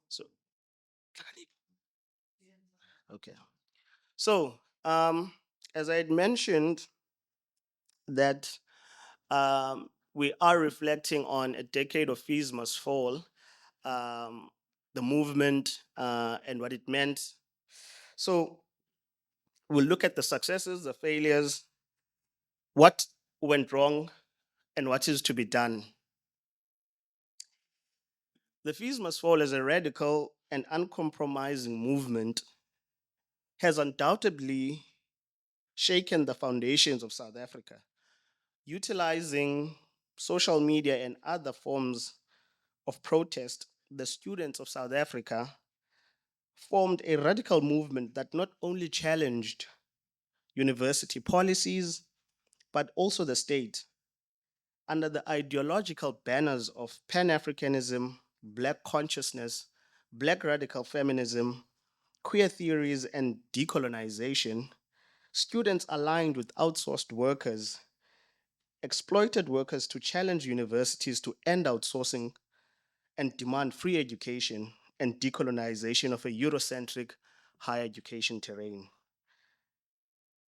So, okay. So, as I had mentioned, that we are reflecting on a decade of fees must fall, um, the movement, and what it meant. So, we'll look at the successes, the failures, what went wrong, and what is to be done. The fees must fall as a radical and uncompromising movement has undoubtedly shaken the foundations of South Africa, utilizing social media and other forms of protest. The students of South Africa formed a radical movement that not only challenged university policies, but also the state under the ideological banners of Pan Africanism, Black consciousness, Black radical feminism, queer theories, and decolonization. Students aligned with outsourced workers exploited workers to challenge universities to end outsourcing and demand free education and decolonization of a Eurocentric higher education terrain.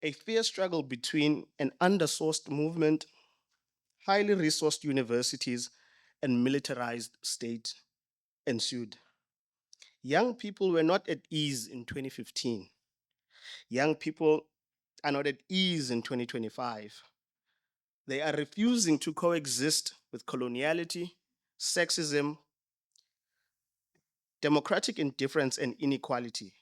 A fierce struggle between an undersourced movement, highly resourced universities, and militarized state ensued. Young people were not at ease in 2015. Young people are not at ease in 2025. They are refusing to coexist with coloniality, sexism, democratic indifference, and inequality.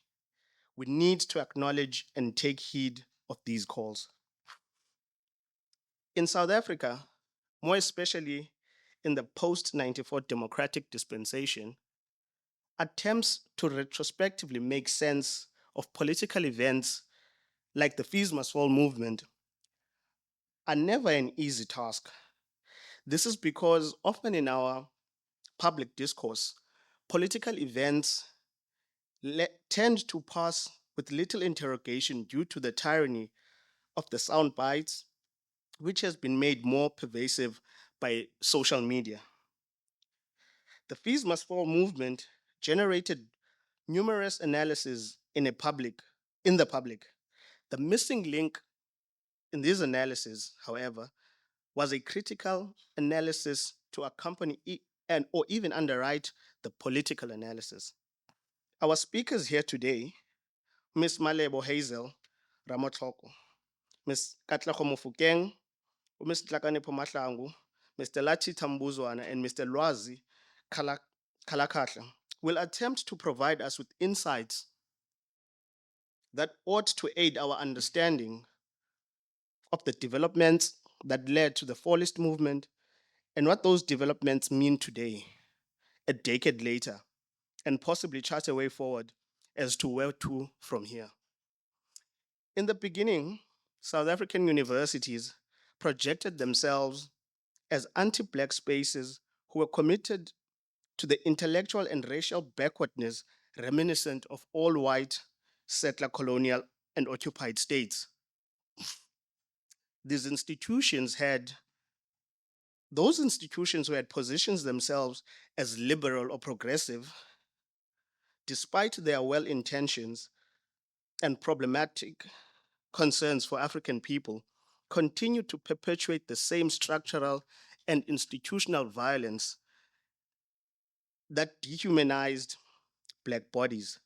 We need to acknowledge and take heed of these calls. In South Africa, more especially in the post 94 democratic dispensation, attempts to retrospectively make sense of political events like the Fees Must Fall movement are never an easy task. This is because often in our public discourse, political events tend to pass with little interrogation due to the tyranny of the sound bites, which has been made more pervasive by social media. The Fees Must Fall movement generated numerous analyses in the public. The missing link in this analysis, however, was a critical analysis to accompany and or even underwrite the political analysis. Our speakers here today, Ms. Malebo Hazel Ramotloko, Ms. Katlego Mofokeng, Ms. Tlakanepo Mahlangu, Mr. Lati Tambuzwana, and Mr. Lwazi Kalakatla, will attempt to provide us with insights that ought to aid our understanding of the developments that led to the Fallist movement and what those developments mean today, a decade later, and possibly chart a way forward as to where to from here. In the beginning, South African universities projected themselves as anti Black spaces who were committed to the intellectual and racial backwardness reminiscent of all white settler colonial and occupied states. These institutions had those institutions who had positioned themselves as liberal or progressive, despite their well intentions and problematic concerns for African people, continued to perpetuate the same structural and institutional violence that dehumanized Black bodies.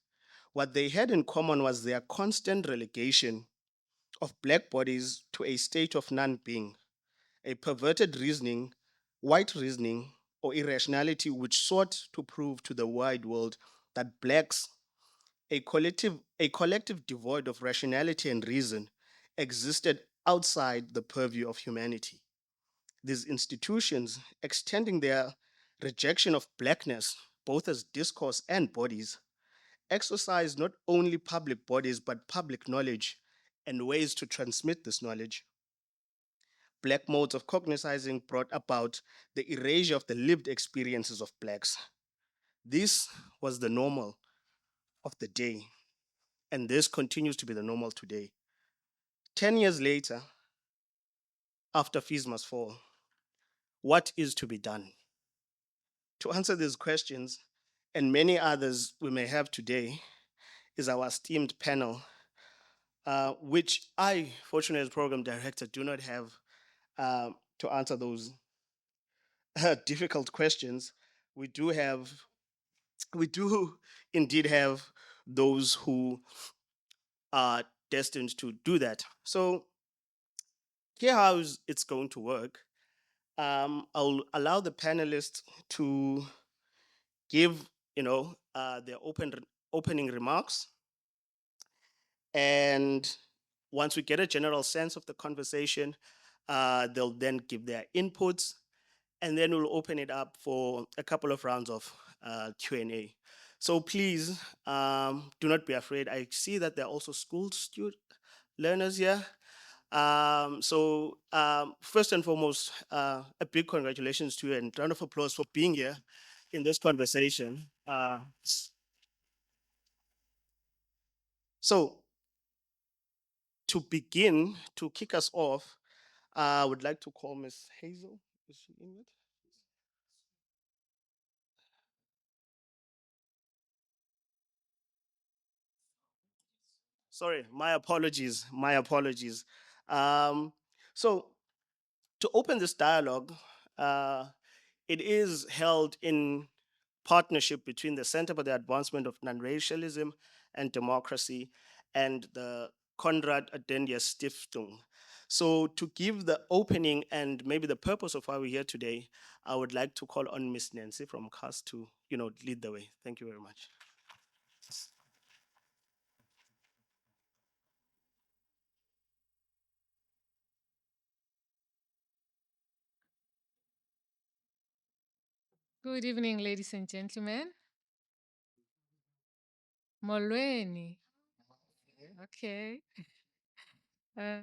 What they had in common was their constant relegation of Black bodies to a state of non being, a perverted reasoning, white reasoning, or irrationality which sought to prove to the wide world that Blacks, a collective devoid of rationality and reason, existed outside the purview of humanity. These institutions, extending their rejection of Blackness, both as discourse and bodies, exercise not only public bodies but public knowledge and ways to transmit this knowledge. Black modes of cognizing brought about the erasure of the lived experiences of Blacks. This was the normal of the day, and this continues to be the normal today. 10 years later, after Fees Must Fall, what is to be done? To answer these questions and many others we may have today is our esteemed panel, which I, fortunately as program director, do not have to answer those difficult questions. We do have, we do indeed have those who are destined to do that. So here how it's going to work. I'll allow the panelists to give, their opening remarks, and once we get a general sense of the conversation, they'll then give their inputs, and then we'll open it up for a couple of rounds of Q&A. So please do not be afraid. I see that there are also school learners here. First and foremost, a big congratulations to you and round of applause for being here in this conversation. So to begin, to kick us off, I would like to call Miss Hazel. Is she in it? Sorry, my apologies. My apologies. Um, so to open this dialogue, uh, it is held in partnership between the Center for the Advancement of Non-Racialism and Democracy and the Konrad Adendia Stiftung. So to give the opening and maybe the purpose of why we're here today, I would like to call on Miss Nancy from CAS to, lead the way. Thank you very much. Good evening, ladies and gentlemen. Molweni. Okay. Uh,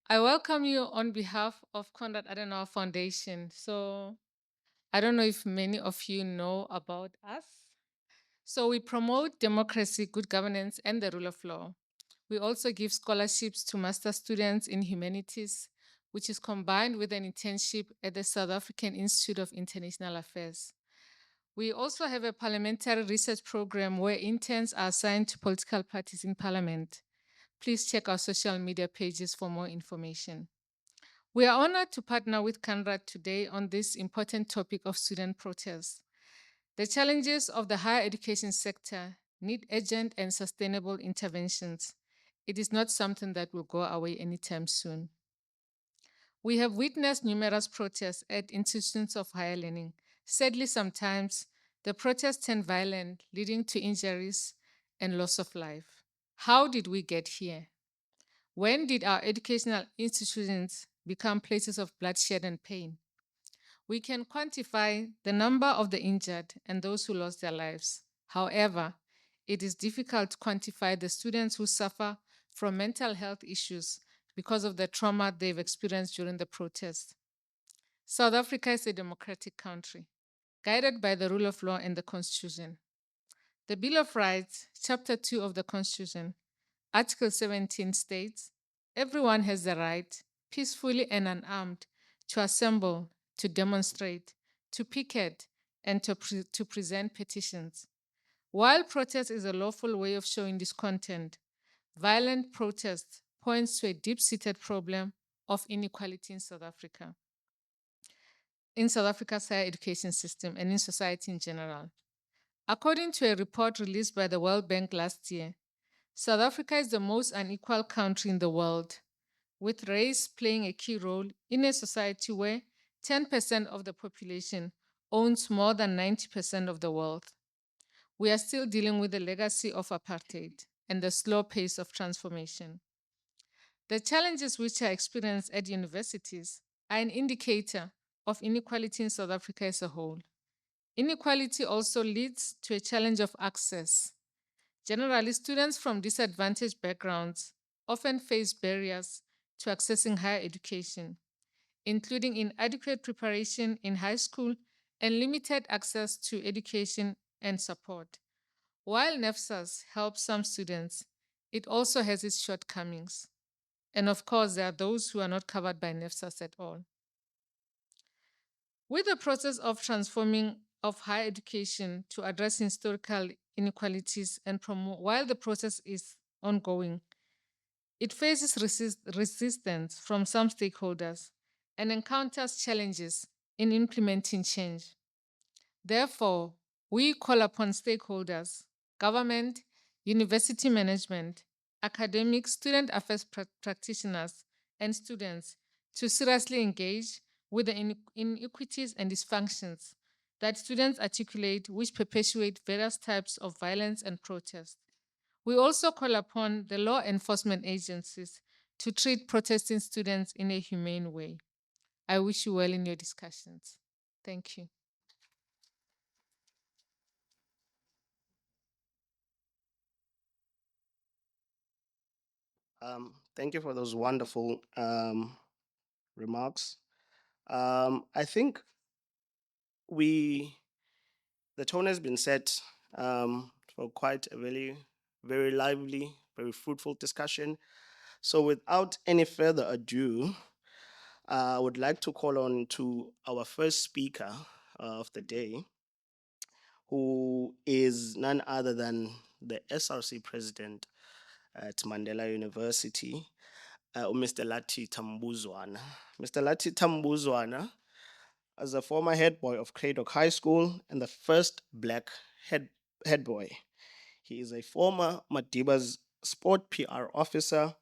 I welcome you on behalf of Konrad Adenauer Foundation. So I don't know if many of you know about us. So we promote democracy, good governance, and the rule of law. We also give scholarships to master students in humanities, which is combined with an internship at the South African Institute of International Affairs. We also have a parliamentary research program where interns are assigned to political parties in parliament. Please check our social media pages for more information. We are honored to partner with Canrad today on this important topic of student protests. The challenges of the higher education sector need urgent and sustainable interventions. It is not something that will go away anytime soon. We have witnessed numerous protests at institutions of higher learning. Sadly, sometimes the protests turn violent, leading to injuries and loss of life. How did we get here? When did our educational institutions become places of bloodshed and pain? We can quantify the number of the injured and those who lost their lives. However, it is difficult to quantify the students who suffer from mental health issues because of the trauma they've experienced during the protest. South Africa is a democratic country, guided by the rule of law and the Constitution. The Bill of Rights, Chapter 2 of the Constitution, Article 17 states, everyone has the right, peacefully and unarmed, to assemble, to demonstrate, to picket, and to present petitions. While protest is a lawful way of showing discontent, violent protest points to a deep-seated problem of inequality in South Africa's higher education system and in society in general. According to a report released by the World Bank last year, South Africa is the most unequal country in the world, with race playing a key role in a society where 10% of the population owns more than 90% of the wealth. We are still dealing with the legacy of apartheid and the slow pace of transformation. The challenges which are experienced at universities are an indicator of inequality in South Africa as a whole. Inequality also leads to a challenge of access. Generally, students from disadvantaged backgrounds often face barriers to accessing higher education, including inadequate preparation in high school and limited access to education and support. While NEFSAS helps some students, it also has its shortcomings. And of course, there are those who are not covered by NEFSAS at all. With the process of transforming of higher education to address historical inequalities and promote, while the process is ongoing, it faces resistance from some stakeholders and encounters challenges in implementing change. Therefore, we call upon stakeholders, government, university management, academic, student affairs practitioners, and students to seriously engage with the inequities and dysfunctions that students articulate, which perpetuate various types of violence and protest. We also call upon the law enforcement agencies to treat protesting students in a humane way. I wish you well in your discussions. Thank you. Thank you for those wonderful remarks. I think we the tone has been set for quite a very lively, very fruitful discussion. So, without any further ado, I would like to call on to our first speaker of the day, who is none other than the SRC president at Mandela University, Mr. Lati Tambuzwana. Mr. Lati Tambuzwana, as a former head boy of Craddock High School and the first black head boy, he is a former Madiba's sport PR officer,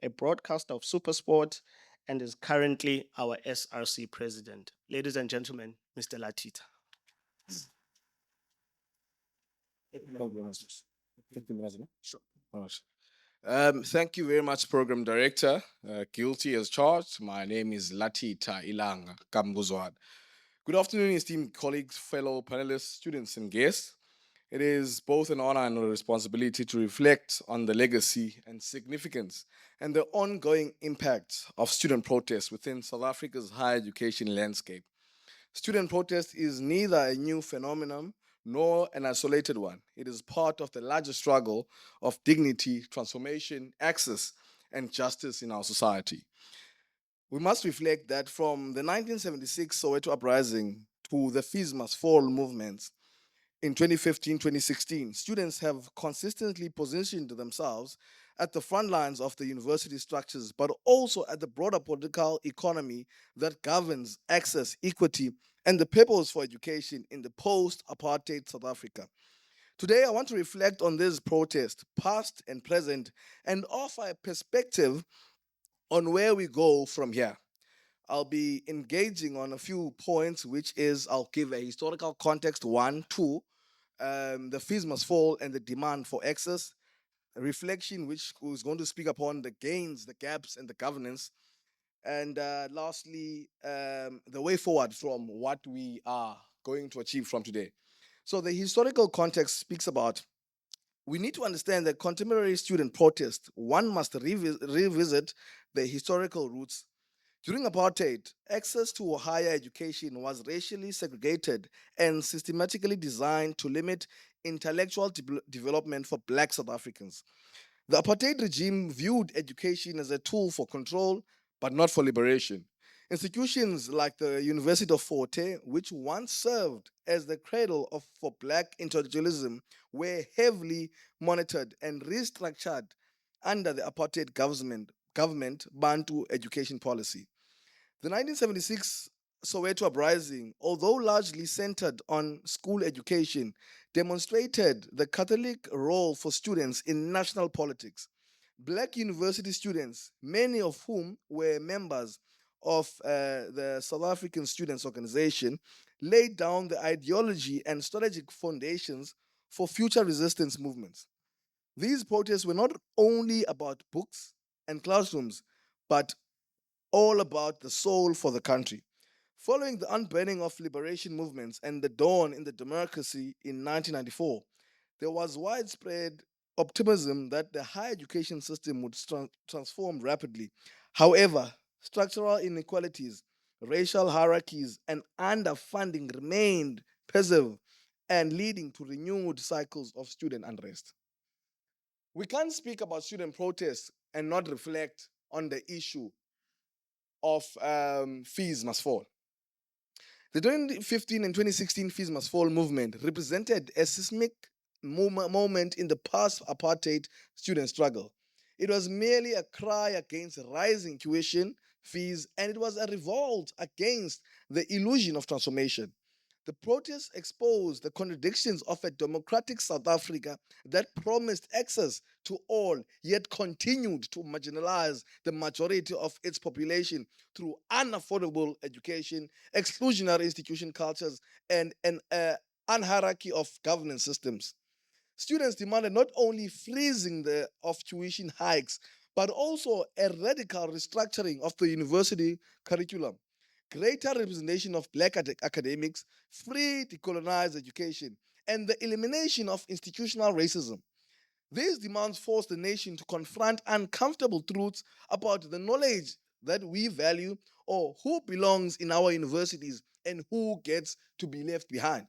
a broadcaster of Supersport, and is currently our SRC president. Ladies and gentlemen, Mr. Latita. Sure. All right. Thank you very much, Program Director. Guilty as charged. My name is Latita Ilanga Kambuzwad. Good afternoon, esteemed colleagues, fellow panelists, students, and guests. It is both an honor and a responsibility to reflect on the legacy and significance and the ongoing impact of student protests within South Africa's higher education landscape. Student protest is neither a new phenomenon nor an isolated one. It is part of the larger struggle of dignity, transformation, access, and justice in our society. We must reflect that from the 1976 Soweto uprising to the Fees Must Fall movements in 2015 2016, students have consistently positioned themselves at the front lines of the university structures, but also at the broader political economy that governs access, equity, and the purpose for education in the post apartheid South Africa. Today, I want to reflect on this protest, past and present, and offer a perspective on where we go from here. I'll be engaging on a few points, which is I'll give a historical context, one, two, the fees must fall and the demand for access, a reflection which is going to speak upon the gains, the gaps, and the governance, and lastly, the way forward from what we are going to achieve from today. So the historical context speaks about we need to understand that contemporary student protest, one must revisit the historical roots. During apartheid, access to higher education was racially segregated and systematically designed to limit intellectual development for Black South Africans. The apartheid regime viewed education as a tool for control, but not for liberation. Institutions like the University of Fort Hare, which once served as the cradle for Black intellectualism, were heavily monitored and restructured under the apartheid government Bantu education policy. The 1976 Soweto uprising, although largely centered on school education, demonstrated the Catholic role for students in national politics. Black university students, many of whom were members of the South African Students Organization, laid down the ideology and strategic foundations for future resistance movements. These protests were not only about books and classrooms, but all about the soul for the country. Following the unburning of liberation movements and the dawn in the democracy in 1994, there was widespread optimism that the higher education system would transform rapidly. However, structural inequalities, racial hierarchies, and underfunding remained pervasive and leading to renewed cycles of student unrest. We can't speak about student protests and not reflect on the issue of fees must fall. The 2015 and 2016 Fees Must Fall movement represented a seismic moment in the post-apartheid student struggle. It was merely a cry against rising tuition fees, and it was a revolt against the illusion of transformation. The protests exposed the contradictions of a democratic South Africa that promised access to all, yet continued to marginalize the majority of its population through unaffordable education, exclusionary institution cultures, and an unhierarchy of governance systems. Students demanded not only freezing of tuition hikes, but also a radical restructuring of the university curriculum, greater representation of black academics, free decolonized education, and the elimination of institutional racism. These demands forced the nation to confront uncomfortable truths about the knowledge that we value or who belongs in our universities and who gets to be left behind.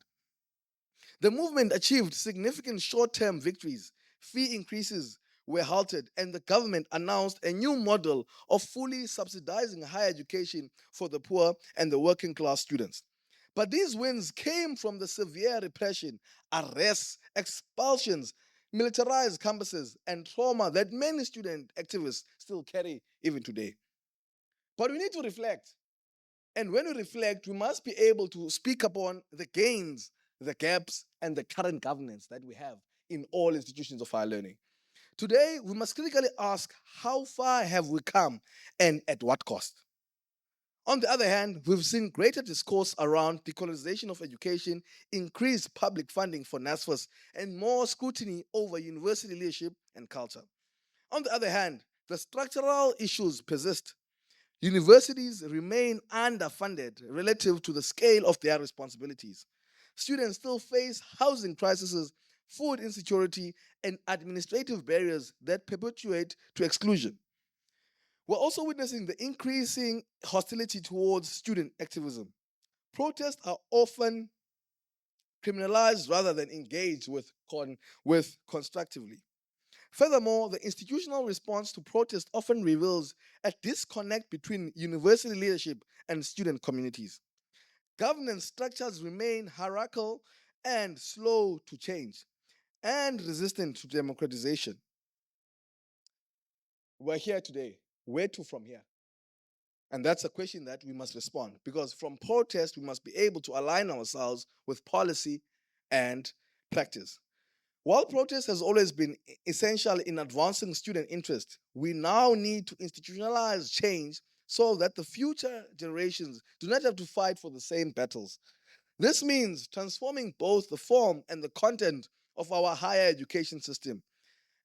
The movement achieved significant short term victories. Fee increases were halted, and the government announced a new model of fully subsidizing higher education for the poor and the working class students. But these wins came from the severe repression, arrests, expulsions, militarized campuses, and trauma that many student activists still carry even today. But we need to reflect. And when we reflect, we must be able to speak upon the gains, the gaps, and the current governance that we have in all institutions of higher learning. Today, we must critically ask, how far have we come and at what cost? On the other hand, we've seen greater discourse around decolonization of education, increased public funding for NSFAS, and more scrutiny over university leadership and culture. On the other hand, the structural issues persist. Universities remain underfunded relative to the scale of their responsibilities. Students still face housing crises, food insecurity, and administrative barriers that perpetuate to exclusion. We're also witnessing the increasing hostility towards student activism. Protests are often criminalized rather than engaged with constructively. Furthermore, the institutional response to protest often reveals a disconnect between university leadership and student communities. Governance structures remain hierarchical and slow to change and resistant to democratization. We're here today. Where to from here? And that's a question that we must respond, because from protest, we must be able to align ourselves with policy and practice. While protest has always been essential in advancing student interest, we now need to institutionalize change so that the future generations do not have to fight for the same battles. This means transforming both the form and the content of our higher education system.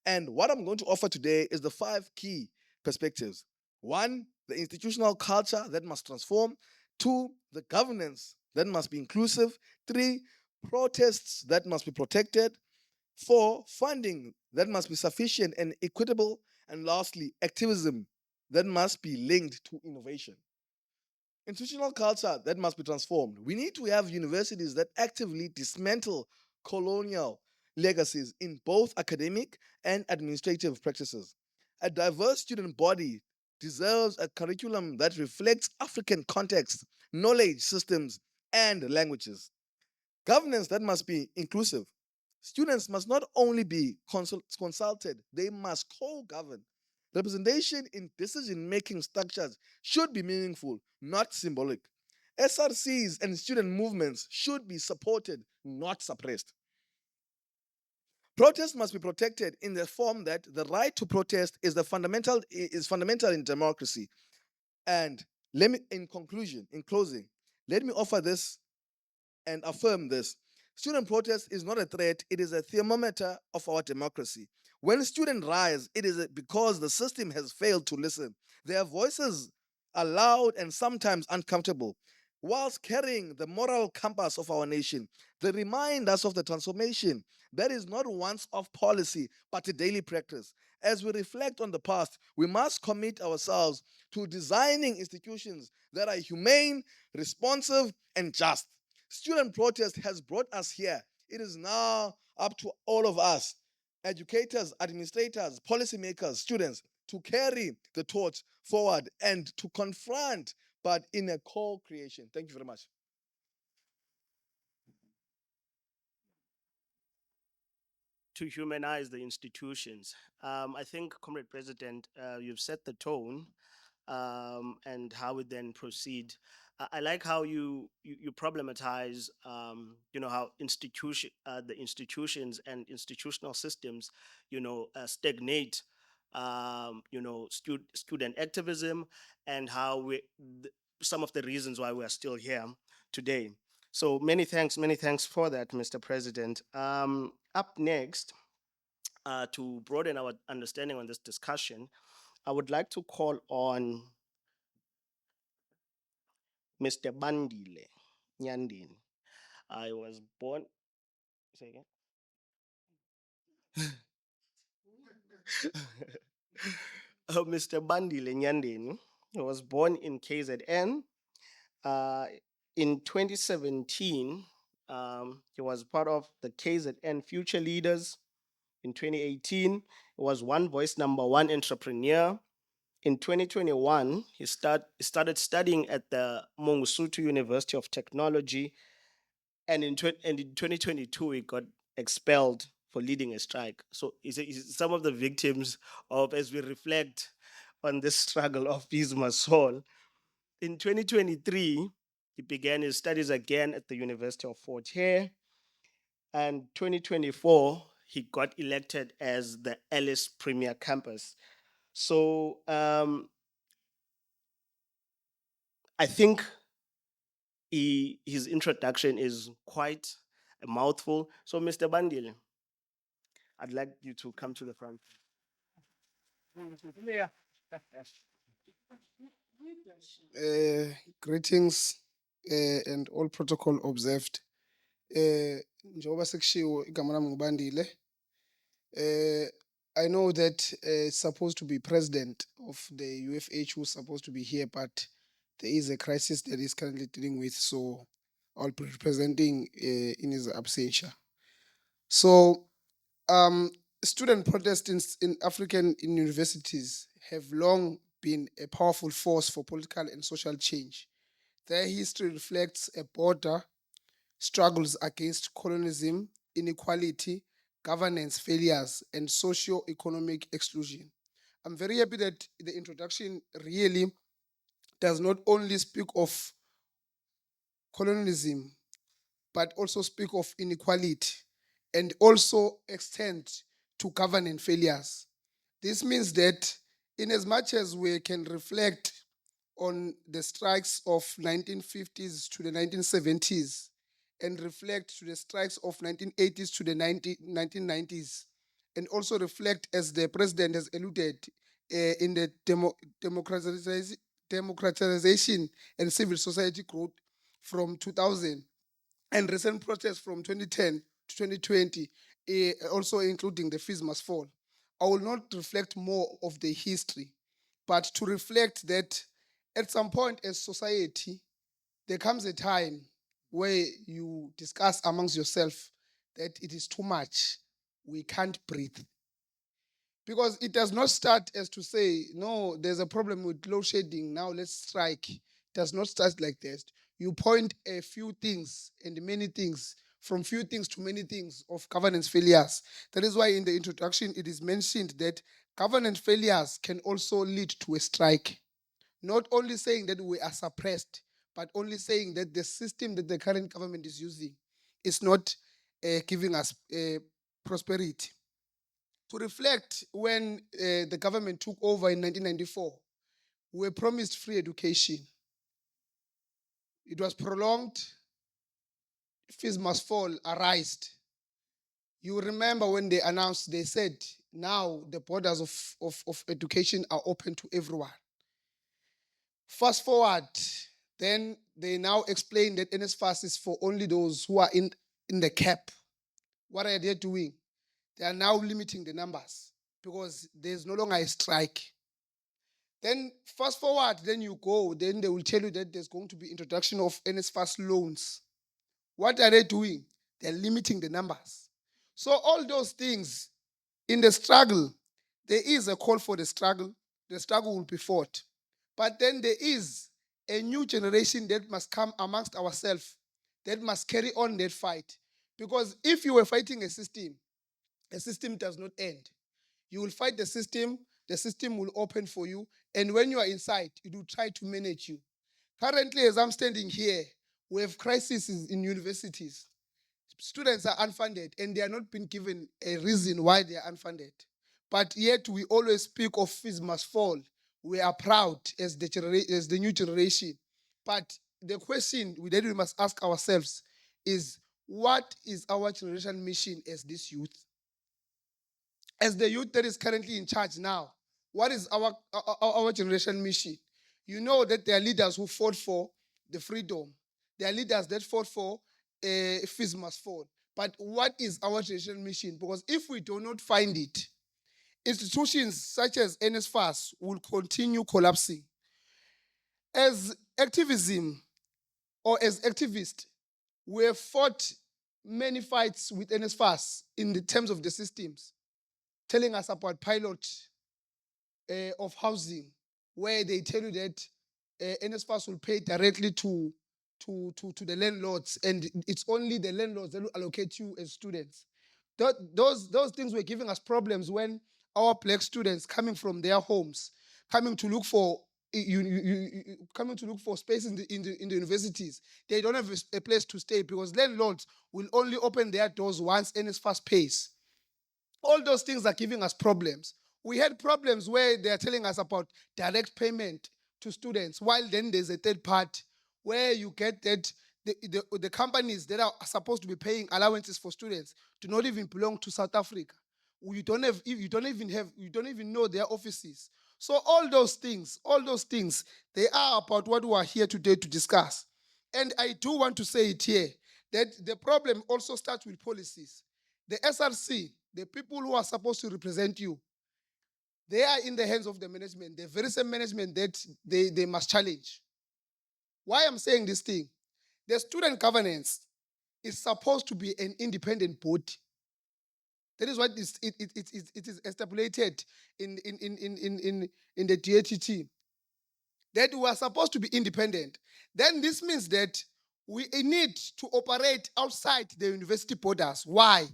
And what I'm going to offer today is the 5 key perspectives. 1, the institutional culture that must transform. 2, the governance that must be inclusive. 3, protests that must be protected. 4, funding that must be sufficient and equitable. And lastly, activism that must be linked to innovation. Institutional culture that must be transformed. We need to have universities that actively dismantle colonial legacies in both academic and administrative practices. A diverse student body deserves a curriculum that reflects African context, knowledge systems, and languages. Governance that must be inclusive. Students must not only be consulted, they must co govern. Representation in decision making structures should be meaningful, not symbolic. SRCs and student movements should be supported, not suppressed. Protest must be protected in the form that the right to protest is fundamental in democracy. And in closing, let me offer this and affirm this. Student protest is not a threat, it is a thermometer of our democracy. When students rise, it is because the system has failed to listen. Their voices are loud and sometimes uncomfortable. Whilst carrying the moral compass of our nation, they remind us of the transformation that is not once off policy, but a daily practice. As we reflect on the past, we must commit ourselves to designing institutions that are humane, responsive, and just. Student protest has brought us here. It is now up to all of us, educators, administrators, policymakers, students, to carry the torch forward and to confront, but in a co-creation. Thank you very much. to humanize the institutions. I think, Comrade President, you've set the tone, and how we then proceed. I like how you problematize, how the institutions and institutional systems, stagnate, student activism, and how some of the reasons why we are still here today. So many thanks for that, Mr. President. Up next, to broaden our understanding on this discussion, I would like to call on Mr. Bandile Nyandin. I was born. Say again. Mr. Bandile Nyandin was born in KZN. Uh, in 2017, he was part of the KZN Future Leaders. In 2018, he was One Voice #1 entrepreneur. In 2021, he started studying at the Mongsutu University of Technology, and in 2022 he got expelled for leading a strike. So he's some of the victims of, as we reflect on this struggle of Peace Masol. In 2023, he began his studies again at the University of Fort Hare, and 2024 he got elected as the Ellis Premier Campus. So I think his introduction is quite a mouthful. So, Mr. Bandile, I'd like you to come to the front. Greetings and all protocol observed. Njengoba sekushiwo igama lami ngubandile. I know that it's supposed to be president of the UFH who's supposed to be here, but there is a crisis that he's currently dealing with, so I'll be representing in his absentia. So, student protests in African universities have long been a powerful force for political and social change. Their history reflects a border struggles against colonialism, inequality, governance failures, and socio-economic exclusion. I'm very happy that the introduction really does not only speak of colonialism, but also speak of inequality and also extend to governance failures. This means that in as much as we can reflect on the strikes of 1950s to the 1970s and reflect to the strikes of 1980s to the 1990s, and also reflect, as the president has alluded, in the democratization and civil society growth from 2000 and recent protests from 2010 to 2020, also including the fees must fall. I will not reflect more of the history, but to reflect that at some point as society, there comes a time where you discuss amongst yourself that it is too much. We can't breathe. Because it does not start as to say, no, there's a problem with load shedding, now let's strike. It does not start like that. You point a few things and many things, from few things to many things of governance failures. That is why in the introduction it is mentioned that governance failures can also lead to a strike. Not only saying that we are suppressed, but only saying that the system that the current government is using is not giving us prosperity. To reflect, when the government took over in 1994, we were promised free education. It was prolonged. Fees must fall, arised. You remember when they announced, they said, now the borders of education are open to everyone. Fast forward, then they now explain that NSFAS is for only those who are in the cap. What are they doing? They are now limiting the numbers because there's no longer a strike. Then fast forward, then you go, then they will tell you that there's going to be introduction of NSFAS loans. What are they doing? They're limiting the numbers. So all those things, in the struggle, there is a call for the struggle will be fought. But then there is a new generation that must come amongst ourselves, that must carry on that fight. Because if you were fighting a system a system does not end. You will fight the system will open for you, and when you are inside, it will try to manage you. Currently, as I'm standing here, we have crises in universities. Students are unfunded, and they are not being given a reason why they are unfunded. But yet, we always speak of fees must fall. We are proud as the new generation. But the question that we must ask ourselves is, what is our generation mission as this youth? As the youth that is currently in charge now, what is our generation mission? You know that there are leaders who fought for the freedom. There are leaders that fought for fees must fall. But what is our generation mission? Because if we do not find it, institutions such as NSFAS will continue collapsing. As activism or as activists, we have fought many fights with NSFAS in the terms of the systems, telling us about pilot of housing, where they tell you that NSFAS will pay directly to the landlords, and it's only the landlords that will allocate you as students. Those things were giving us problems when our black students coming from their homes, coming to look for coming to look for space in the universities. They don't have a place to stay because landlords will only open their doors once NSFAS pays. All those things are giving us problems. We had problems where they are telling us about direct payment to students, while then there's a third part where you get that the companies that are supposed to be paying allowances for students do not even belong to South Africa. You don't even know their offices. So all those things, they are about what we are here today to discuss. And I do want to say it here that the problem also starts with policies. The SRC, the people who are supposed to represent you, they are in the hands of the management, the very same management that they must challenge. Why I'm saying this thing? The student governance is supposed to be an independent body. That is what it is stipulated in the DATT, that we are supposed to be independent. Then this means that we need to operate outside the university borders. Why?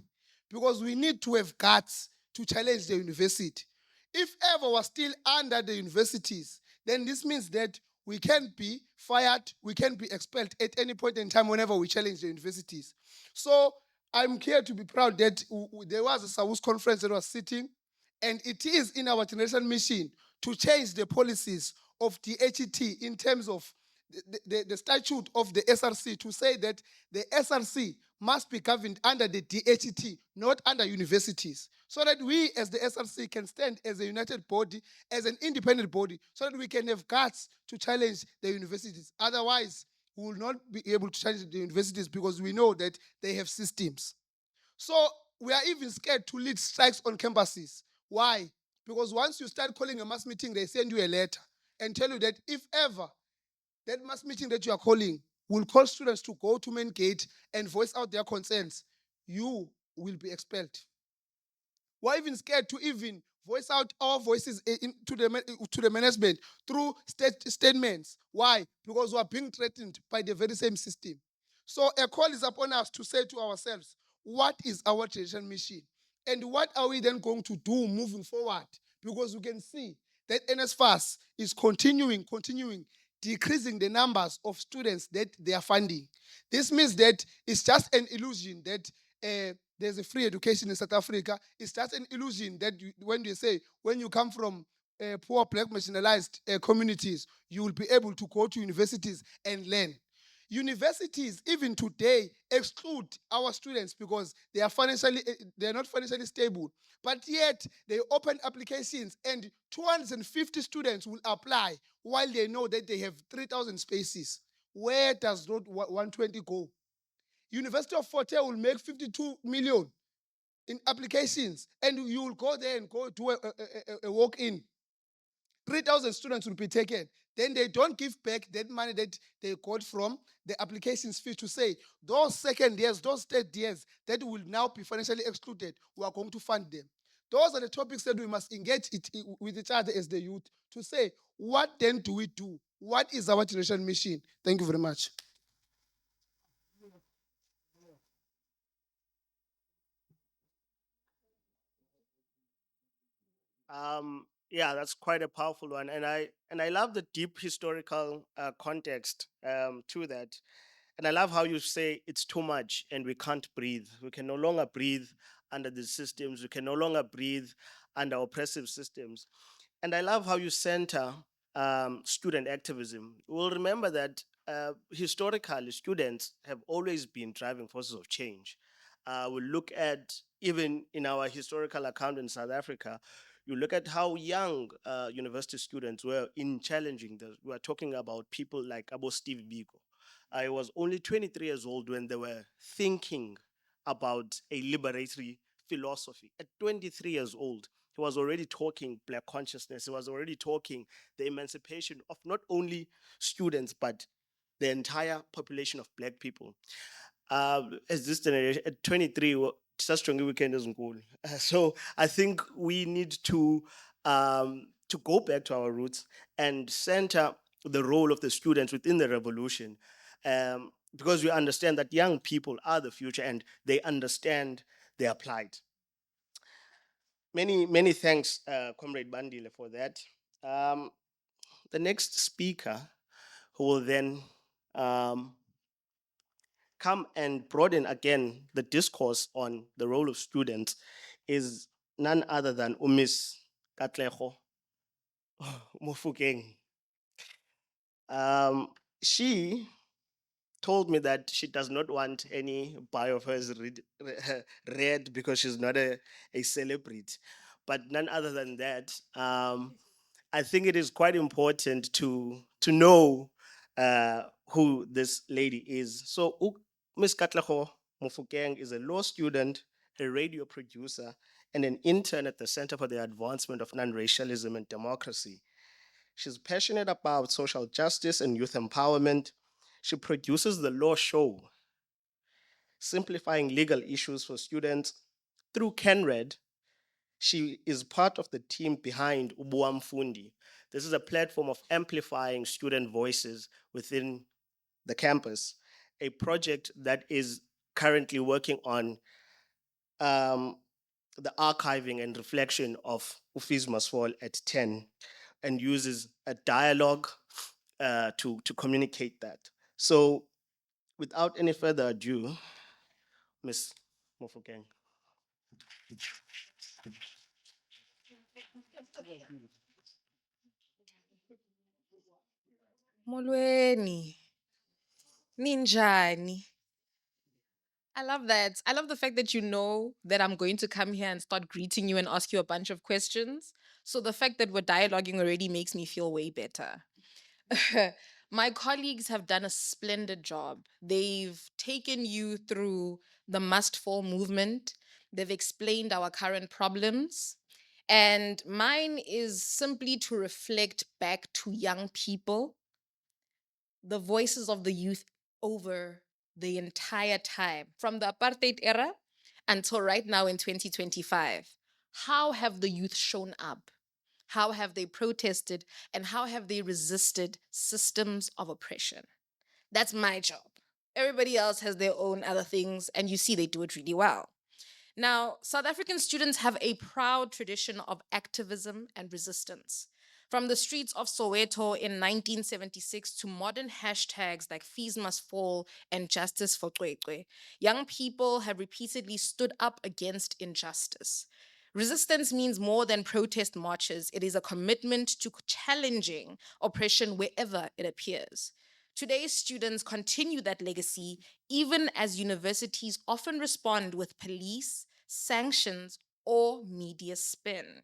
Because we need to have guts to challenge the university. If ever we're still under the universities, then this means that we can be fired, we can be expelled at any point in time whenever we challenge the universities. So I'm here to be proud that there was a South conference that was sitting, and it is in our generation mission to change the policies of the HET in terms of the statute of the SRC, to say that the SRC must be governed under the DHET, not under universities, so that we as the SRC can stand as a united body, as an independent body, so that we can have guts to challenge the universities. Otherwise, we will not be able to challenge the universities because we know that they have systems. So we are even scared to lead strikes on campuses. Why? Because once you start calling a mass meeting, they send you a letter and tell you that if ever that mass meeting that you are calling will call students to go to main gate and voice out their concerns, you will be expelled. We're even scared to even voice out our voices to the management through statements. Why? Because we are being threatened by the very same system. So a call is upon us to say to ourselves, what is our generation mission? And what are we then going to do moving forward? Because we can see that NSFAS is continuing, decreasing the numbers of students that they are funding. This means that it's just an illusion that there's a free education in South Africa. It's just an illusion that when you come from poor black marginalized communities, you will be able to go to universities and learn. Universities, even today, exclude our students because they are not financially stable. But yet, they open applications and 250 students will apply while they know that they have 3,000 spaces. Where does Road 120 go? University of Fort Hare will make 52 million in applications, and you will go there and go do a walk-in. 3,000 students will be taken. Then they don't give back that money that they got from the applications fee to say, those second years, those third years that will now be financially excluded, we are going to fund them. Those are the topics that we must engage with each other as the youth to say, what then do we do? What is our generation mission? Thank you very much. Yeah, that's quite a powerful one, and I love the deep historical context to that, and I love how you say it's too much and we can't breathe. We can no longer breathe under the systems. We can no longer breathe under oppressive systems, and I love how you center student activism. We'll remember that historically, students have always been driving forces of change. We look at even in our historical account in South Africa, you look at how young university students were in challenging this. We are talking about people like Abo Steve Biko. I was only 23 years old when they were thinking about a liberatory philosophy. At 23 years old, he was already talking black consciousness. He was already talking the emancipation of not only students, but the entire population of black people. As this generation at 23, such strong weekend isn't cool. So I think we need to go back to our roots and center the role of the students within the revolution, because we understand that young people are the future and they understand their plight. Many thanks, Comrade Bandile, for that. Um, the next speaker who will then um, come and broaden again the discourse on the role of students is none other than Umis Katlego Mofokeng. Um, she told me that she does not want any bio of hers read because she's not a celebrity. But none other than that, I think it is quite important to know who this lady is. So Ms. Katlego Mofokeng is a law student, a radio producer, and an intern at the Center for the Advancement of Non-Racialism and Democracy. She's passionate about social justice and youth empowerment. She produces the Law Show, simplifying legal issues for students. Through Canrad, she is part of the team behind Ubuamfundi. This is a platform of amplifying student voices within the campus, a project that is currently working on um, the archiving and reflection of Ufis Must Fall at 10 and uses a dialogue to communicate that. So, without any further ado, Ms. Mofokeng. Molweni, ninjani. I love that. I love the fact that you know that I'm going to come here and start greeting you and ask you a bunch of questions. So the fact that we're dialoguing already makes me feel way better. My colleagues have done a splendid job. They've taken you through the must fall movement, they've explained our current problems. And mine is simply to reflect back to young people the voices of the youth over the entire time from the apartheid era until right now in 2025. How have the youth shown up? How have they protested? And how have they resisted systems of oppression? That's my job. Everybody else has their own other things, and you see they do it really well. Now, South African students have a proud tradition of activism and resistance. From the streets of Soweto in 1976 to modern hashtags like Fees Must Fall and Justice for Kwekwe, young people have repeatedly stood up against injustice. Resistance means more than protest marches, it is a commitment to challenging oppression wherever it appears. Today's students continue that legacy even as universities often respond with police, sanctions, or media spin.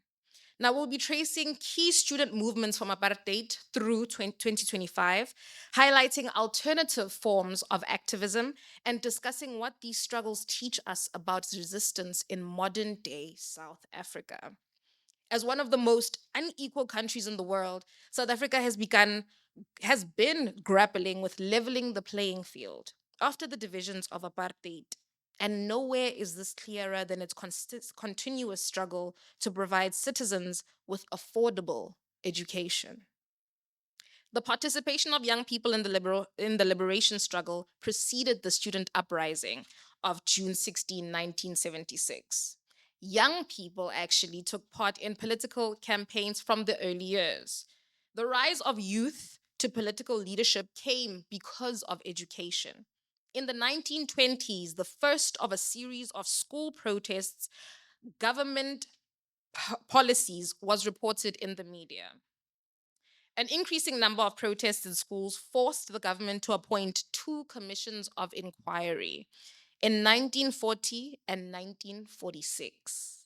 Now, we'll be tracing key student movements from apartheid through 2025, highlighting alternative forms of activism and discussing what these struggles teach us about resistance in modern day South Africa. As one of the most unequal countries in the world, South Africa has been grappling with leveling the playing field after the divisions of apartheid. And nowhere is this clearer than its continuous struggle to provide citizens with affordable education. The participation of young people in the liberation struggle preceded the student uprising of June 16, 1976. young people actually took part in political campaigns from the early years. The rise of youth to political leadership came because of education. In the 1920s, the first of a series of school protests, government policies was reported in the media. An increasing number of protests in schools forced the government to appoint two commissions of inquiry in 1940 and 1946.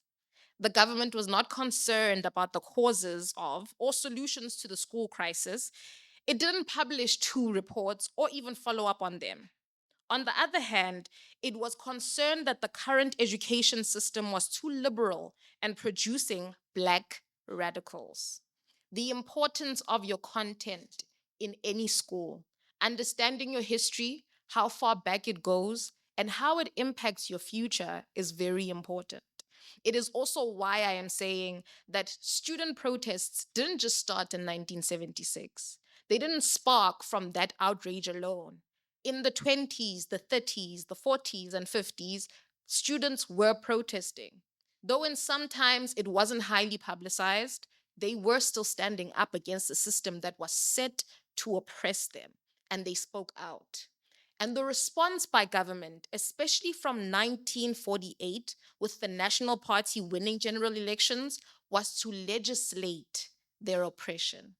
The government was not concerned about the causes of or solutions to the school crisis. It didn't publish two reports or even follow up on them. On the other hand, it was concerned that the current education system was too liberal and producing Black radicals. The importance of your content in any school, understanding your history, how far back it goes, and how it impacts your future is very important. It is also why I am saying that student protests didn't just start in 1976. They didn't spark from that outrage alone. In the 20s, the 30s, the 40s, and 50s, students were protesting. Though in sometimes it wasn't highly publicized, they were still standing up against a system that was set to oppress them, and they spoke out. And the response by government, especially from 1948, with the National Party winning general elections, was to legislate their oppression.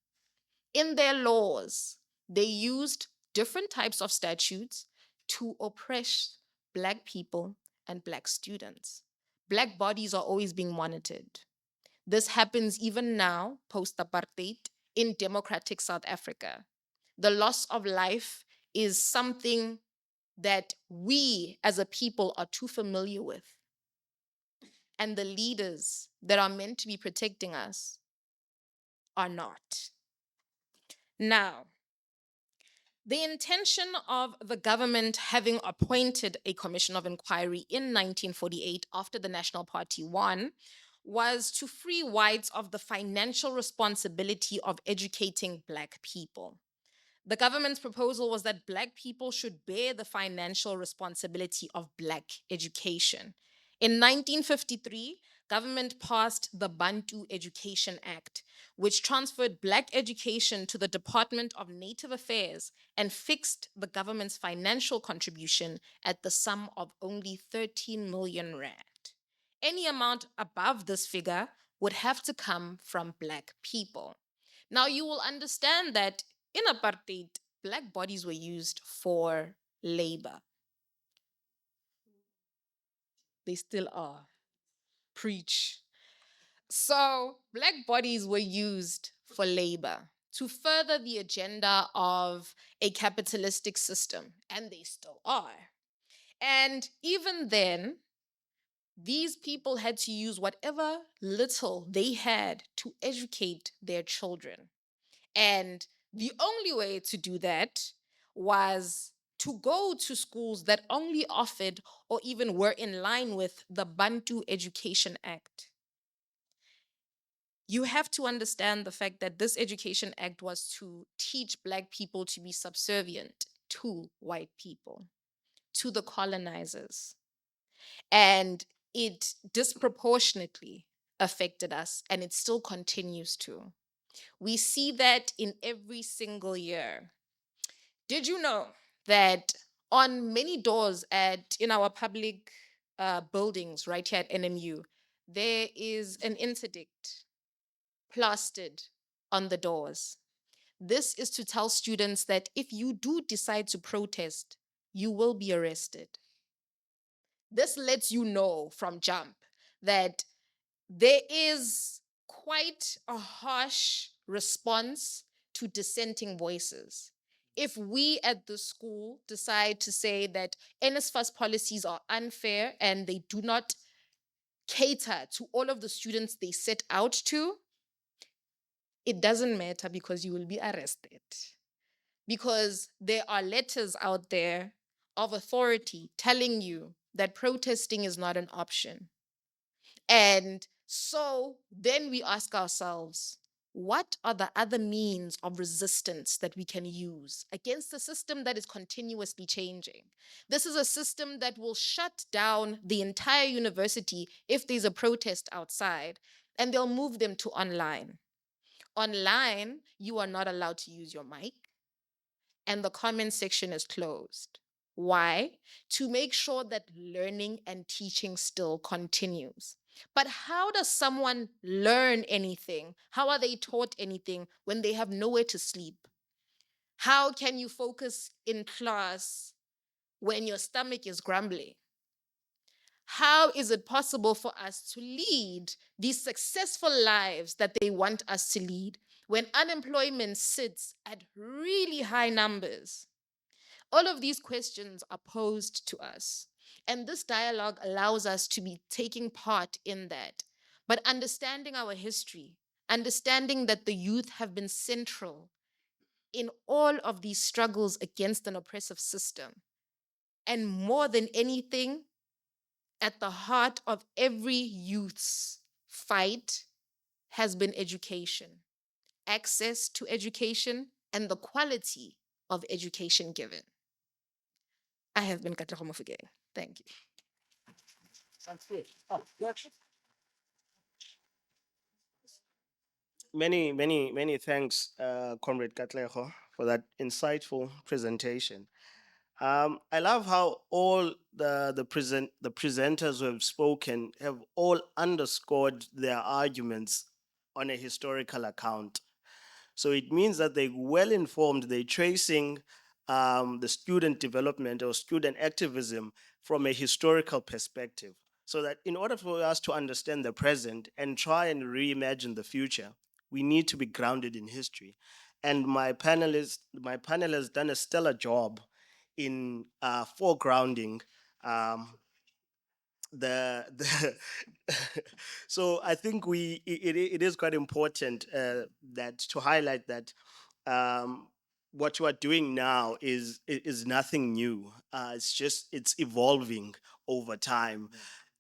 In their laws, they used different types of statutes to oppress Black people and Black students. Black bodies are always being monitored. This happens even now, post apartheid, in democratic South Africa. The loss of life is something that we as a people are too familiar with. And the leaders that are meant to be protecting us are not. Now, the intention of the government having appointed a commission of inquiry in 1948 after the National Party won was to free whites of the financial responsibility of educating Black people. The government's proposal was that Black people should bear the financial responsibility of Black education. In 1953, government passed the Bantu Education Act, which transferred Black education to the Department of Native Affairs and fixed the government's financial contribution at the sum of only 13 million rand. Any amount above this figure would have to come from Black people. Now, you will understand that in apartheid, Black bodies were used for labor. They still are. Preach. So, Black bodies were used for labor to further the agenda of a capitalistic system, and they still are. And even then, these people had to use whatever little they had to educate their children. And the only way to do that was to go to schools that only offered or even were in line with the Bantu Education Act. You have to understand the fact that this Education Act was to teach Black people to be subservient to white people, to the colonizers. And it disproportionately affected us, and it still continues to. We see that in every single year. Did you know that on many doors in our public buildings right here at NMU, there is an interdict plastered on the doors? This is to tell students that if you do decide to protest, you will be arrested. This lets you know from jump that there is quite a harsh response to dissenting voices. If we at the school decide to say that NSFAS policies are unfair and they do not cater to all of the students they set out to, it doesn't matter because you will be arrested. Because there are letters out there of authority telling you that protesting is not an option. And so then we ask ourselves, What are the other means of resistance that we can use against a system that is continuously changing? This is a system that will shut down the entire university if there's a protest outside, and they'll move them to online. Online, you are not allowed to use your mic, and the comment section is closed. Why? To make sure that learning and teaching still continues. But how does someone learn anything? How are they taught anything when they have nowhere to sleep? How can you focus in class when your stomach is grumbling? How is it possible for us to lead these successful lives that they want us to lead when unemployment sits at really high numbers? All of these questions are posed to us, and this dialogue allows us to be taking part in that. But understanding our history, understanding that the youth have been central in all of these struggles against an oppressive system, and more than anything, at the heart of every youth's fight has been education, access to education, and the quality of education given. I have been Katlego Mofokeng. Thank you. Many thanks, Comrade Katlego, for that insightful presentation. I love how all the presenters who have spoken have all underscored their arguments on a historical account. So it means that they're well informed, they're tracing the student development or student activism from a historical perspective. So that in order for us to understand the present and try and reimagine the future, we need to be grounded in history. And my panel has done a stellar job in foregrounding the so I think it is quite important that to highlight that what you are doing now is nothing new. It's just it's evolving over time.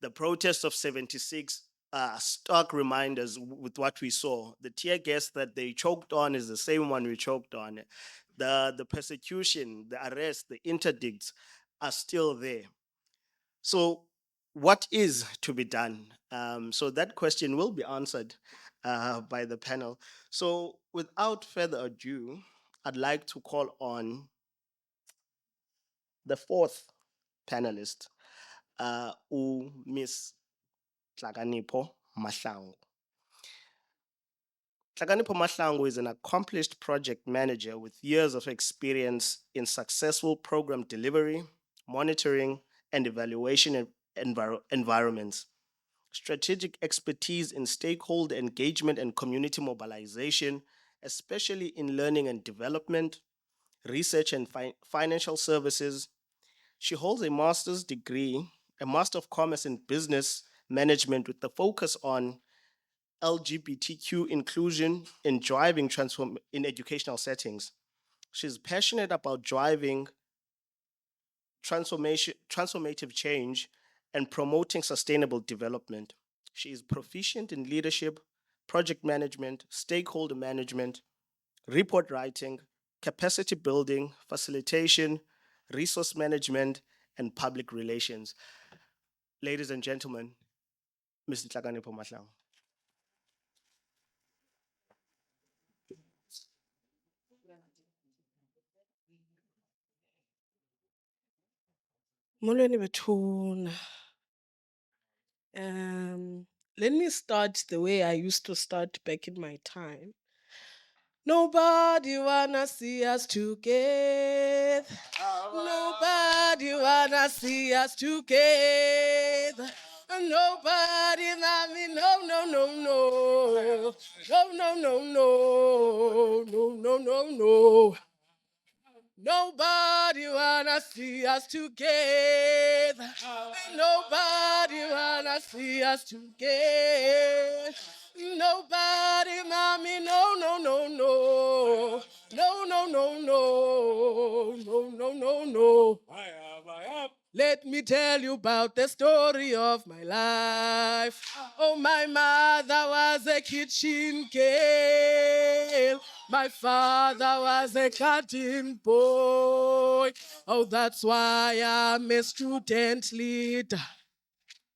The protests of '76 stark reminders with what we saw. The tear gas that they choked on is the same one we choked on. The persecution, the arrest, the interdicts are still there. So, what is to be done? So, that question will be answered by the panel. So, without further ado, I'd like to call on the fourth panelist, Miss Tlaganipo Mahlangu. Tlaganipo Mahlangu is an accomplished project manager with years of experience in successful program delivery, monitoring, and evaluation environments. Strategic expertise in stakeholder engagement and community mobilization, especially in learning and development, research and financial services. She holds a master's degree, a Master of Commerce in Business Management with the focus on LGBTQ inclusion in driving transform in educational settings. She's passionate about driving transformative change, and promoting sustainable development. She is proficient in leadership, project management, stakeholder management, report writing, capacity building, facilitation, resource management, and public relations. Ladies and gentlemen, Mr. Tlaganipo Mahlangu. Molweni bethuna. Let me start the way I used to start back in my time. Nobody wanna see us together. Nobody wanna see us together. Nobody, mommy, no, no, no, no. No, no, no, no. No, no, no, no. Nobody wanna see us together. Nobody wanna see us together. Nobody, mommy, no, no, no, no. No, no, no, no. No, no, no, no. Let me tell you about the story of my life. Oh, my mother was was a kitchen girl. My father was a cutting boy. Oh, that's why I'm a student leader.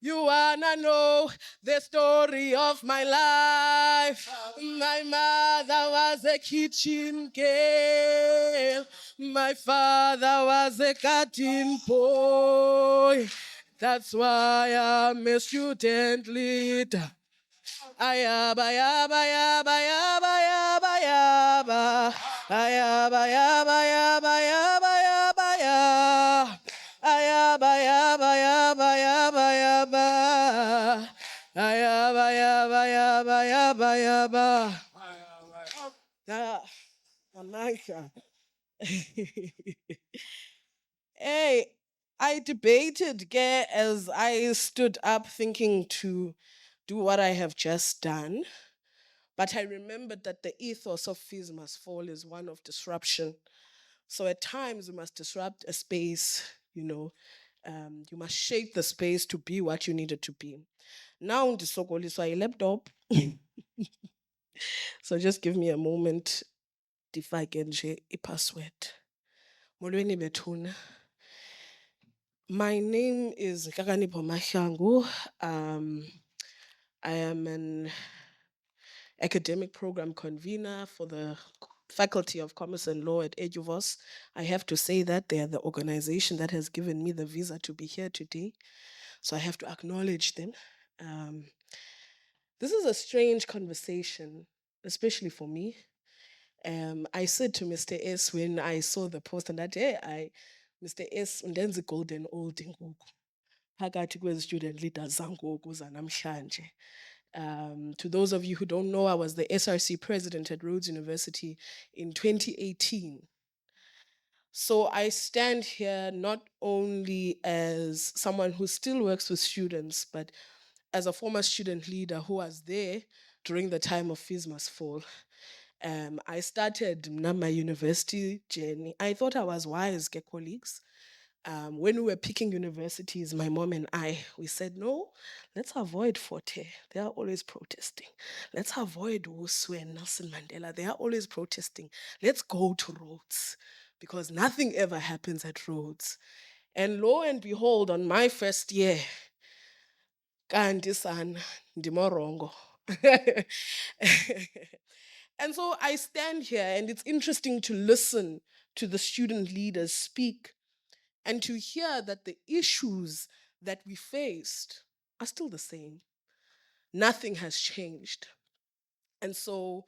You wanna know the story of my life? My mother was a kitchen girl. My father was a cutting boy. That's why I'm a student leader. Ayaba, yaba, yaba, yaba, yaba, yaba. Ayaba, yaba, yaba, yaba, yaba, yaba. Ayaba, yaba, yaba, yaba, yaba. Ayaba, yaba, yaba, yaba, yaba. Ah, Ananka. Hey, I debated as I stood up thinking to do what I have just done. But I remembered that the ethos of Fees Must Fall is one of disruption. So at times you must disrupt a space, you must shape the space to be what you need it to be. Now ndisokoliswa laptop. So just give me a moment ndifake nje i-password. Molweni bethuna. My name is Kakanipho Mahlangu. I am an academic program convener for the Faculty of Commerce and Law at EDUVOS. I have to say that they are the organization that has given me the visa to be here today. So I have to acknowledge them. This is a strange conversation, especially for me. I said to Mr. S when I saw the post and that, hey, Mr. S, undenza golden old ngoku. Phakathi kwezi-student leaders zangoku zanamhlanje. To those of you who don't know, I was the SRC president at Rhodes University in 2018. So I stand here not only as someone who still works with students, but as a former student leader who was there during the time of Fees Must Fall. I started my university journey. I thought I was wise, colleagues. When we were picking universities, my mom and I, we said, no, let's avoid Forte. They are always protesting. Let's avoid Wosu and Nelson Mandela. They are always protesting. Let's go to Rhodes because nothing ever happens at Rhodes. And lo and behold, on my first year, kanti sana ndimorongo. And so I stand here, and it's interesting to listen to the student leaders speak and to hear that the issues that we faced are still the same. Nothing has changed. And so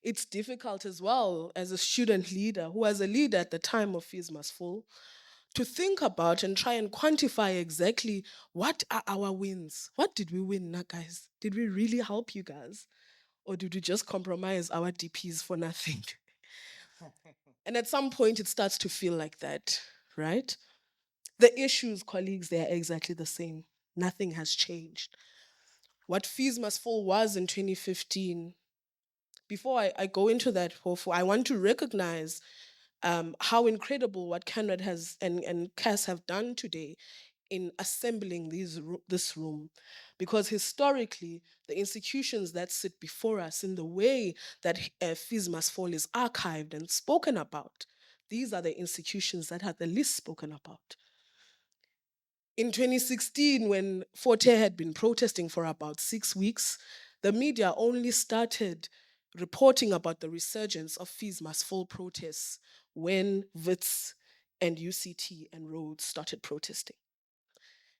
it's difficult as well as a student leader, who was a leader at the time of Fees Must Fall, to think about and try and quantify exactly what are our wins. What did we win now, guys? Did we really help you guys? Or did we just compromise our DPs for nothing? And at some point, it starts to feel like that, right? The issues, colleagues, they are exactly the same. Nothing has changed. What Fees Must Fall was in 2015, before I go into that, I want to recognize how incredible what Canrad has and CAS have done today in assembling this room. Because historically, the institutions that sit before us in the way that Fees Must Fall is archived and spoken about, these are the institutions that are the least spoken about. In 2016, when Forte had been protesting for about 6 weeks, the media only started reporting about the resurgence of Fees Must Fall protests when WITS and UCT and Rhodes started protesting.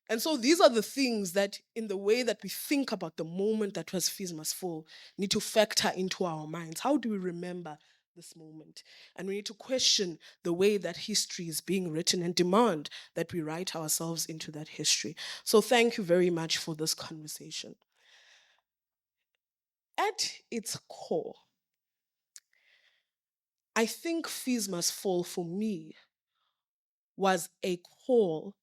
And so these are the things that, in the way that we think about the moment that was Fees Must Fall, need to factor into our minds. How do we remember this moment? And we need to question the way that history is being written and demand that we write ourselves into that history. So thank you very much for this conversation. At its core, I think Fees Must Fall for me was a call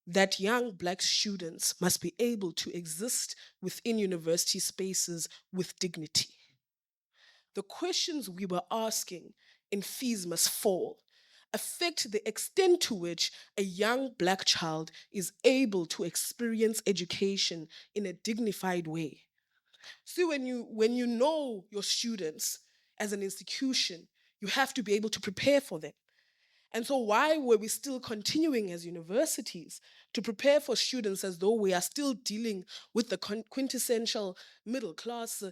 that young Black students must be able to exist within university spaces with dignity. The questions we were asking in Fees Must Fall affect the extent to which a young Black child is able to experience education in a dignified way. See, when you know your students as an institution, you have to be able to prepare for them. And so, why were we still continuing as universities to prepare for students as though we are still dealing with the quintessential middle class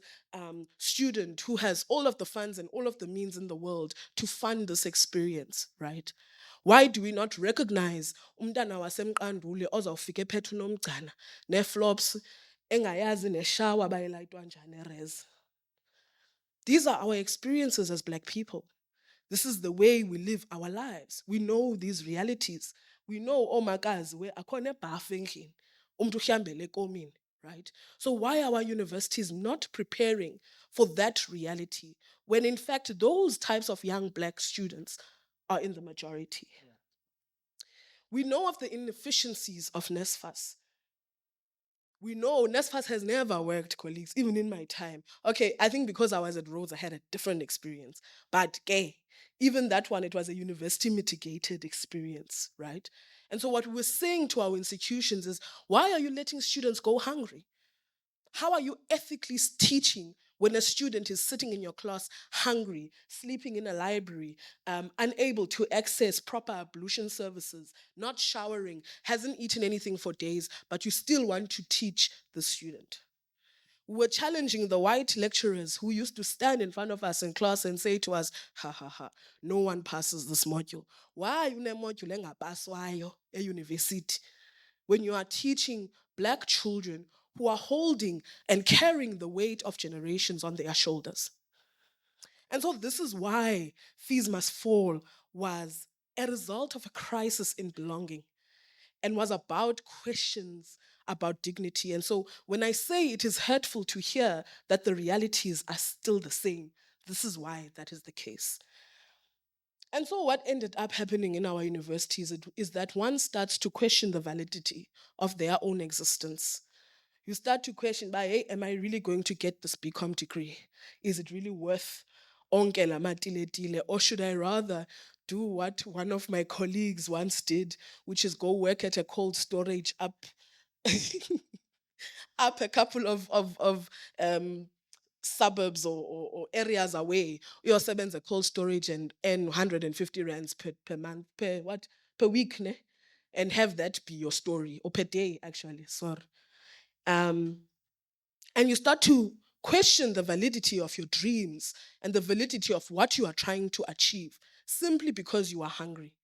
student who has all of the funds and all of the means in the world to fund this experience, right? Why do we not recognize umntana wasemqandule ozawufika ephethe unomgcana ne-flops engayazi neshawa bayilayitwa njani erez? These are our experiences as Black people. This is the way we live our lives. We know these realities. We know omakazi where akhona ebhafu endlini umuntu uhlambele ekomini, right? So why are our universities not preparing for that reality when in fact those types of young Black students are in the majority? We know of the inefficiencies of NSFAS. We know NSFAS has never worked, colleagues, even in my time. Okay, I think because I was at Rhodes, I had a different experience. But even that one, it was a university mitigated experience, right? And so what we're saying to our institutions is, why are you letting students go hungry? How are you ethically teaching when a student is sitting in your class hungry, sleeping in a library, unable to access proper ablution services, not showering, hasn't eaten anything for days, but you still want to teach the student? We're challenging the white lecturers who used to stand in front of us in class and say to us, ha ha ha, no one passes this module. Why module engapaswayo e university? When you are teaching Black children who are holding and carrying the weight of generations on their shoulders. And so this is why Fees Must Fall was a result of a crisis in belonging and was about questions about dignity. And so when I say it is hurtful to hear that the realities are still the same, this is why that is the case. And so what ended up happening in our universities is that one starts to question the validity of their own existence. You start to question, hey, am I really going to get this BCom degree? Is it really worth onke la matile, or should I rather do what one of my colleagues once did, which is go work at a cold storage up up a couple of suburbs or areas away. Uyosebenza cold storage and earn 150 rands per month, per week, ne? And have that be your story, or per day, actually, sorry. And you start to question the validity of your dreams and the validity of what you are trying to achieve simply because you are hungry.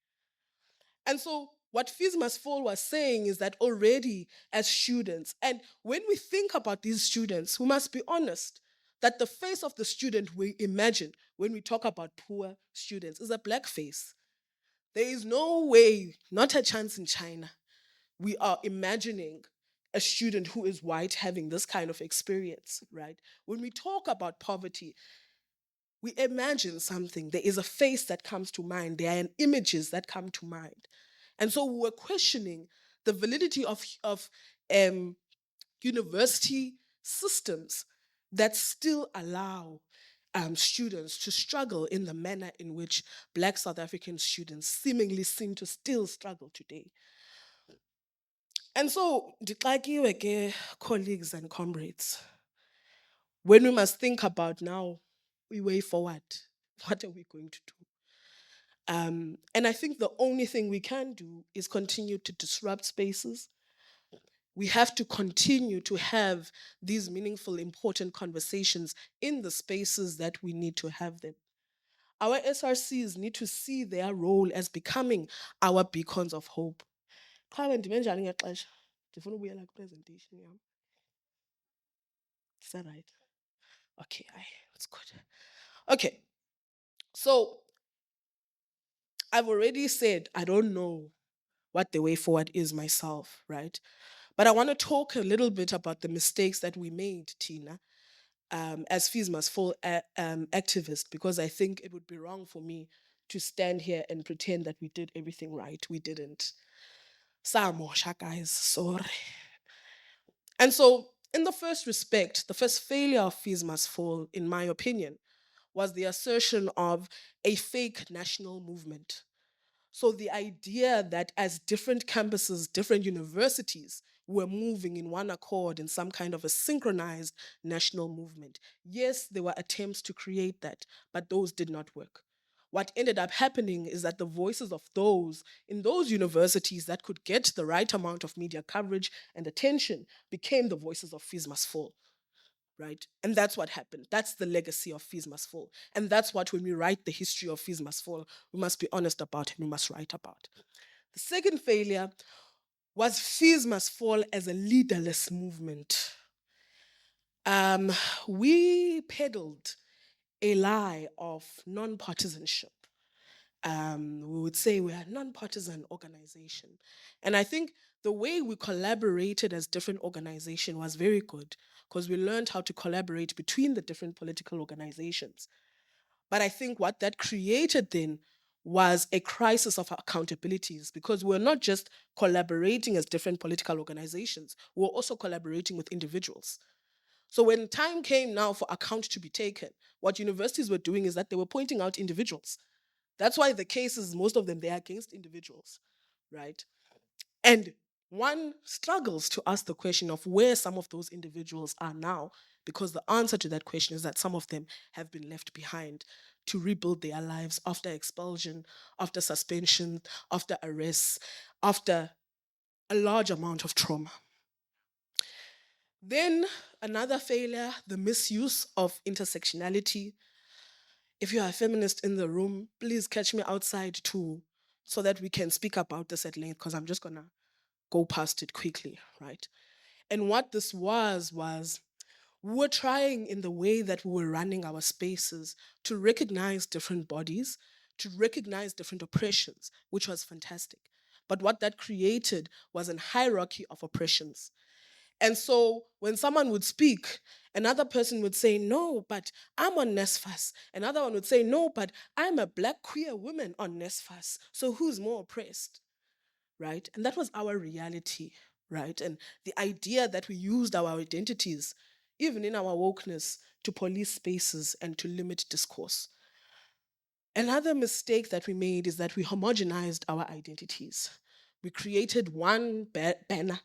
And so what Fees Must Fall was saying is that already as students, and when we think about these students, we must be honest that the face of the student we imagine when we talk about poor students is a Black face. There is no way, not a chance in China, we are imagining a student who is white having this kind of experience, right? When we talk about poverty, we imagine something. There is a face that comes to mind. There are images that come to mind. And so we're questioning the validity of university systems that still allow students to struggle in the manner in which Black South African students seemingly seem to still struggle today. And so, ndixakiwe ke, colleagues and comrades, when we must think about now, we way forward, what are we going to do? And I think the only thing we can do is continue to disrupt spaces. We have to continue to have these meaningful, important conversations in the spaces that we need to have them. Our SRCs need to see their role as becoming our beacons of hope. Qha ndime njani ngexesha? Ndifuna ubuyela kwi-presentation yam. Is that right? Okay, that's good. Okay, so I've already said I don't know what the way forward is myself, right? But I want to talk a little bit about the mistakes that we made, Tina, as Fees Must Fall activist, because I think it would be wrong for me to stand here and pretend that we did everything right. We didn't. Samosha, guys, sorry. And so, in the first respect, the first failure of Fees Must Fall, in my opinion, was the assertion of a fake national movement. So the idea that as different campuses, different universities, were moving in one accord in some kind of a synchronized national movement. Yes, there were attempts to create that, but those did not work. What ended up happening is that the voices of those in those universities that could get the right amount of media coverage and attention became the voices of Fees Must Fall, right? And that's what happened. That's the legacy of Fees Must Fall. And that's what, when we write the history of Fees Must Fall, we must be honest about and we must write about. The second failure was Fees Must Fall as a leaderless movement. Um, we peddled a lie of non-partisanship. We would say we are a non-partisan organization. And I think the way we collaborated as different organizations was very good because we learned how to collaborate between the different political organizations. But I think what that created then was a crisis of accountabilities because we're not just collaborating as different political organizations, we're also collaborating with individuals. So when time came now for account to be taken, what universities were doing is that they were pointing out individuals. That's why the cases, most of them, they are against individuals, right? And one struggles to ask the question of where some of those individuals are now, because the answer to that question is that some of them have been left behind to rebuild their lives after expulsion, after suspension, after arrests, after a large amount of trauma. Then another failure, the misuse of intersectionality. If you are a feminist in the room, please catch me outside too, so that we can speak about this at length, because I'm just gonna go past it quickly, right? And what this was we were trying in the way that we were running our spaces to recognize different bodies, to recognize different oppressions, which was fantastic. But what that created was a hierarchy of oppressions. And so when someone would speak, another person would say, no, but I'm on NSFAS. Another one would say, no, but I'm a black queer woman on NSFAS. So who's more oppressed? Right? And that was our reality, right? And the idea that we used our identities, even in our wokeness, to police spaces and to limit discourse. Another mistake that we made is that we homogenized our identities. We created one banner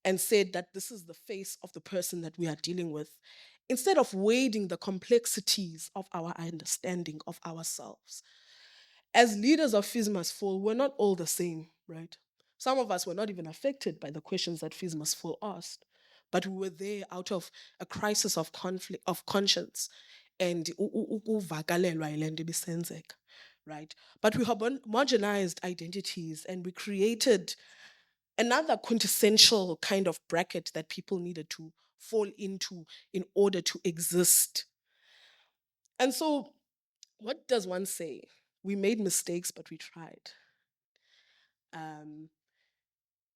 and said that this is the face of the person that we are dealing with, instead of wading the complexities of our understanding of ourselves. As leaders of Fees Must Fall, we're not all the same, right? Some of us were not even affected by the questions that Fees Must Fall asked, but we were there out of a crisis of conflict, of conscience, and ukuvakalelwa yile nto ibisenzeka, right? But we homogenized identities and we created another quintessential kind of bracket that people needed to fall into in order to exist. And so, what does one say? We made mistakes, but we tried. Um,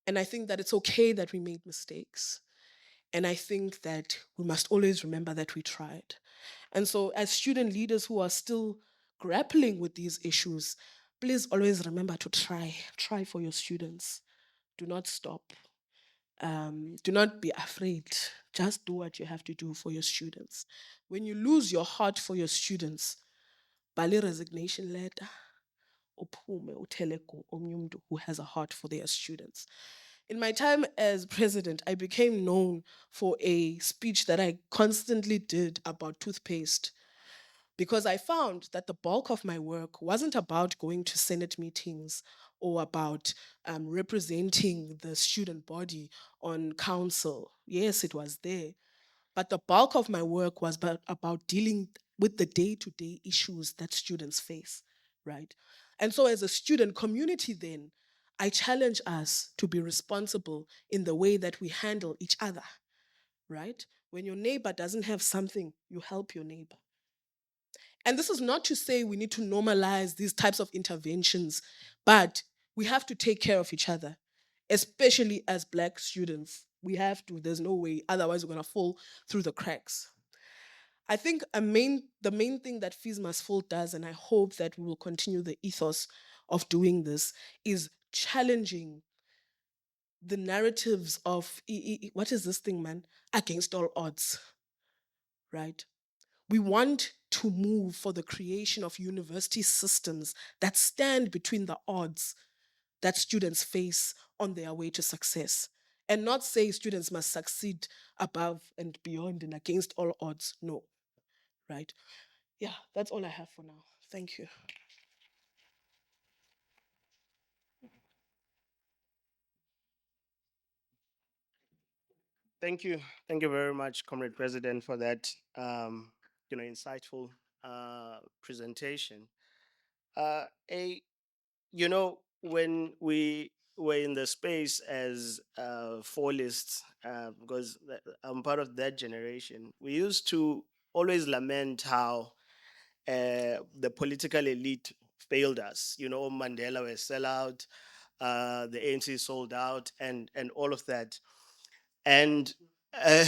and I think that it's okay that we made mistakes. And I think that we must always remember that we tried. And so, as student leaders who are still grappling with these issues, please always remember to try. Try for your students. Do not stop. Do not be afraid. Just do what you have to do for your students. When you lose your heart for your students, bale resignation letter, uphume uthele omnye umuntu who has a heart for their students. In my time as president, I became known for a speech that I constantly did about toothpaste, because I found that the bulk of my work wasn't about going to Senate meetings or about representing the student body on council. Yes, it was there. But the bulk of my work was about dealing with the day-to-day issues that students face, right? And so as a student community then, I challenge us to be responsible in the way that we handle each other, right? When your neighbor doesn't have something, you help your neighbor. And this is not to say we need to normalize these types of interventions, but we have to take care of each other, especially as Black students. We have to, there's no way, otherwise, we're going to fall through the cracks. I think the main thing that Fees Must Fall does, and I hope that we will continue the ethos of doing this, is challenging the narratives of what is this thing, man? Against all odds, right? We want to move for the creation of university systems that stand between the odds that students face on their way to success. and not say students must succeed above and beyond and against all odds. No, right? Yeah, that's all I have for now. Thank you. Thank you. Thank you very much, Comrade President, for that insightful presentation. A when we were in the space as follists, because I'm part of that generation, we used to always lament how the political elite failed us. Mandela was sellout, the ANC sold out, and all of that. And uh,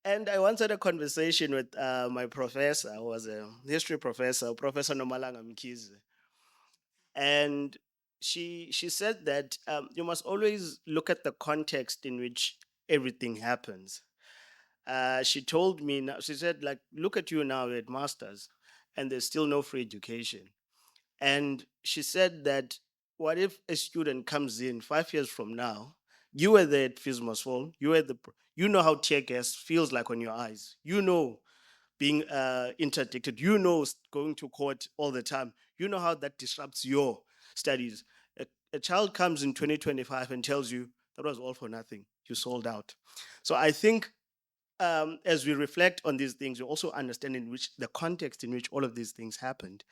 and I once had a conversation with my professor, who was a history professor, Professor Nomalanga Mkhize, and she said that you must always look at the context in which everything happens. She told me now. She said, like, look at you now at masters, and there's still no free education. And she said that what if a student comes in 5 years from now? You were there at Fismus Fall. You know how tear gas feels like on your eyes. You know being interdicted. You know going to court all the time. You know how that disrupts your studies. A child comes in 2025 and tells you that was all for nothing. You sold out. So I think as we reflect on these things, we also understand in which the context in which all of these things happened.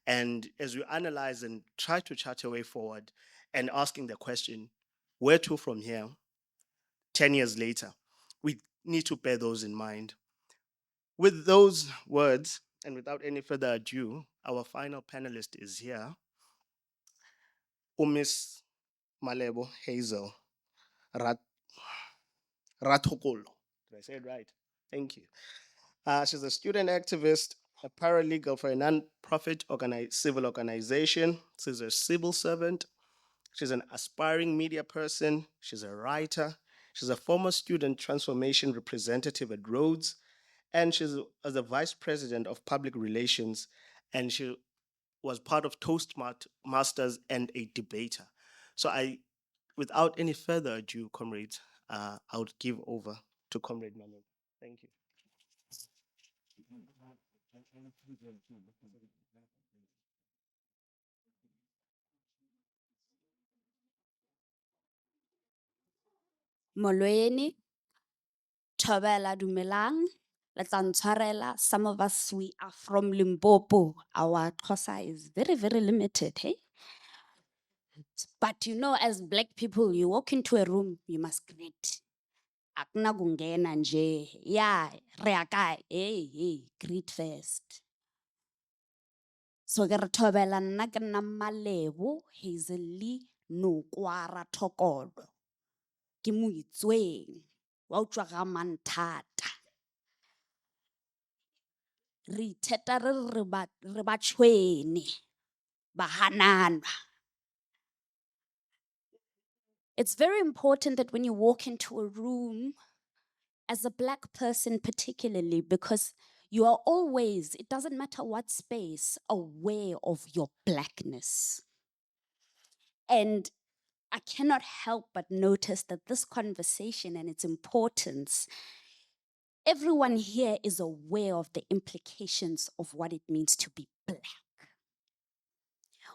And as we analyze and try to chart a way forward and asking the question, where to from here, 10 years later, we need to bear those in mind. With those words, and without any further ado, our final panelist is here, Miss Malebo Hazel Rat- Ratokolo. Did I say it right? Thank you. She's a student activist, a paralegal for a non-profit civil organization. She's a civil servant. She's an aspiring media person. She's a writer. She's a former student transformation representative at Rhodes, and she's as a vice president of public relations, and she was part of Toastmasters and a debater. So without any further ado, comrades, I would give over to Comrade Manuel. Thank you. Molweni, Thobela dumelang, le tla ntshwarela. Some of us, we are from Limpopo. Our Xhosa is very, very limited, hey? But as black people, you walk into a room, you must greet. Akuna kungena nje. Yeah, re ya kae? Hey, greet first. So ke re Thobela, nna ke nna Malebo Hazelly Nokwara Thokodo. Ke moitsweng wa utlwa ga Manthata. Re itheta re re re ba tshwene, ba hananwa. It's very important that when you walk into a room, as a black person particularly, because you are always, it doesn't matter what space, aware of your blackness. And I cannot help but notice that this conversation and its importance, everyone here is aware of the implications of what it means to be black,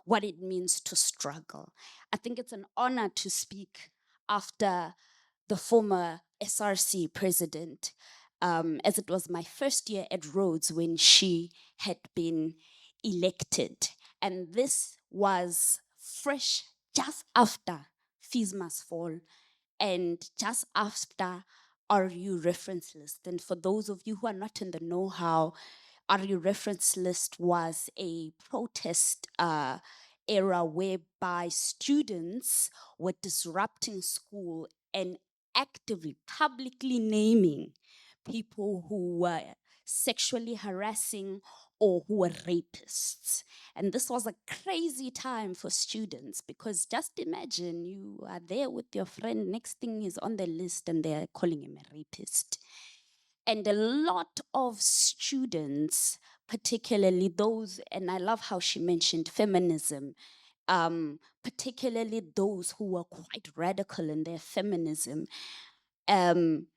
what it means to struggle. I think it's an honor to speak after the former SRC president, as it was my first year at Rhodes when she had been elected. And this was fresh just after Fees Must Fall and just after RU reference list. And for those of you who are not in the know-how, RU reference list was a protest era whereby students were disrupting school and actively, publicly naming people who were sexually harassing or who were rapists. And this was a crazy time for students because just imagine you are there with your friend, next thing is on the list and they're calling him a rapist. And a lot of students, particularly those, and I love how she mentioned feminism particularly those who were quite radical in their feminism, and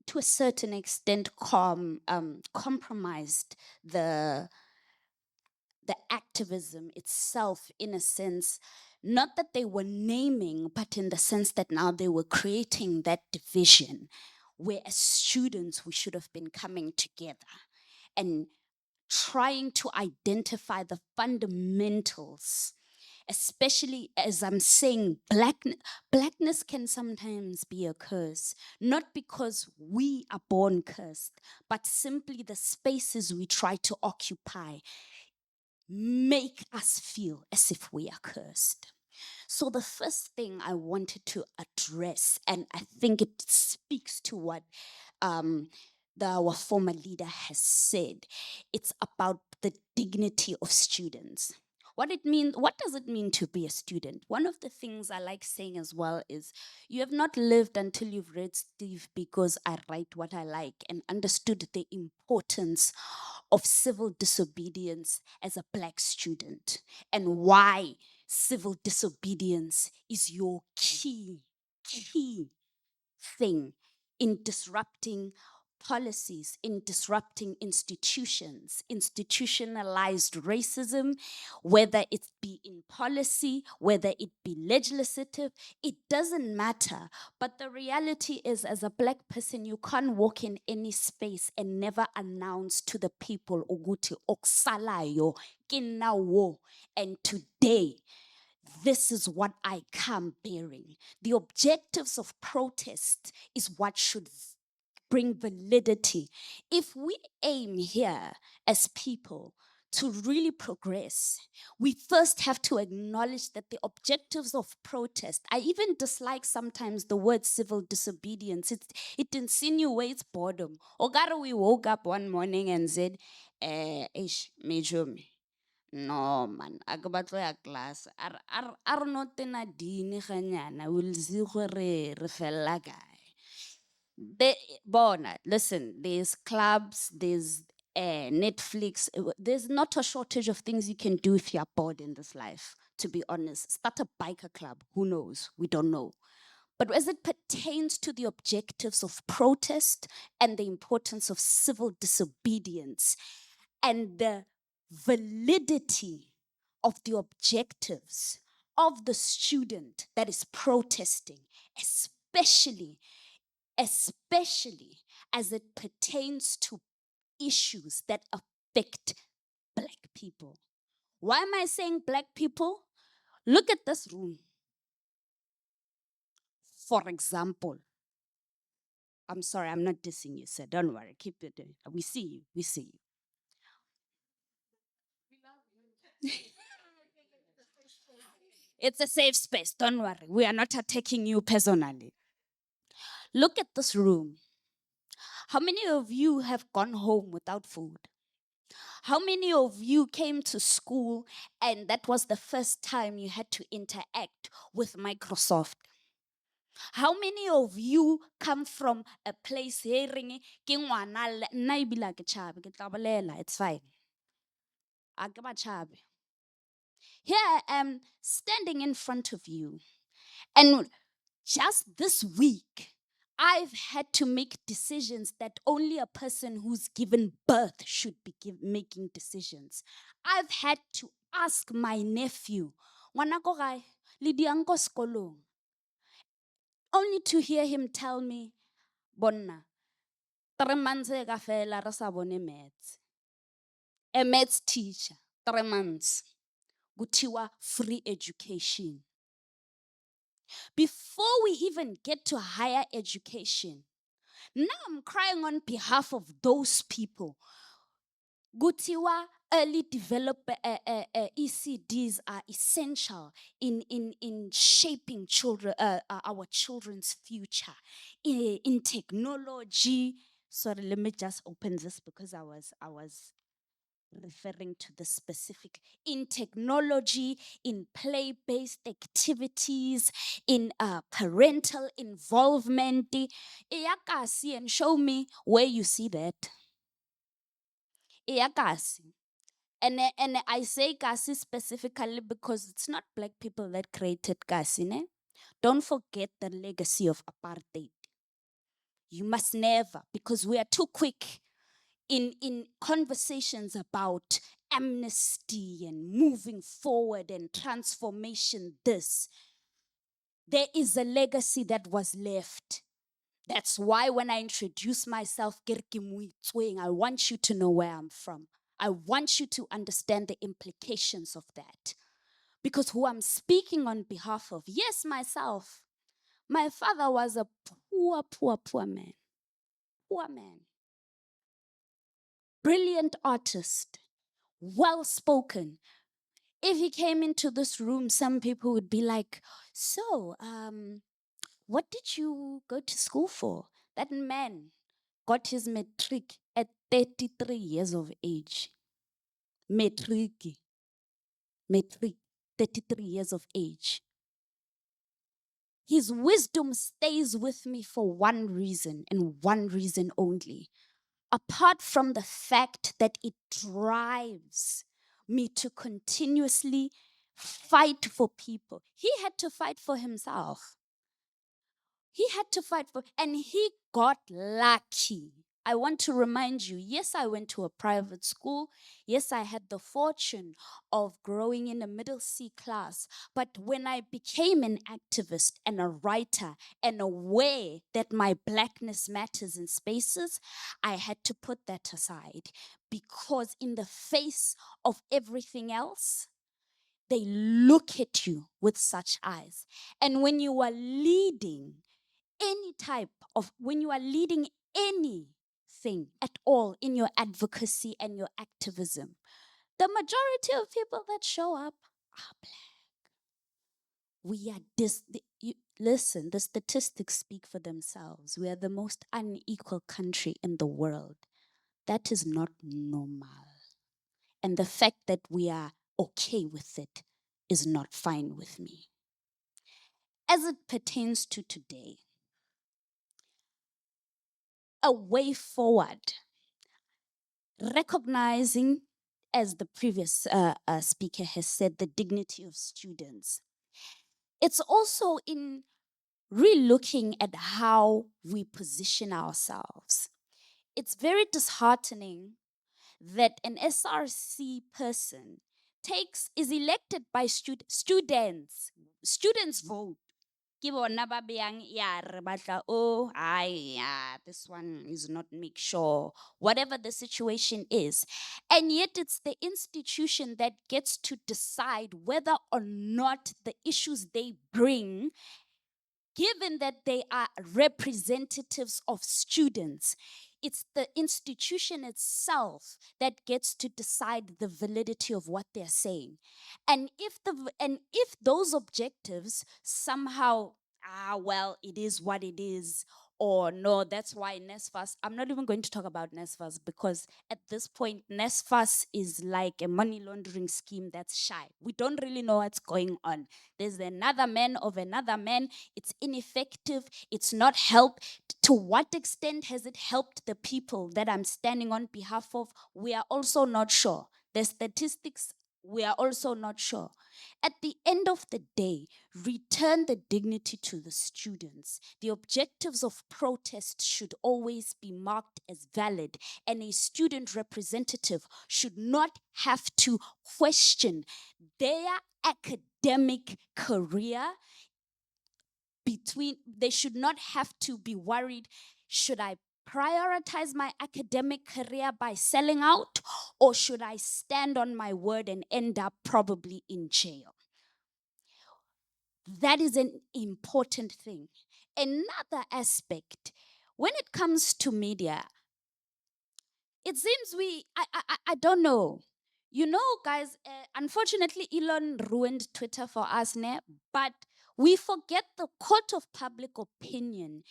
to a certain extent compromised the activism itself, in a sense, not that they were naming, but in the sense that now they were creating that division where as students we should have been coming together and trying to identify the fundamentals, especially as I'm saying, blackness can sometimes be a curse, not because we are born cursed, but simply the spaces we try to occupy make us feel as if we are cursed. So, the first thing I wanted to address, and I think it speaks to what our former leader has said, it's about the dignity of students. What does it mean to be a student? One of the things I like saying as well is you have not lived until you've read Steve Because I Write What I Like and understood the importance of civil disobedience as a black student and why civil disobedience is your key thing in disrupting policies, in disrupting institutions, institutionalized racism, whether it be in policy, whether it be legislative, it doesn't matter. But the reality is, as a black person, you can't walk in any space and never announce to the people, Uguti oksalayo, kinawo, and today this is what I come bearing. The objectives of protest is what should bring validity. If we aim here as people to really progress, we first have to acknowledge that the objectives of protest, I even dislike sometimes the word civil disobedience. It insinuates boredom. Ogara, we woke up one morning and said, Major, no man, a ka batlo ya class. Ar not na dini ganyana, we'll see gore re fella kae. Bona, listen, there's clubs, there's Netflix. There's not a shortage of things you can do if you're bored in this life, to be honest. Start a biker club, who knows? We don't know. But as it pertains to the objectives of protest and the importance of civil disobedience and the validity of the objectives of the student that is protesting, especially as it pertains to issues that affect black people. Why am I saying black people? Look at this room. For example, I'm sorry, I'm not dissing you, sir. Don't worry, keep it. We see you, we see you. It's a safe space, don't worry. We are not attacking you personally. Look at this room. How many of you have gone home without food? How many of you came to school and that was the first time you had to interact with Microsoft? How many of you come from a place hearing it's fine. Here I am standing in front of you, and just this week, I've had to make decisions that only a person who's given birth should be making decisions. I've had to ask my nephew, "Ngwanako gae? Le diang ko sekolong?" Only to hear him tell me, "Bonna, 3 months e ka fela re sa bone maths." A maths teacher, 3 months. Gutiwa free education. Before we even get to higher education, now I'm crying on behalf of those people. Gutiwa early developer ECDs are essential in shaping our children's future in technology. Sorry, let me just open this because I was referring to the specific in technology, in play-based activities, in parental involvement. Iyakasi, and show me where you see that. Iyakasi. And I say Kasi specifically because it's not black people that created Kasi, ne? Don't forget the legacy of apartheid. You must never, because we are too quick in conversations about amnesty and moving forward and transformation. There is a legacy that was left. That's why when I introduce myself, I want you to know where I'm from. I want you to understand the implications of that. Because who I'm speaking on behalf of, yes, myself, my father was a poor man. Poor man. Brilliant artist. Well spoken. If he came into this room, some people would be like, so, what did you go to school for? That man got his matric at 33 years of age. Matric. Matric. 33 years of age. His wisdom stays with me for one reason and one reason only. Apart from the fact that it drives me to continuously fight for people, he had to fight for himself. He had to fight for, and he got lucky. I want to remind you, yes, I went to a private school. Yes, I had the fortune of growing in a middle C class. But when I became an activist and a writer and aware that my blackness matters in spaces, I had to put that aside because in the face of everything else, they look at you with such eyes. And when you are leading, when you are leading anything at all in your advocacy and your activism, the majority of people that show up are black. We are listen, the statistics speak for themselves. We are the most unequal country in the world. That is not normal. And the fact that we are okay with it is not fine with me. As it pertains to today, a way forward, recognizing, as the previous speaker has said, the dignity of students. It's also in re-looking at how we position ourselves. It's very disheartening that an SRC person is elected by students. Students vote. Ke bona ba beyang ya re batla this one is not make sure, whatever the situation is, and yet it's the institution that gets to decide whether or not the issues they bring, given that they are representatives of students, it's the institution itself that gets to decide the validity of what they're saying. And if those objectives somehow, well, it is what it is, or no, that's why NSFAS, I'm not even going to talk about NSFAS because at this point, NSFAS is like a money laundering scheme that's shy. We don't really know what's going on. There's another man of another man. It's ineffective. It's not help. To what extent has it helped the people that I'm standing on behalf of? We are also not sure. The statistics, we are also not sure. At the end of the day, return the dignity to the students. The objectives of protest should always be marked as valid, and a student representative should not have to question their academic career. They should not have to be worried, should I prioritize my academic career by selling out, or should I stand on my word and end up probably in jail? That is an important thing. Another aspect, when it comes to media, it seems I don't know. You know, guys, unfortunately, Elon ruined Twitter for us, but we forget the court of public opinion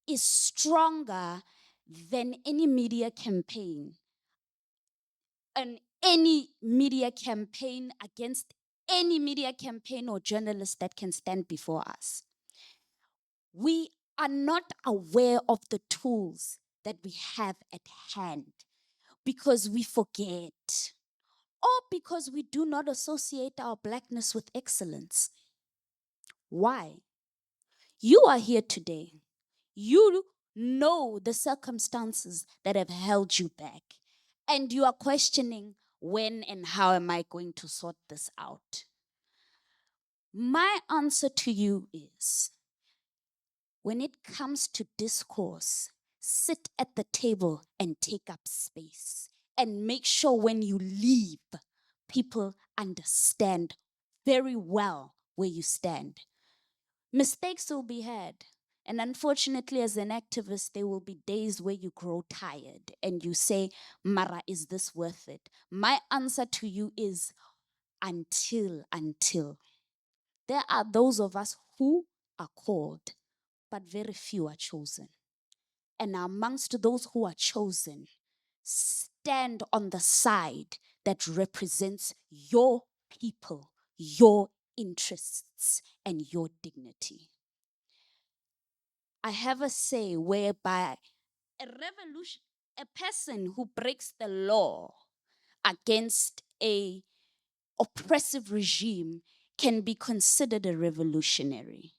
is stronger than any media campaign. And any media campaign against any media campaign or journalist that can stand before us. We are not aware of the tools that we have at hand because we forget. or because we do not associate our blackness with excellence. Why? You are here today. You know the circumstances that have held you back, and you are questioning, when and how am I going to sort this out? My answer to you is, when it comes to discourse, sit at the table and take up space. And make sure when you leave, people understand very well where you stand. Mistakes will be had. And unfortunately, as an activist, there will be days where you grow tired and you say, Mara, is this worth it? My answer to you is, until. There are those of us who are called, but very few are chosen. And amongst those who are chosen, stand on the side that represents your people, your interests, and your dignity. I have a say whereby a person who breaks the law against a oppressive regime can be considered a revolutionary.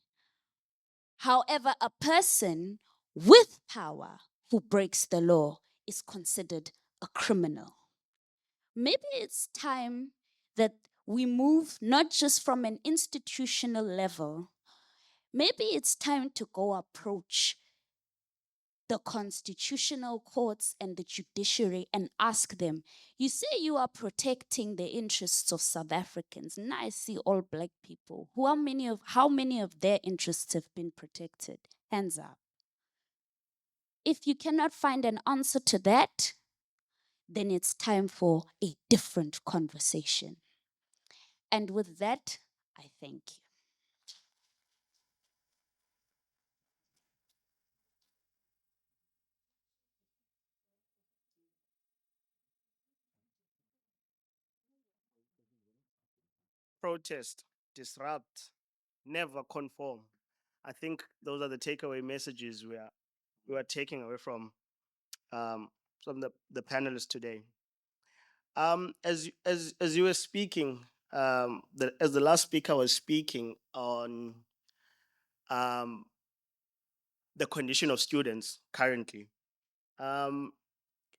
However, a person with power who breaks the law is considered a criminal. Maybe it's time that we move not just from an institutional level, maybe it's time to go approach the constitutional courts and the judiciary and ask them, you say you are protecting the interests of South Africans. Now I see all black people. How many of their interests have been protected? Hands up. If you cannot find an answer to that, then it's time for a different conversation. And with that, I thank you. Protest, disrupt, never conform. I think those are the takeaway messages we are taking away um, from the panelists today. As you were speaking, as the last speaker was speaking on um, the condition of students currently, um,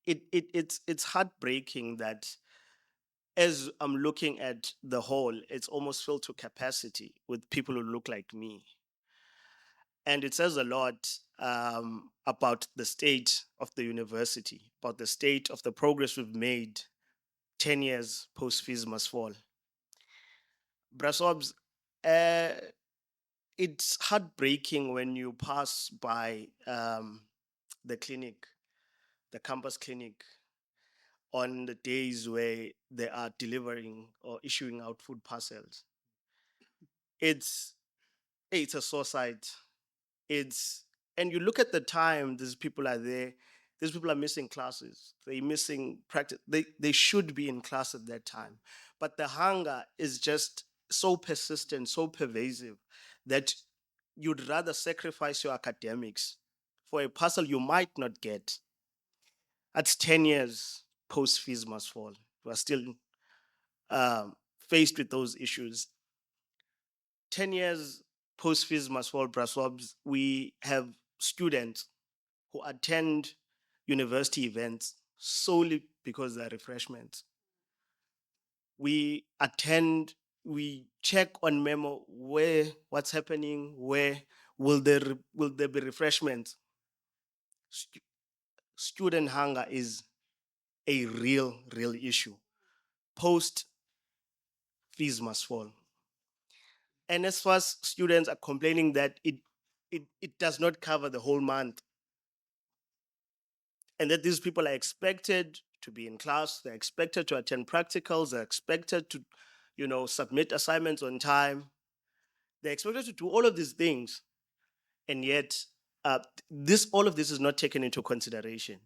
it's heartbreaking that as I'm looking at the whole, it's almost filled to capacity with people who look like me. And it says a lot about the state of the university, about the state of the progress we've made 10 years post Fees Must Fall. Brasobs, uh, it's heartbreaking when you pass by the clinic, the campus clinic, on the days where they are delivering or issuing out food parcels. It's it's a suicide. It's and you look at the time these people are there. These people are missing classes. They're missing practice. They should be in class at that time, but the hunger is just so persistent, so pervasive that you'd rather sacrifice your academics for a parcel you might not get. That's 10 years post Fees Must Fall. We're still faced with those issues. 10 years post Fees Must Fall, Braswabs, we have students who attend university events solely because they're refreshments. We attend, we check on memo where, what's happening, where will there be refreshments. Student hunger is a real issue. Post Fees Must Fall. And as far as students are complaining that it does not cover the whole month, and that these people are expected to be in class, they're expected to attend practicals, they're expected to, submit assignments on time, they're expected to do all of these things, and yet this all of this is not taken into consideration.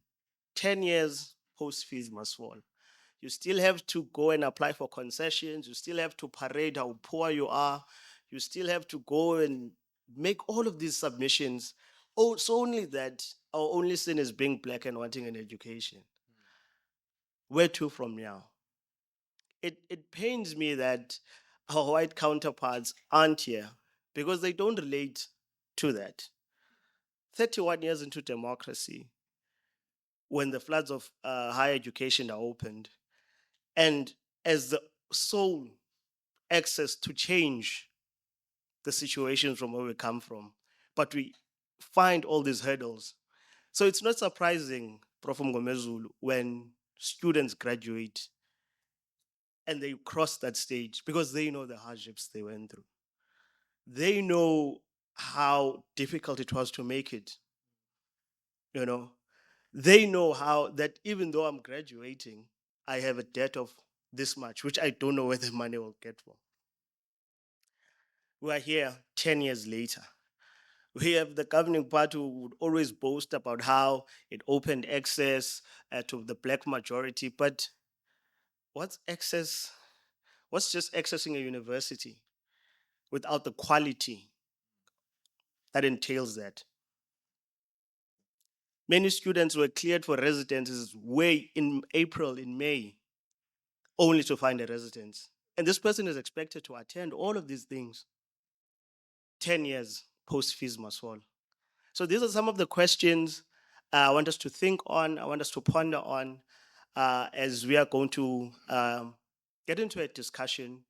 10 years post Fees Must Fall. You still have to go and apply for concessions. You still have to parade how poor you are. You still have to go and make all of these submissions. Oh, so only that our only sin is being black and wanting an education. Where to from now? it pains me that our white counterparts aren't here because they don't relate to that. 31 years into democracy, when the floods of higher education are opened, and as the sole access to change the situations from where we come from, but we find all these hurdles. So it's not surprising, Prof. Ngomezulu, when students graduate and they cross that stage because they know the hardships they went through. They know how difficult it was to make it. You know, they know how that even though I'm graduating, I have a debt of this much, which I don't know where the money will get from. We are here 10 years later. We have the governing party who would always boast about how it opened access to the black majority. But what's access? What's just accessing a university without the quality that entails that? Many students were cleared for residences way in April, in May, only to find a residence. And this person is expected to attend all of these things 10 years post fees must fall. So these are some of the questions I want us to think on, I want us to ponder on as we are going to get into a discussion.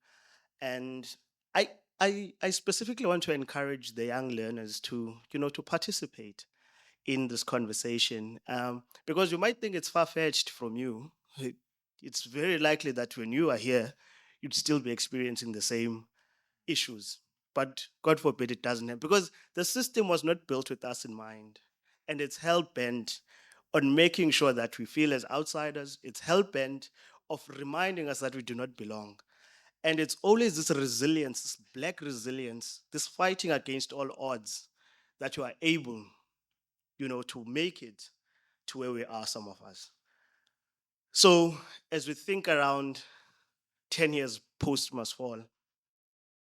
And I, I specifically want to encourage the young learners to, to participate in this conversation because you might think it's far-fetched from you. It's very likely that when you are here, you'd still be experiencing the same issues. But God forbid it doesn't have, because the system was not built with us in mind. And it's hell bent on making sure that we feel as outsiders. It's hell bent of reminding us that we do not belong. And it's always this resilience, this black resilience, this fighting against all odds that you are able, to make it to where we are, some of us. So as we think around 10 years post must fall,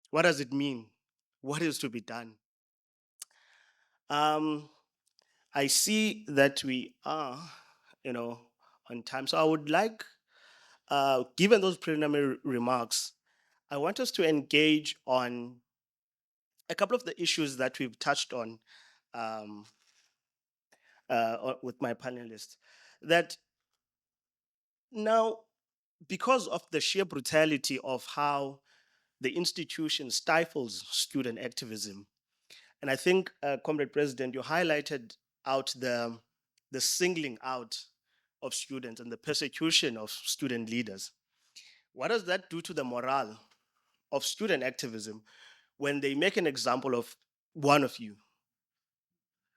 what does it mean? What is to be done? Um, I see that we are, on time. So I would like, given those preliminary remarks, I want us to engage on a couple of the issues that we've touched on um, with my panelists. That now, because of the sheer brutality of how the institution stifles student activism, and I think, Comrade President, you highlighted out the singling out of students and the persecution of student leaders. What does that do to the morale of student activism when they make an example of one of you?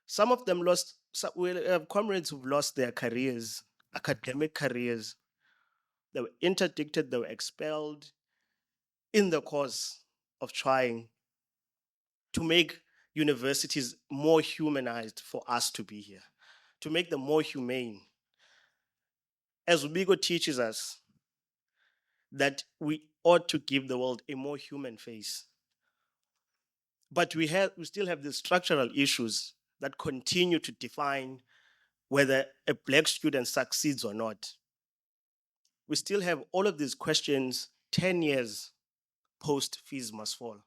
Some of them lost, we have comrades who've lost their careers, academic careers. They were interdicted, they were expelled in the course of trying to make universities more humanized for us to be here, to make them more humane. As Ubigo teaches us, that we ought to give the world a more human face. But we still have the structural issues that continue to define whether a black student succeeds or not. We still have all of these questions 10 years post fees must fall.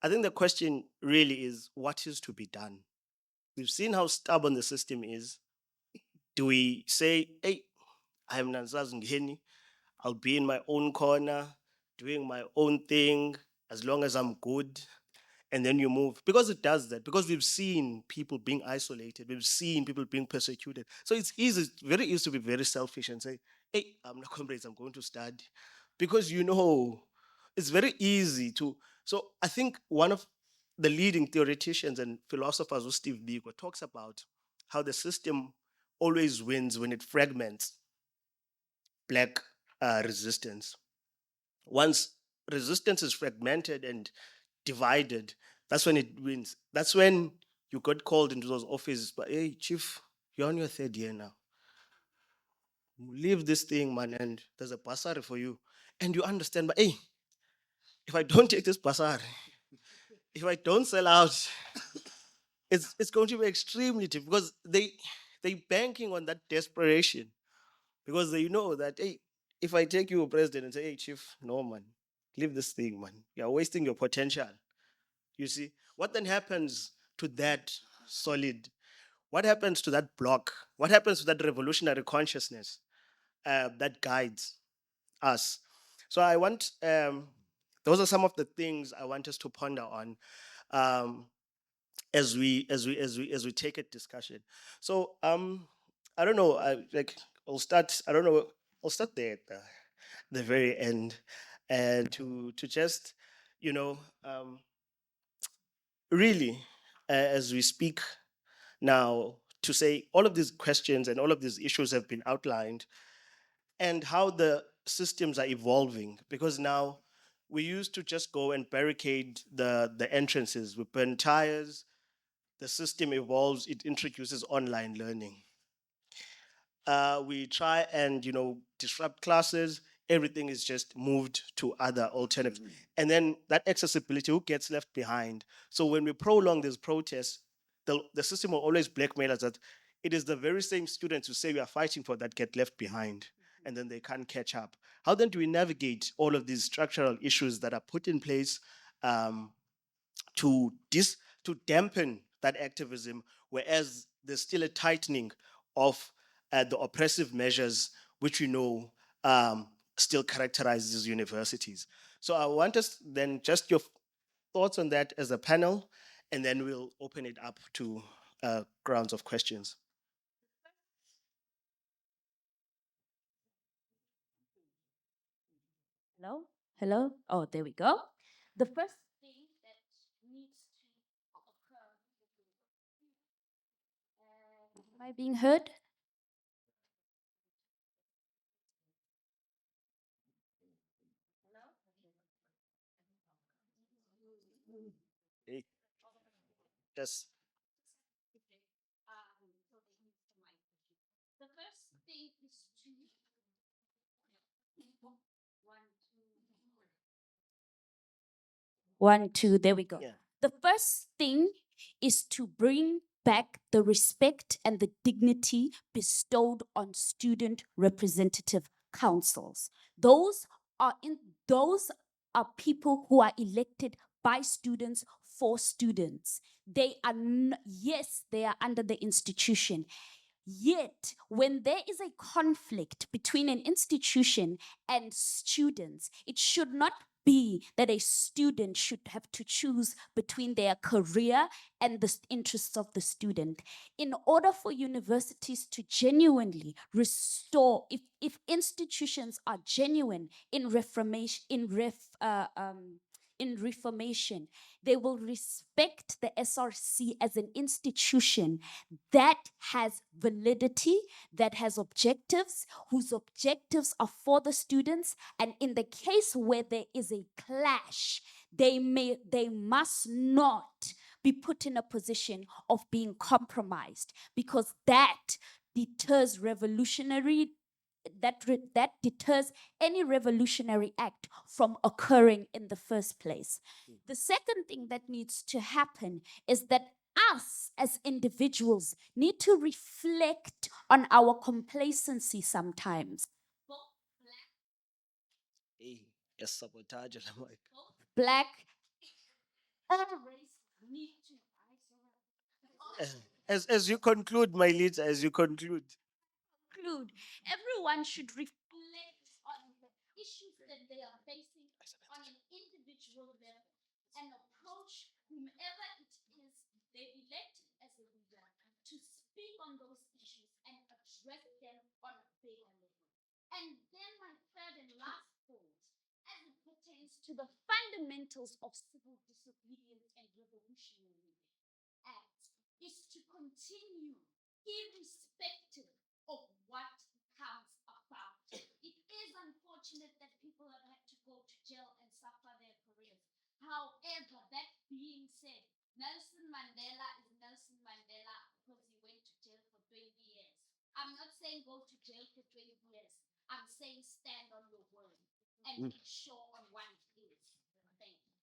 I think the question really is, what is to be done? We've seen how stubborn the system is. Do we say, hey, I'm Nanzaz Ngeni, I'll be in my own corner, doing my own thing, as long as I'm good, and then you move? Because it does that, because we've seen people being isolated, we've seen people being persecuted. So it's easy, it's very easy to be very selfish and say, hey, I'm not comrades, I'm going to study. Because it's very easy to. So I think one of the leading theoreticians and philosophers, who Steve Biko, talks about how the system always wins when it fragments black resistance. Once resistance is fragmented and divided, that's when it wins. That's when you got called into those offices. But hey, chief, you're on your third year now. Leave this thing, man, and there's a bursary for you. And you understand, but hey, if I don't take this bursary, if I don't sell out, it's going to be extremely difficult because they banking on that desperation because they know that hey, if I take you president and say, hey, chief, no, man, leave this thing, man. You're wasting your potential. You see, what then happens to that solid? What happens to that block? What happens to that revolutionary consciousness that guides us? So I want, those are some of the things I want us to ponder on um, as we take a discussion. So I don't know. Like I'll start. I don't know. I'll start there at the very end, and to just you know really as we speak now to say all of these questions and all of these issues have been outlined and how the systems are evolving because now we used to just go and barricade the entrances with burn tires. The system evolves, it introduces online learning. We try and disrupt classes. Everything is just moved to other alternatives, and then that accessibility, who gets left behind? So when we prolong these protests, the system will always blackmail us that it is the very same students who say we are fighting for that get left behind, and then they can't catch up. How then do we navigate all of these structural issues that are put in place um, to to dampen that activism, whereas there's still a tightening of the oppressive measures which we know still characterizes universities. So I want us then just your thoughts on that as a panel, and then we'll open it up to grounds of questions. Hello? Hello? Oh, there we go. The first thing that needs to occur. Am I being heard? Hey, just The first thing is to one, one, two, there we go. yeah. The first thing is to bring back the respect and the dignity bestowed on student representative councils. Those those are people who are elected by students for students. They are yes, they are under the institution. Yet, when there is a conflict between an institution and students, it should not be that a student should have to choose between their career and the interests of the student. In order for universities to genuinely restore, if institutions are genuine in reformation, in reformation, they will respect the SRC as an institution that has validity, that has objectives, whose objectives are for the students. And in the case where there is a clash, they must not be put in a position of being compromised, because that deters that deters any revolutionary act from occurring in the first place. The second thing that needs to happen is that us as individuals need to reflect on our complacency sometimes. Hey, yes, sabotage. Black, all races need to As you conclude, my leader, as you conclude. include. Everyone should reflect on the issues that they are facing on an individual level and approach whomever it is they elected as a leader to speak on those issues and address them on a bigger level. And then my third and last point, as it pertains to the fundamentals of civil disobedience and revolutionary acts, is to continue irrespective of what comes about. It is unfortunate that people have had to go to jail and suffer their careers. However, that being said, Nelson Mandela is Nelson Mandela because he went to jail for 20 years. I'm not saying go to jail for 20 years. I'm saying stand on your word and be sure on what it is. Thank you.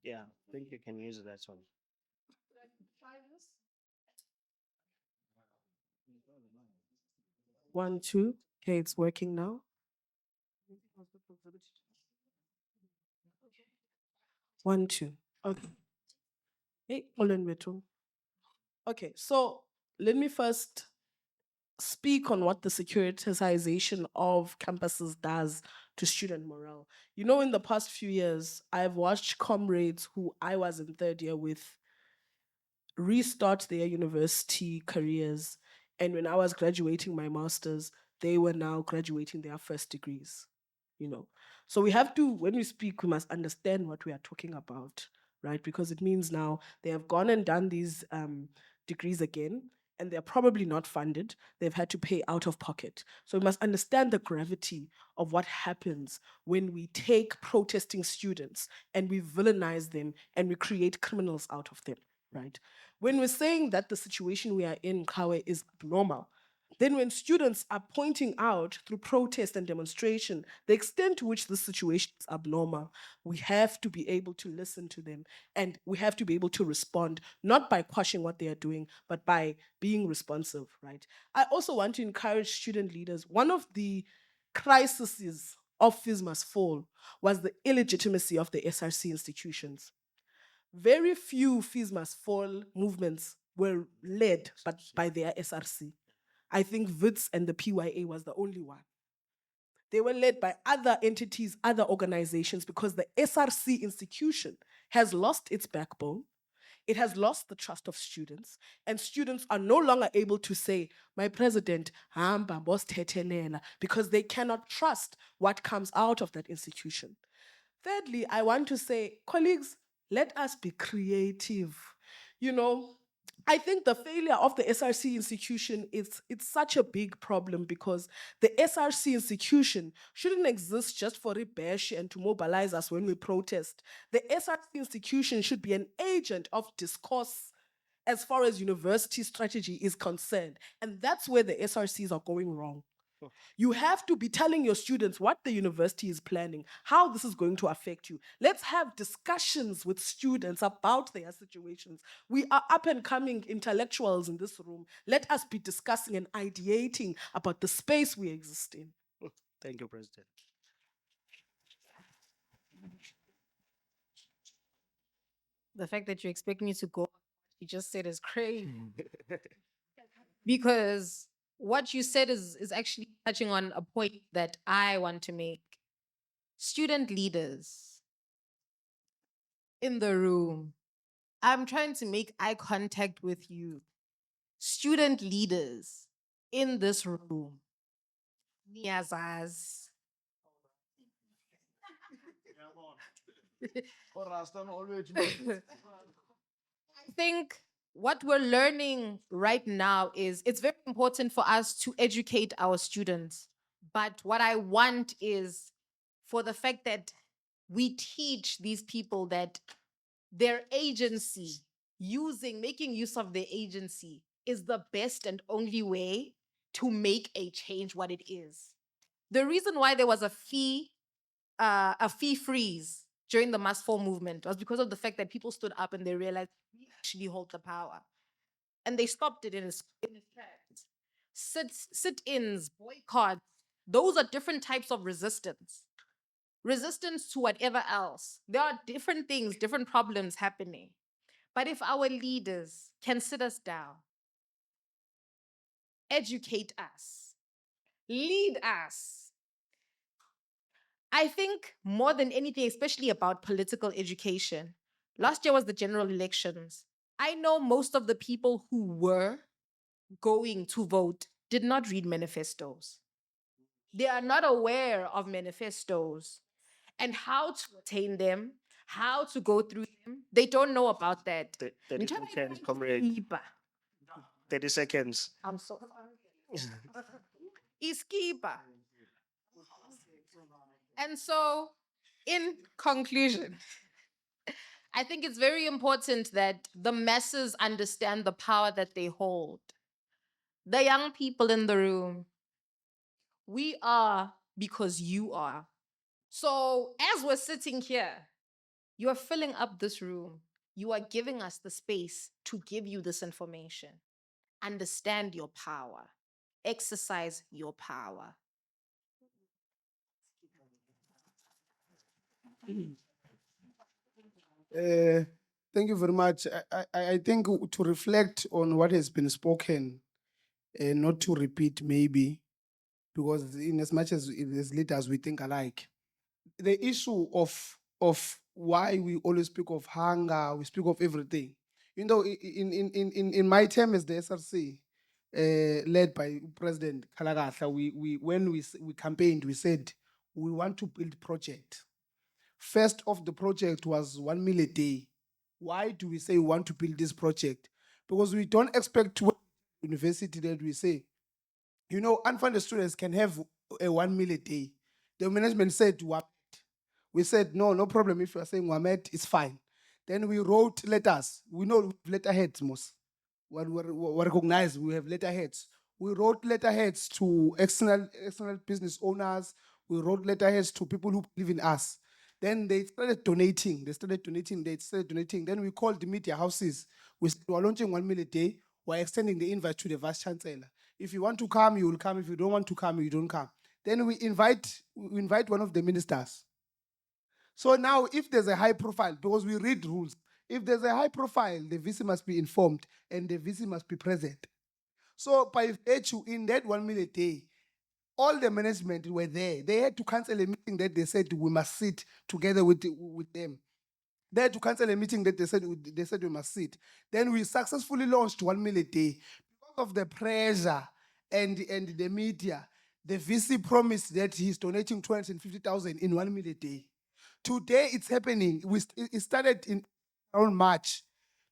Yeah, I think you can use that one. 1, 2. Okay, it's working now. 1, 2. Okay. Hey, Olen Beto. Okay, so let me first speak on what the securitization of campuses does to student morale. You know, in the past few years, I've watched comrades who I was in third year with restart their university careers. And when I was graduating my master's, they were now graduating their first degrees, you know. So we have to, when we speak, we must understand what we are talking about, right? Because it means now they have gone and done these degrees again, and they're probably not funded. They've had to pay out of pocket. So we must understand the gravity of what happens when we take protesting students and we villainize them and we create criminals out of them, right? When we're saying that the situation we are in, Kawe, is abnormal, then when students are pointing out through protest and demonstration the extent to which this situation is abnormal, we have to be able to listen to them and we have to be able to respond, not by quashing what they are doing, but by being responsive, right? I also want to encourage student leaders. One of the crises of Fees Must Fall was the illegitimacy of the SRC institutions. Very few Fees Must Fall movements were led but by their SRC. I think WITS and the PYA was the only one. They were led by other entities, other organizations, because the SRC institution has lost its backbone. It has lost the trust of students, and students are no longer able to say, my president, hamba boss thethelela, because they cannot trust what comes out of that institution. Thirdly, I want to say, colleagues, let us be creative. You know, I think the failure of the SRC institution is it's such a big problem because the SRC institution shouldn't exist just for rebash and to mobilize us when we protest. The SRC institution should be an agent of discourse as far as university strategy is concerned. And that's where the SRCs are going wrong. You have to be telling your students what the university is planning, how this is going to affect you. Let's have discussions with students about their situations. We are up and coming intellectuals in this room. Let us be discussing and ideating about the space we exist in. Thank you, President. The fact that you expect me to go, what you just said is crazy. Because what you said is actually touching on a point that I want to make. Student leaders in the room, I'm trying to make eye contact with you. Student leaders in this room, Niazaz. I think what we're learning right now is it's very important for us to educate our students. But what I want is for the fact that we teach these people that their agency, making use of their agency, is the best and only way to make a change what it is. The reason why there was a fee freeze during the mass fall movement was because of the fact that people stood up and they realized we actually hold the power. And they stopped it in its tracks. Sit-ins, boycotts, those are different types of resistance. Resistance to whatever else. There are different things, different problems happening. But if our leaders can sit us down, educate us, lead us, I think more than anything, especially about political education, last year was the general elections. I know most of the people who were going to vote did not read manifestos. They are not aware of manifestos and how to attain them, how to go through them. They don't know about that. 30 seconds, comrade. 30 seconds. I'm so Iskipa. And so, in conclusion, I think it's very important that the masses understand the power that they hold. The young people in the room, we are because you are. So, as we're sitting here, you are filling up this room. You are giving us the space to give you this information. Understand your power. exercise your power? Thank you very much. I think to reflect on what has been spoken, and not to repeat maybe, because in as much as leaders we think alike, the issue of why we always speak of hunger, we speak of everything. You know, in my term as the SRC, led by President Kalagasa, we when we campaigned, we said we want to build project. First of the project was 1 meal a day. Why do we say we want to build this project? Because we don't expect to university that we say, you know, unfunded students can have a 1 meal a day. The management said, what? We said, no, no problem. If you are saying Wamet, it's fine. Then we wrote letters. We know letterheads, most. We recognize we have letterheads. We wrote letterheads to external business owners. We wrote letterheads to people who believe in us. Then they started donating. Then we called the media houses. We said, we're launching 1 meal a day. We're extending the invite to the vice chancellor. If you want to come, you will come. If you don't want to come, you don't come. Then we invite one of the ministers. So now, if there's a high profile, because we read rules, if there's a high profile, the VC must be informed and the VC must be present. So by virtue, in that 1 minute day, all the management were there. They had to cancel a meeting that they said we must sit together with them. They had to cancel a meeting that they said we must sit. Then we successfully launched 1 meal a day. Because of the pressure and the media, the VC promised that he's donating 250,000 in 1 meal a day. Today it's happening. It started in around March.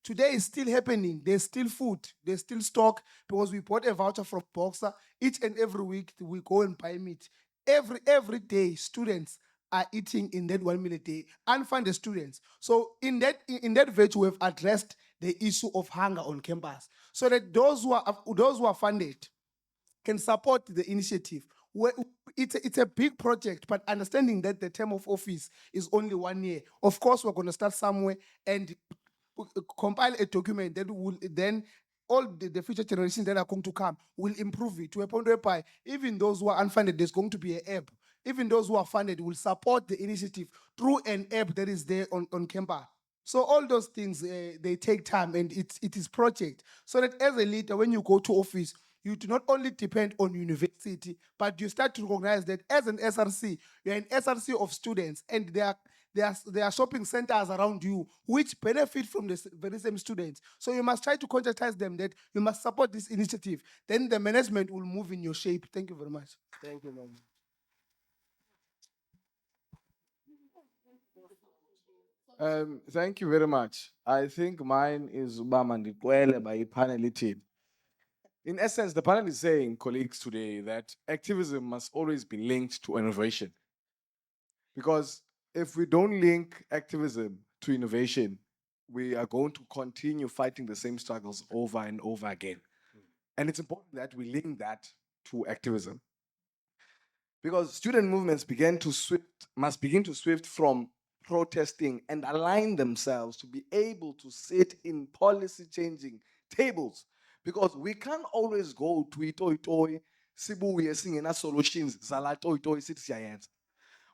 Today it's still happening. There's still food. There's still stock because we bought a voucher from Boxer. Each and every week we go and buy meat. Every day students are eating in that 1 meal a day, unfunded students. So in that virtue, we have addressed the issue of hunger on campus, so that those who are funded can support the initiative. It's a big project, but understanding that the term of office is only 1 year. Of course, we're going to start somewhere and compile a document that will then all the future generations that are going to come will improve it to a point whereby even those who are unfunded, there's going to be an app. Even those who are funded will support the initiative through an app that is there on campus. So all those things, they take time, and it is project. So that as a leader, when you go to office, you do not only depend on university, but you start to recognize that as an SRC, you're an SRC of students, and there are shopping centers around you which benefit from the very same students. So you must try to conscientize them that you must support this initiative. Then the management will move in your shape. Thank you very much. Thank you, ma'am. Thank you very much. I think mine is Ubama Ndikwele by panel team. In essence, the panel is saying, colleagues, today that activism must always be linked to innovation. Because if we don't link activism to innovation, we are going to continue fighting the same struggles over and over again. And it's important that we link that to activism. Because student movements must begin to swift from protesting and align themselves to be able to sit in policy changing tables. Because we can't always go to itoi toi, sibuye singena solutions, zala toi toi sithi siyayenza.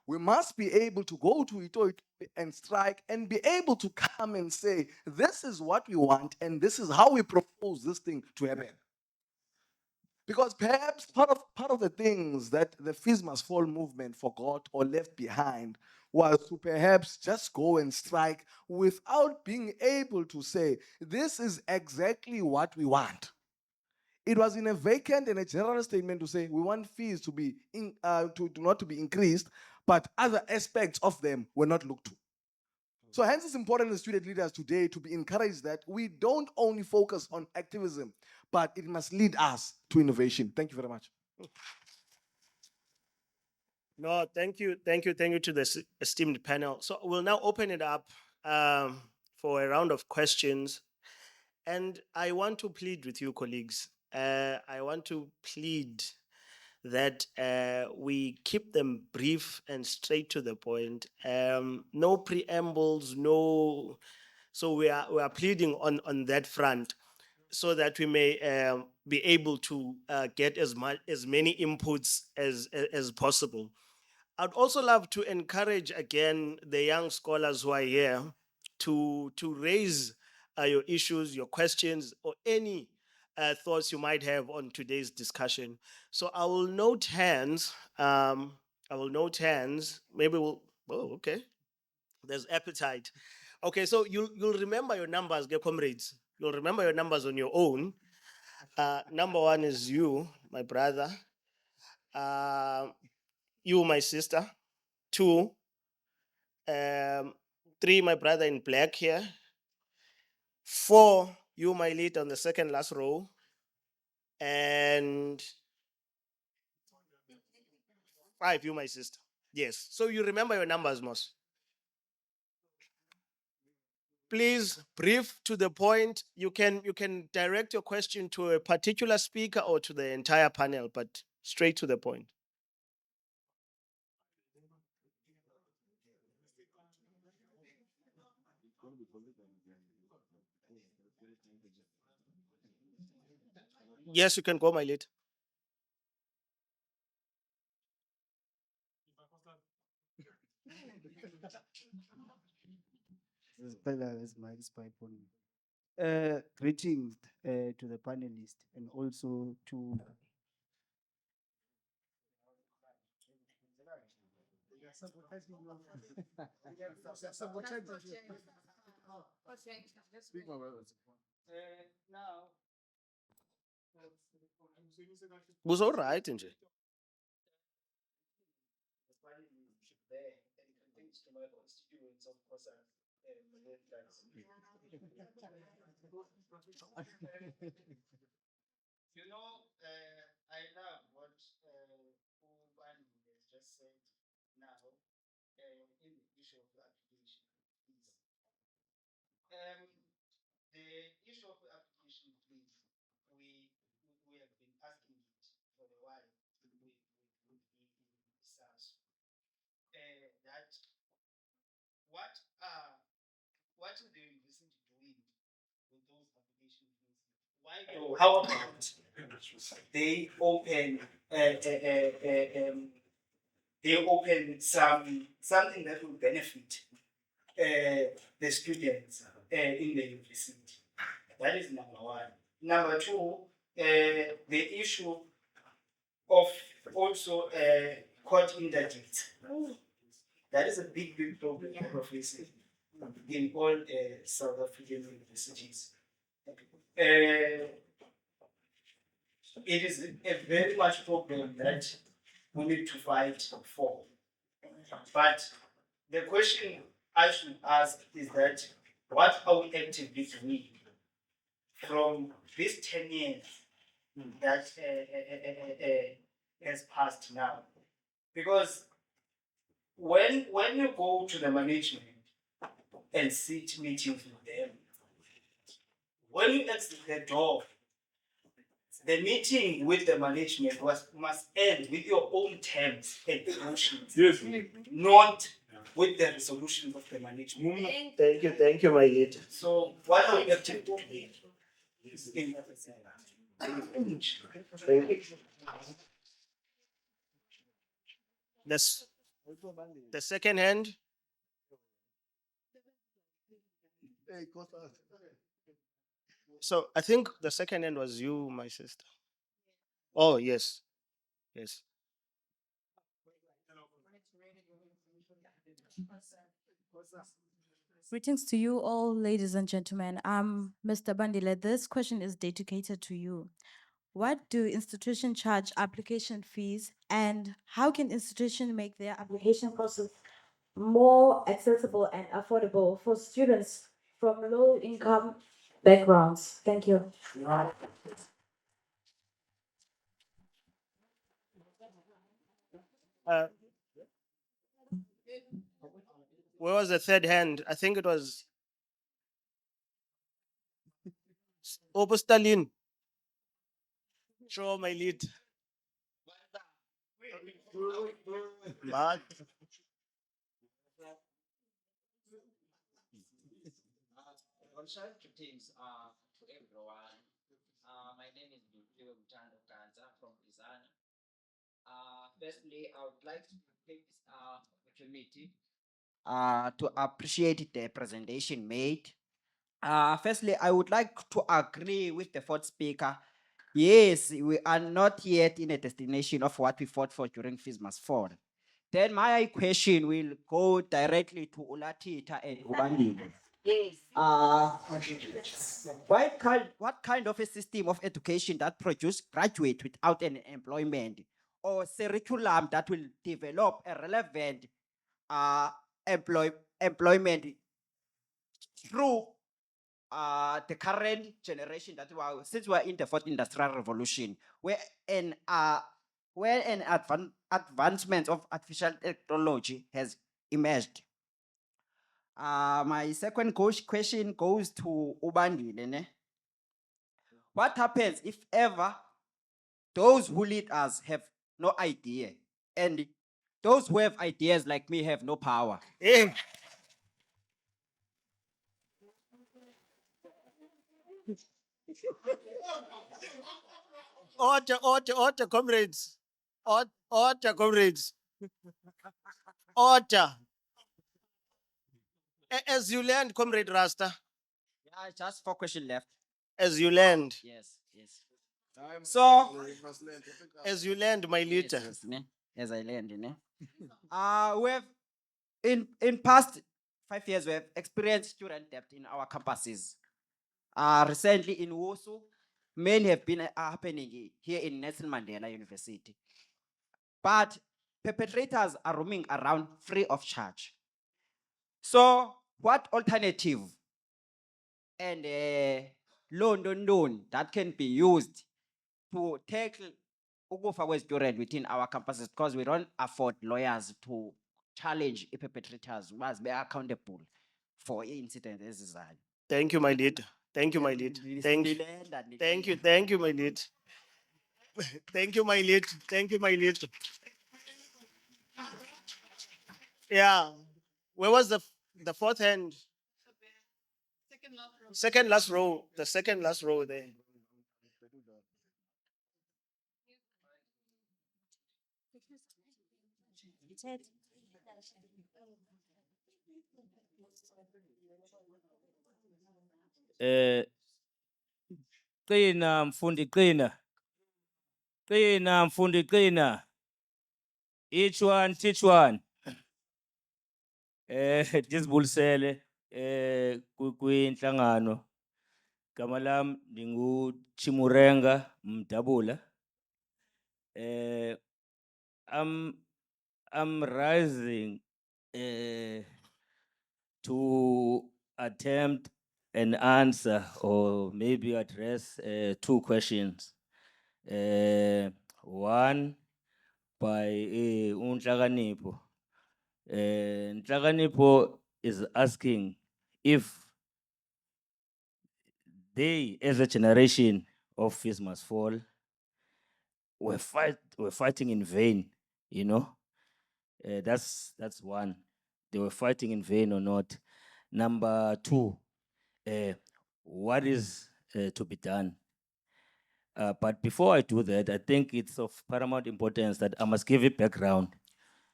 We must be able to go to itoi toi and strike and be able to come and say, this is what we want and this is how we propose this thing to happen. Because perhaps part of the things that the Fees Must Fall movement forgot or left behind was to perhaps just go and strike without being able to say, this is exactly what we want. It was in a vacant and a general statement to say we want fees to be not to be increased, but other aspects of them were not looked to. So hence it's important as student leaders today to be encouraged that we don't only focus on activism, but it must lead us to innovation. Thank you very much. No, thank you to the esteemed panel. So we'll now open it up for a round of questions. And I want to plead with you, colleagues. I want to plead that we keep them brief and straight to the point. No preambles, no. So we are pleading on that front, so that we may be able to get as many inputs as possible. I'd also love to encourage again the young scholars who are here to raise your issues, your questions, or any thoughts you might have on today's discussion. So I will note hands. I will note hands. Maybe we'll. Oh, okay. There's appetite. Okay, so you'll remember your numbers, dear comrades. You'll remember your numbers on your own. Number one is you, my brother. Uh, you, my sister. Two. Three, my brother in black here. Four, you, my lead on the second last row. And five, you, my sister. Yes. So you remember your numbers, Moss. Please brief to the point. You can direct your question to a particular speaker or to the entire panel, but straight to the point. Yes, you can go, my lead. As Mike's pipe on. Greetings to the panelists and also to Was all right, nje. You know, I love what Ubani has just said now in the issue of the application fees. The issue of the application fees, we have been asking it for a while with the SARS. That what is the university doing with those application fees? Why? How about they open they open something that will benefit the students in the university. That is number one. Number two, the issue of also court interdicts. That is a big problem we're facing in all South African universities. It is a very much problem that we need to fight for. But the question I should ask is that what are we actively doing from these 10 years that has passed now? Because when you go to the management and sit meetings with them, when you exit the door, the meeting with the management must end with your own terms and emotions. Yes. Not with the resolutions of the management. Thank you, my lead. So what are we acting to do? Thank you. This, the second hand. So I think the second hand was you, my sister. Oh yes, yes. Greetings to you all, ladies and gentlemen. Mr. Bandile. This question is dedicated to you. What do institutions charge application fees, and how can institutions make their application process more accessible and affordable for students from low-income backgrounds? Thank you. Uh, where was the third hand? I think it was Opo Stalin. Show my lead. But Greetings to everyone. My name is Firstly, I would like to take this opportunity to appreciate the presentation made. Firstly, I would like to agree with the fourth speaker. Yes, we are not yet in a destination of what we fought for during FISMAS 4. Then my question will go directly to Ulatita and Ubandile. Yes. What kind of a system of education that produce graduate without an employment, or curriculum that will develop a relevant uh, employment through the current generation that we are, since we're in the fourth industrial revolution, where an advancement of artificial technology has emerged. My second question goes to Ubandile. Ne? What happens if ever those who lead us have no idea, and those who have ideas like me have no power? Hey, order, comrades. Order, comrades. Order. As you land, Comrade Rasta, Yeah, just 4 questions left. as you land, Yes, yes. So, as you land, my leader. yes, ne? As I land, ne? We have in past 5 years we have experienced student debt in our campuses. Recently in Wosu, many have been happening here in Nelson Mandela University. But perpetrators are roaming around free of charge. So, what alternative and loan that can be used to tackle ukufa student within our campuses, because we don't afford lawyers to challenge the perpetrators, must be accountable for incidents ezizayo. Thank you, my leader. Thank you, my leader. Thank you. Thank you. Thank you, my leader. Thank you, my leader. Thank you, my leader. Yeah. Where was the fourth hand? Second last row. The second last row there. Qina mfundi qina. Qina mfundi qina. Each one teach one. Disbulisele kwinhlangano. Gama lam ndingu Chimurenga Mdabula. I'm rising to attempt an answer or maybe address 2 questions. One by Unhlakanipho. Nhlakanipho is asking if they, as a generation of Fees Must Fall, were fighting in vain, you know. That's one. They were fighting in vain or not. Number two, what is to be done? But before I do that, I think it's of paramount importance that I must give it background.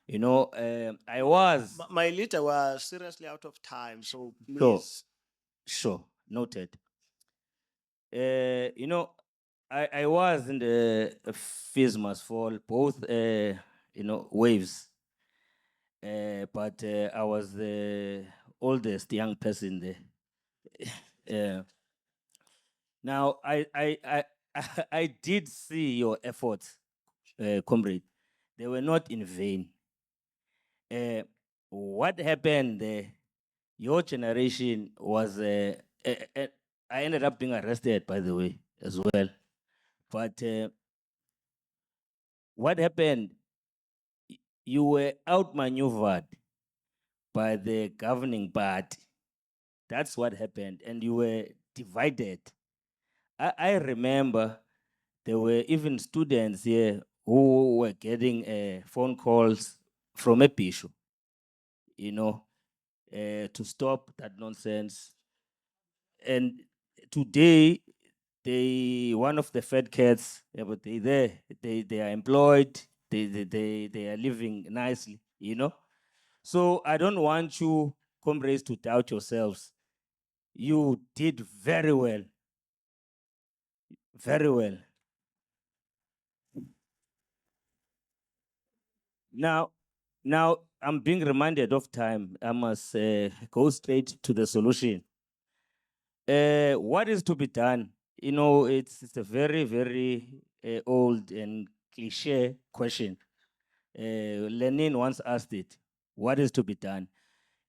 You know, I was My leader was seriously out of time, so Sure. please. Sure, noted. You know, I was in the Fees Must Fall, both you know, waves. But I was the oldest young person there. Now I did see your efforts, comrade. They were not in vain. What happened there? Your generation was. I ended up being arrested, by the way, as well. But what happened? You were outmaneuvered by the governing party. That's what happened, and you were divided. I remember there were even students here who were getting phone calls from a bishop, you know, to stop that nonsense. And today, one of the fed cats, yeah, but they are employed, they are living nicely, you know. So I don't want you, comrades, to doubt yourselves. You did very well. Very well. Now, now I'm being reminded of time. I must go straight to the solution. What is to be done? You know, it's a very, very old and cliche question. Lenin once asked it, what is to be done?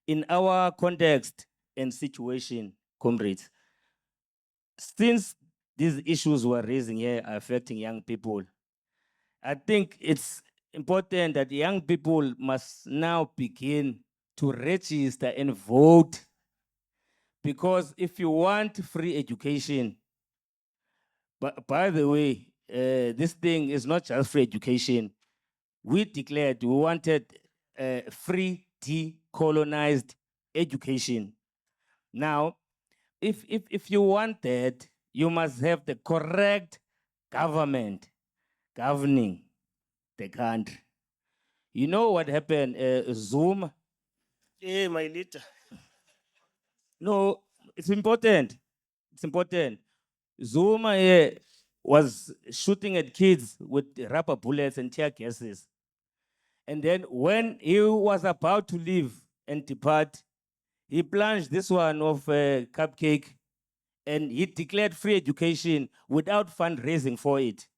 In our context and situation, comrades, since these issues were raising here affecting young people, I think it's important that young people must now begin to register and vote. Because if you want free education, but by the way, this thing is not just free education. We declared we wanted free decolonized education. Now, if you want that, you must have the correct government governing the country. You know what happened? Zoom. Yeah, my leader. No, it's important. It's important. Zuma here was shooting at kids with rubber bullets and tear gases. And then when he was about to leave and depart, he plunged this one of cupcake and he declared free education without fundraising for it.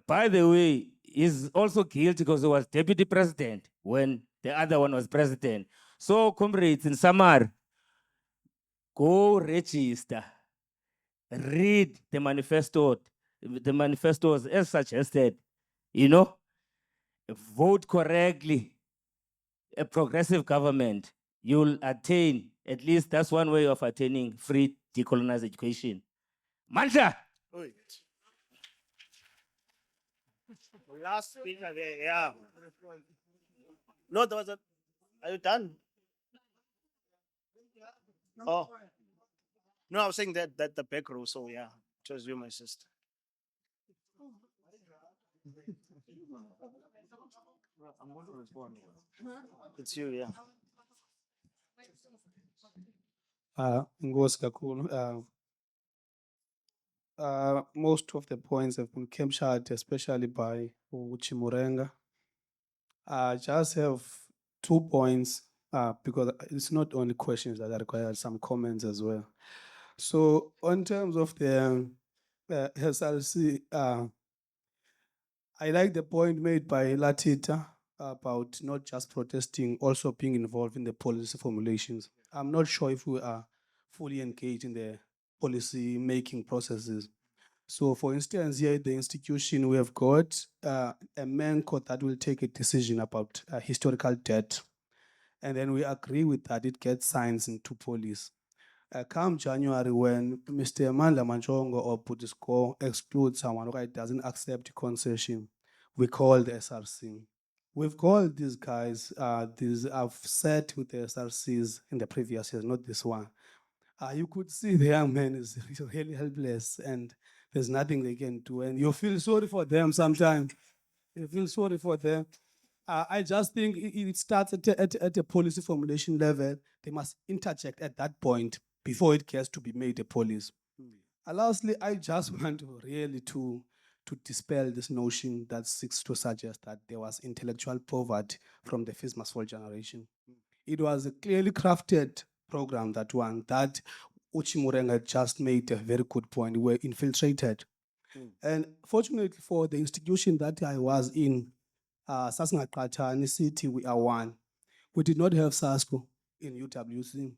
By the way, he's also guilty because he was deputy president when the other one was president. So, comrades, in summary, go register, read the manifestos as suggested, you know, vote correctly, a progressive government, you'll attain, at least that's one way of attaining free decolonized education. Mantra! Wait. Last speaker there, yeah. No, there was a. Are you done? Oh. No, I was saying that the back row, so yeah. It was you, my sister. It's you, yeah. Ngozi kakhulu. Most of the points have been captured, especially by Uchimurenga. I just have 2 points because it's not only questions that require some comments as well. So, on terms of the SRC, I like the point made by Latita about not just protesting, also being involved in the policy formulations. I'm not sure if we are fully engaged in the policy making processes. So, for instance, here at the institution, we have got a main court that will take a decision about historical debt. And then we agree with that, it gets signed into police. Come January, when Mr. Mandla Manchongo or Putisco excludes someone who doesn't accept concession, we call the SRC. We've called these guys, these I've sat with the SRCs in the previous years, not this one. You could see the young man is really helpless and there's nothing they can do. And you feel sorry for them sometimes. You feel sorry for them. I just think it starts at a policy formulation level. They must interject at that point before it gets to be made a policy. Lastly, I just want to really to dispel this notion that seeks to suggest that there was intellectual poverty from the Fees Must Fall generation. It was a clearly crafted program, that one, that Uchimurenga just made a very good point. We were infiltrated. And fortunately for the institution that I was in, Sasingaqathani City, we are one. We did not have SASCO in UWC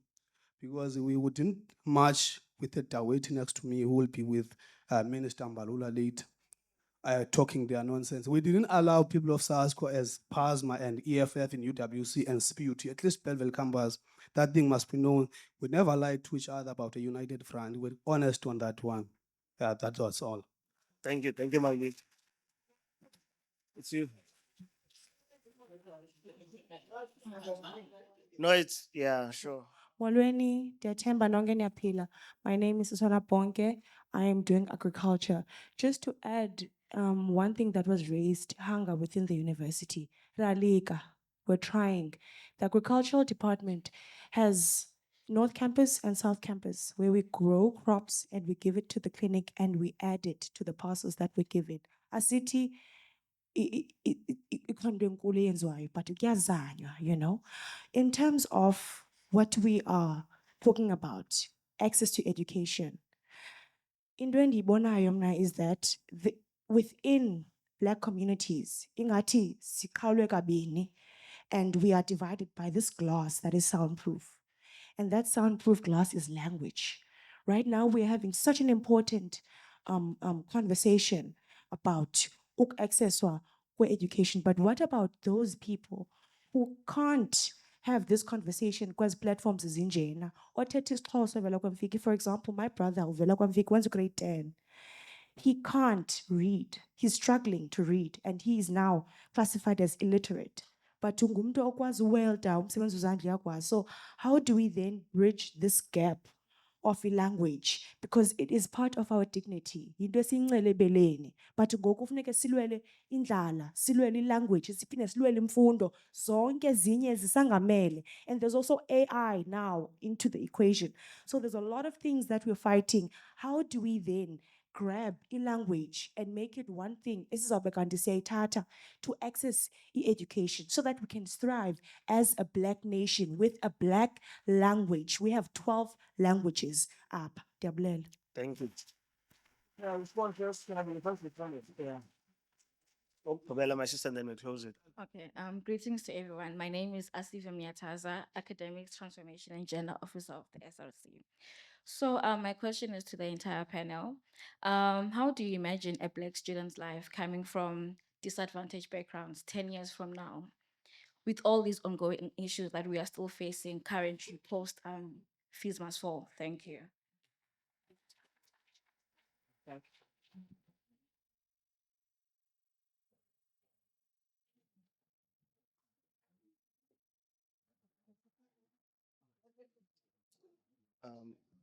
because we wouldn't match with the Dawiti next to me who will be with Minister Mbalula later. Talking their nonsense. We didn't allow people of SASCO as PASMA and EFF in UWC and SPUT, at least Belleville campus. That thing must be known. We never lied to each other about a united front. We're honest on that one. Yeah, that was all. Thank you, my leader. It's you. No, it's yeah, sure. Molweni, Diatemba Nongenyapila. My name is Susana Bonke. I am doing agriculture. Just to add one thing that was raised, hunger within the university. Ralika, we're trying. The agricultural department has North Campus and South Campus, where we grow crops and we give it to the clinic and we add it to the parcels that we give it. A city, ikhona into enkulu eyenziwayo, but kuyazanywa, you know. In terms of what we are talking about, access to education, into endiyibonayo mna is that within Black communities, ingathi siqhawulwe kabini, and we are divided by this glass that is soundproof. And that soundproof glass is language. Right now, we're having such an important conversation about access to education. But what about those people who can't have this conversation because platforms is injena? For example, my brother uvela kwamfiki went to grade 10. He can't read. He's struggling to read, and he is now classified as illiterate. But ungumntu okwazi uwelda umsebenzi wezandla uyakwazi. So how do we then bridge this gap of a language? Because it is part of our dignity. Yinto esiyinxele ebeleni. But ngoku kufuneka silwele indlala, silwele ilanguage, siphinde silwele imfundo. Zonke ezinye zisangamele. And there's also AI now into the equation. So there's a lot of things that we're fighting. How do we then grab language and make it one thing, tata, to access education so that we can thrive as a Black nation with a Black language? We have 12 languages up. Thank you. Yeah, respond first. Can I be first respondent? Yeah. Oh, Pamela, my sister, and then we close it. Okay, greetings to everyone. My name is Asifa Miataza, Academics Transformation and Gender Officer of the SRC. So my question is to the entire panel. How do you imagine a Black student's life coming from disadvantaged backgrounds 10 years from now, with all these ongoing issues that we are still facing currently post fees must fall? Thank you.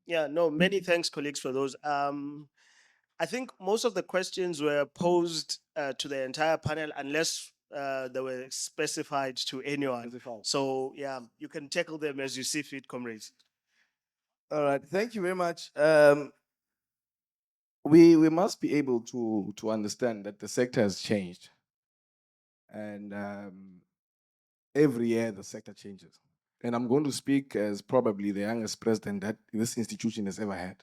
Yeah, no, many thanks, colleagues, for those. I think most of the questions were posed to the entire panel, unless they were specified to anyone. So, yeah, you can tackle them as you see fit, comrades. All right, thank you very much. We must be able to understand that the sector has changed, and every year the sector changes. And I'm going to speak as probably the youngest president that this institution has ever had,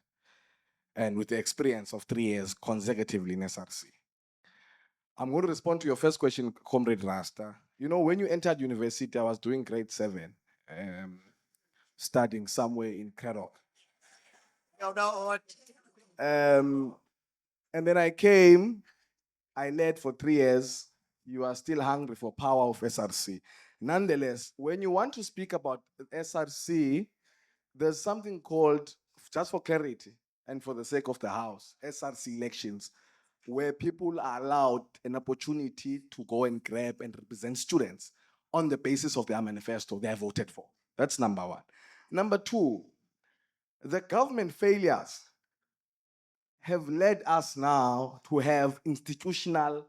and with the experience of 3 years consecutively in SRC. I'm going to respond to your first question, Comrade Rasta. You know, when you entered university, I was doing grade 7, studying somewhere in Canrad. And then I came, I led for 3 years. You are still hungry for power of SRC. Nonetheless, when you want to speak about SRC, there's something called, just for clarity and for the sake of the House, SRC elections, where people are allowed an opportunity to go and grab and represent students on the basis of their manifesto they have voted for. That's number one. Number two, the government failures have led us now to have institutional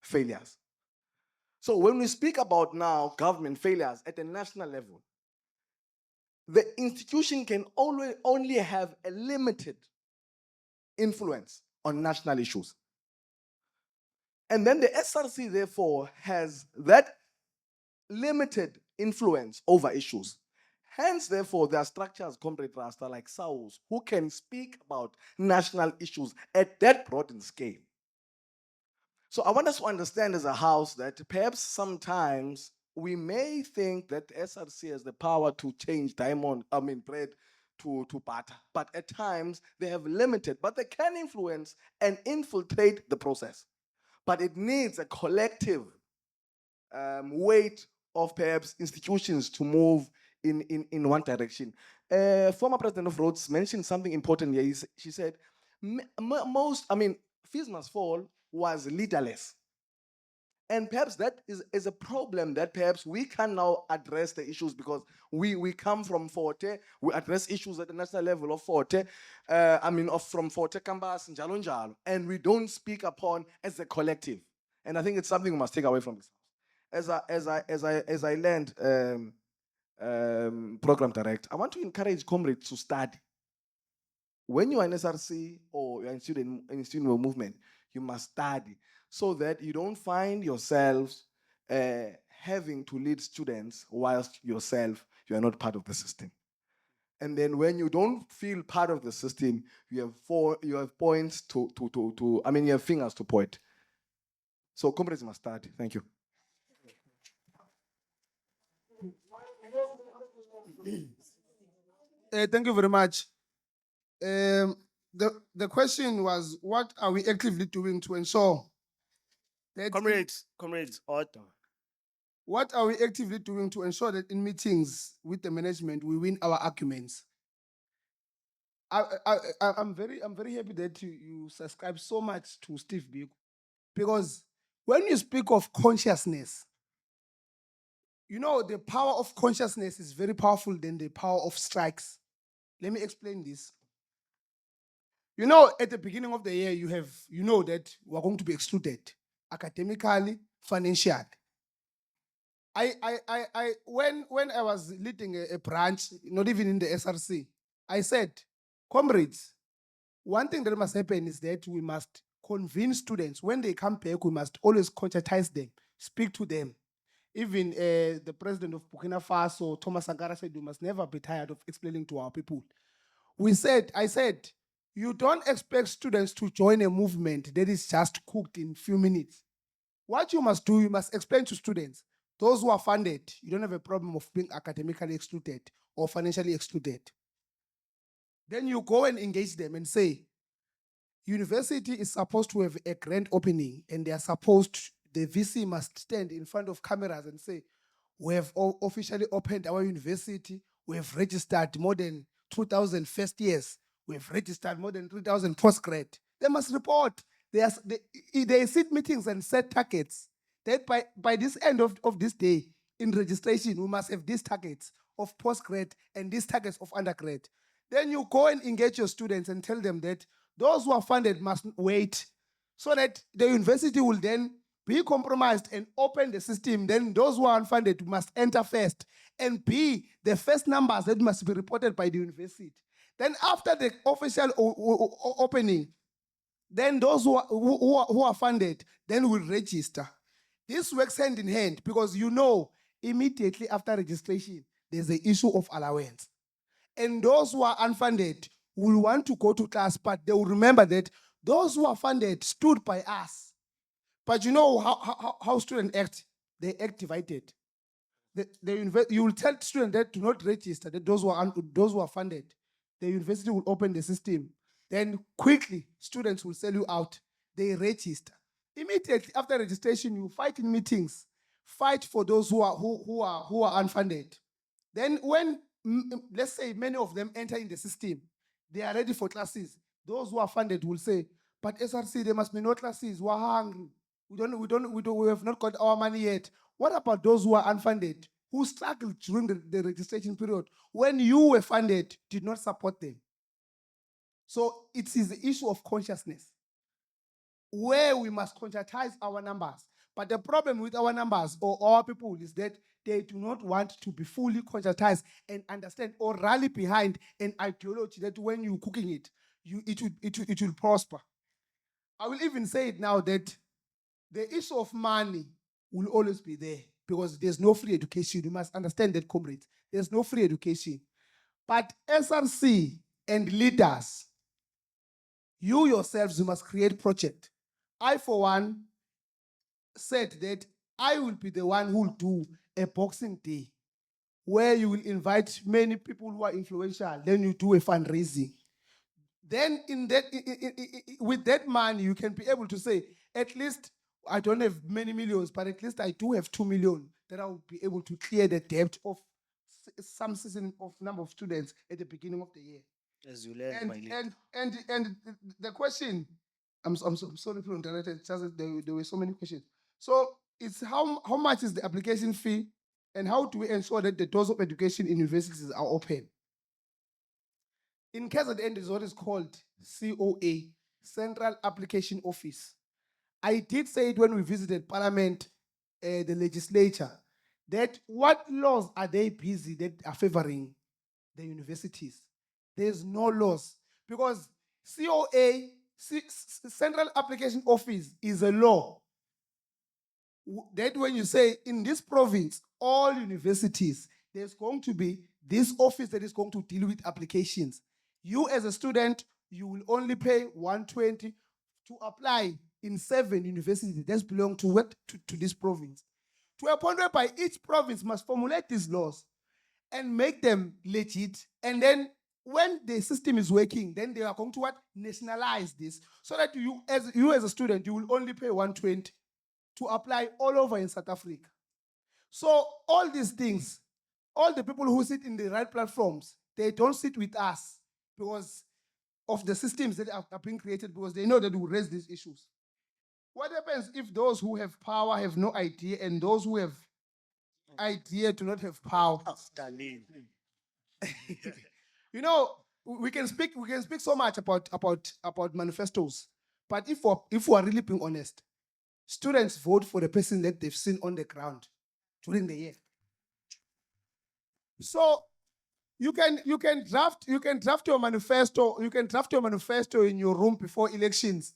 failures. So when we speak about now government failures at a national level, the institution can only have a limited influence on national issues. And then the SRC, therefore, has that limited influence over issues. Hence, therefore, there are structures, Comrade Rasta, like SAUs, who can speak about national issues at that broad scale. So I want us to understand as a house that perhaps sometimes we may think that the SRC has the power to change bread to butter. But at times they have limited, but they can influence and infiltrate the process. But it needs a collective weight of perhaps institutions to move in one direction. Former President of Rhodes mentioned something important here. She said, fees must fall was leaderless. And perhaps that is a problem that perhaps we can now address the issues because we come from Forte, we address issues at the national level of Forte, from Forte campus, njalo njalo, and we don't speak upon as a collective. And I think it's something we must take away from this house. As I learned, program direct, I want to encourage comrades to study. When you are in SRC or you're in student movement, you must study so that you don't find yourselves having to lead students whilst yourself you are not part of the system. And then when you don't feel part of the system, you have points you have fingers to point. So comrades must study. Thank you. Thank you very much. The question was, what are we actively doing to ensure that Comrades, order. what are we actively doing to ensure that in meetings with the management we win our arguments? I'm very happy that you subscribe so much to Steve Biko, because when you speak of consciousness, you know the power of consciousness is very powerful than the power of strikes. Let me explain this. You know, at the beginning of the year, you know that we're going to be excluded academically, financially. When I was leading a branch, not even in the SRC, I said, comrades, one thing that must happen is that we must convince students when they come back, we must always conscientize them, speak to them. Even the president of Burkina Faso, Thomas Sankara, said we must never be tired of explaining to our people. I said, you don't expect students to join a movement that is just cooked in few minutes. What you must do, you must explain to students, those who are funded, you don't have a problem of being academically excluded or financially excluded. Then you go and engage them and say, university is supposed to have a grand opening, and the VC must stand in front of cameras and say, we have officially opened our university. We have registered more than 2,000 first years. We have registered more than 3,000 postgrad. They must report. They sit meetings and set targets that by this end of this day, in registration, we must have these targets of postgrad and these targets of undergrad. Then you go and engage your students and tell them that those who are funded must wait, so that the university will then be compromised and open the system. Then those who are unfunded must enter first, and be the first numbers that must be reported by the university. Then after the official opening, then those who are funded then will register. This works hand in hand, because you know immediately after registration, there's the issue of allowance. And those who are unfunded will want to go to class, but they will remember that those who are funded stood by us. But you know how students act? They act divided. You will tell students that do not register, that those who are funded, the university will open the system. Then quickly, students will sell you out. They register. Immediately after registration, you fight in meetings, fight for those who are unfunded. Then when, let's say, many of them enter in the system, they are ready for classes. Those who are funded will say, but SRC, there must be no classes. We're hungry. We have not got our money yet. What about those who are unfunded, who struggled during the registration period when you were funded, did not support them? So it is the issue of consciousness, where we must conscientize our numbers. But the problem with our numbers or our people is that they do not want to be fully conscientized and understand or rally behind an ideology that when you're cooking it, it will prosper. I will even say it now that the issue of money will always be there, because there's no free education. You must understand that, comrades. There's no free education. But SRC and leaders, you yourselves, you must create project. I, for one, said that I will be the one who will do a boxing day where you will invite many people who are influential. Then you do a fundraising. Then with that money, you can be able to say, at least I don't have many millions, but at least I do have 2 million that I will be able to clear the debt of some season of number of students at the beginning of the year. As you learned, my leader. And the question, I'm sorry for interrupting, there were so many questions. So It's how much is the application fee, and how do we ensure that the doors of education in universities are open? In KZN, is what is called COA, Central Application Office. I did say it when we visited Parliament, the legislature, that what laws are they busy that are favoring the universities? There's no laws, because COA, Central Application Office, is a law that when you say in this province, all universities, there's going to be this office that is going to deal with applications. You as a student, you will only pay 120 to apply in 7 universities that belong to what to this province. To a point whereby each province must formulate these laws and make them legit. And then when the system is working, then they are going to what? Nationalize this, so that you as a student, you will only pay 120 to apply all over in South Africa. So all these things, all the people who sit in the right platforms, they don't sit with us because of the systems that are being created, because they know that we will raise these issues. What happens if those who have power have no idea, and those who have idea do not have power? You know, we can speak so much about manifestos, but if we are really being honest, students vote for the person that they've seen on the ground during the year. So you can draft your manifesto. You can draft your manifesto in your room before elections.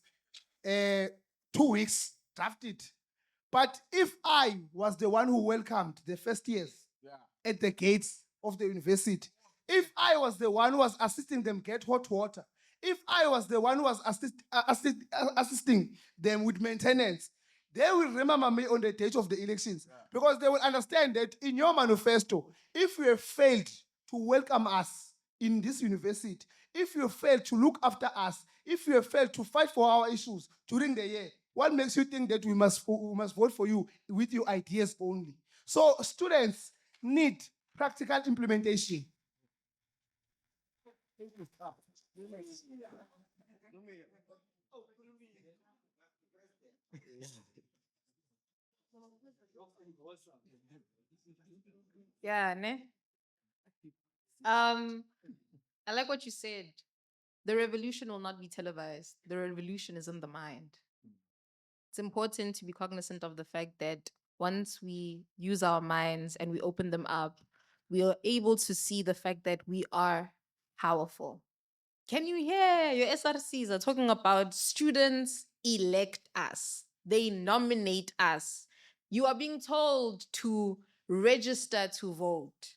2 weeks, draft it. But if I was the one who welcomed the first years at the gates of the university, if I was the one who was assisting them get hot water, if I was the one who was assisting them with maintenance, they will remember me on the date of the elections, because they will understand that in your manifesto, if you have failed to welcome us in this university, if you have failed to look after us, if you have failed to fight for our issues during the year, what makes you think that we must vote for you with your ideas only? So students need practical implementation. Yeah, ne? I like what you said. The revolution will not be televised. The revolution is in the mind. It's important to be cognizant of the fact that once we use our minds and we open them up, we are able to see the fact that we are powerful. Can you hear your SRCs are talking about students elect us, they nominate us. You are being told to register to vote.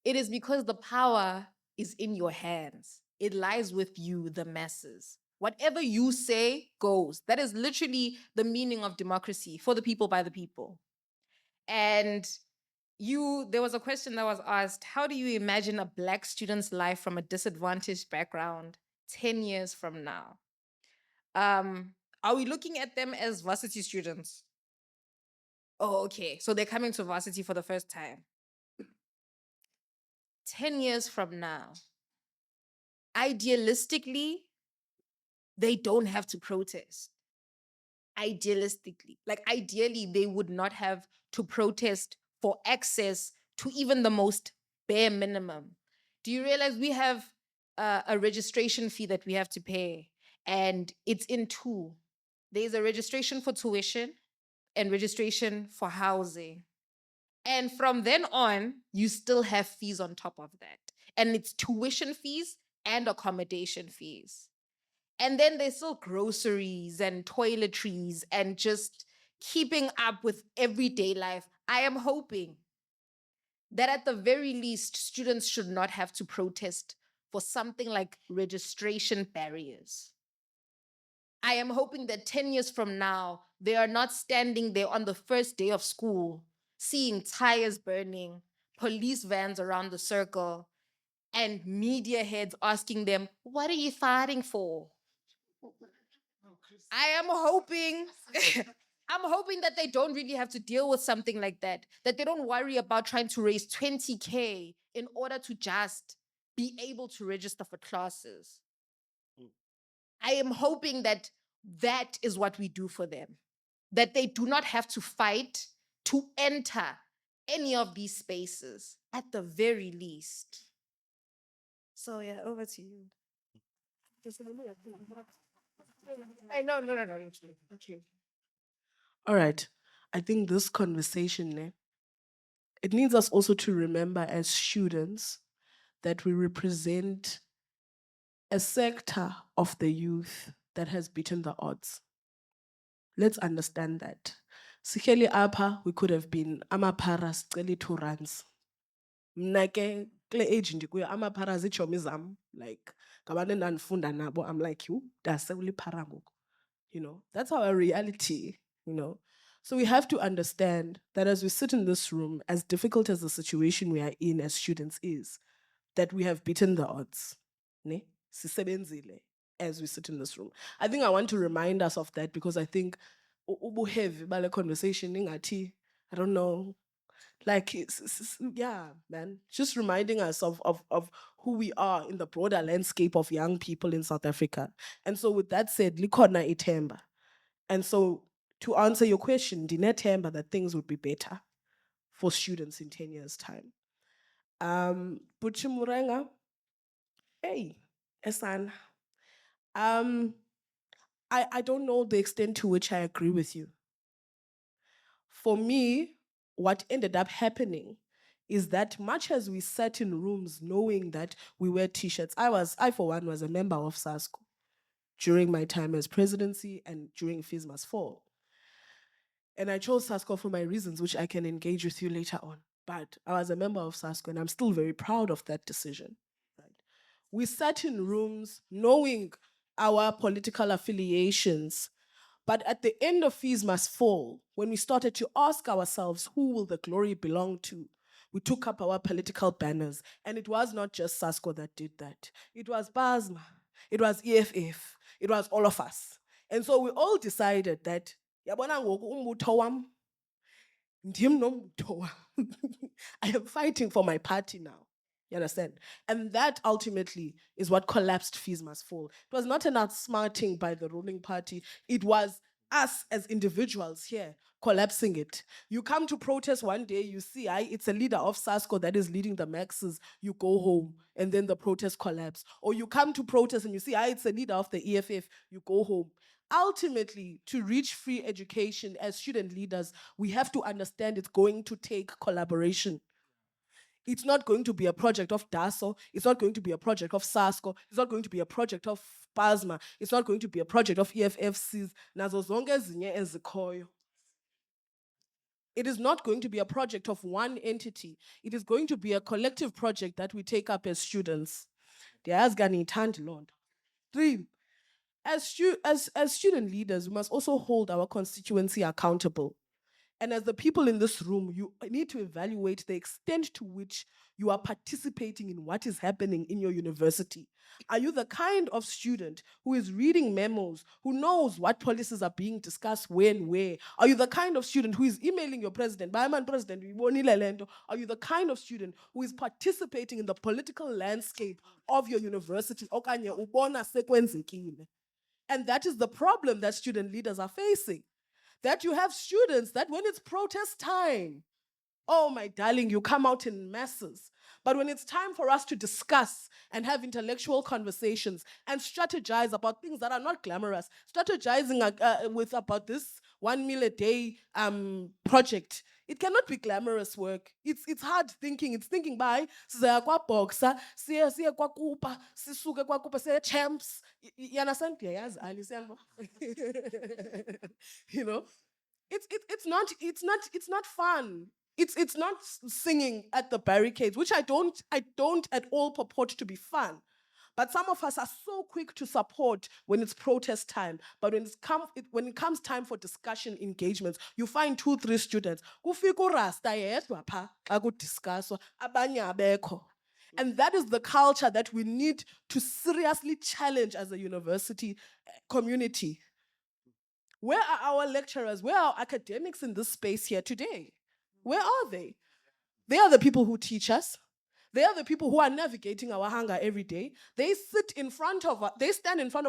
It is because the power is in your hands. It lies with you, the masses. Whatever you say goes. That is literally the meaning of democracy, for the people, by the people. And there was a question that was asked, how do you imagine a Black student's life from a disadvantaged background 10 years from now? Are we looking at them as varsity students? Oh, okay. So they're coming to varsity for the first time. 10 years from now, idealistically, they don't have to protest. Idealistically, like ideally, they would not have to protest for access to even the most bare minimum. Do you realize we have a registration fee that we have to pay? And it's in 2. There's a registration for tuition and registration for housing. And from then on, you still have fees on top of that. And it's tuition fees and accommodation fees. And then there's still groceries and toiletries and just keeping up with everyday life. I am hoping that at the very least, students should not have to protest for something like registration barriers. I am hoping that 10 years from now, they are not standing there on the first day of school, seeing tires burning, police vans around the circle, and media heads asking them, what are you fighting for? I am hoping, I'm hoping that they don't really have to deal with something like that they don't worry about trying to raise 20K in order to just be able to register for classes. I am hoping that that is what we do for them. that they do not have to fight to enter any of these spaces at the very least. So yeah, over to you. No. Okay. All right. I think this conversation, it needs us also to remember as students that we represent a sector of the youth that has beaten the odds. Let's understand that. Sikheli apha, we could have been amaparas celi 2 runs. Mna ke kule age ndikuyo amaphara ziitshomi zam, like ngabantu endandifunda nabo, I'm like, you daseulipara ngoku. That's our reality. So we have to understand that as we sit in this room, as difficult as the situation we are in as students is, that we have beaten the odds. Ne? Sisebenzile as we sit in this room. I think I want to remind us of that because I think ubuheavy bale conversation ingathi, I don't know, like yeah, man, just reminding us of who we are in the broader landscape of young people in South Africa. And so with that said, likhona ithemba. And so to answer your question, dinethemba that things would be better for students in 10 years time. Butchi Murenga, hey, Esan. I don't know the extent to which I agree with you. For me, what ended up happening is that much as we sat in rooms knowing that we wear t-shirts, I for one was a member of SASCO during my time as presidency and during FISMA's fall. And I chose SASCO for my reasons, which I can engage with you later on. But I was a member of SASCO and I'm still very proud of that decision. Right? We sat in rooms knowing our political affiliations, but at the end of Fees Must Fall, when we started to ask ourselves, who will the glory belong to? We took up our political banners, and it was not just SASCO that did that. It was BASMA, it was EFF, it was all of us. And so we all decided that, yabona ngoku umbutho wam, ndim nombutho wam. I am fighting for my party now. You understand? And that ultimately is what collapsed Fees Must Fall. It was not an outsmarting by the ruling party. It was us as individuals here collapsing it. You come to protest one day, you see, it's a leader of SASCO that is leading the maxes, you go home, and then the protest collapse. Or you come to protest and you see, it's a leader of the EFF, you go home. Ultimately, to reach free education as student leaders, we have to understand it's going to take collaboration. It's not going to be a project of DASO. It's not going to be a project of SASCO. It's not going to be a project of PASMA. It's not going to be a project of EFFCs. Nazo zonke ezinye ezikhoyo. It is not going to be a project of one entity. It is going to be a collective project that we take up as students. Three, as student leaders, we must also hold our constituency accountable. And as the people in this room, you need to evaluate the extent to which you are participating in what is happening in your university. Are you the kind of student who is reading memos, who knows what policies are being discussed when, where? Are you the kind of student who is emailing your president, Bayman President, are you the kind of student who is participating in the political landscape of your university? And that is the problem that student leaders are facing. That you have students that when it's protest time, oh my darling, you come out in masses. But when it's time for us to discuss and have intellectual conversations and strategize about things that are not glamorous, strategizing about this 1 meal a day project, it cannot be glamorous work. It's hard thinking. It's thinking by siya kwa boxer, siya kwa kupa, sisuke kwa kupa, siya champs. You understand? You know, it's not fun. It's not singing at the barricades, which I don't at all purport to be fun. But some of us are so quick to support when it's protest time. But when it comes time for discussion engagements, you find 2-3 students. And that is the culture that we need to seriously challenge as a university community. Where are our lecturers? Where are academics in this space here today? Where are they? They are the people who teach us. They are the people who are navigating our hunger every day. They stand in front of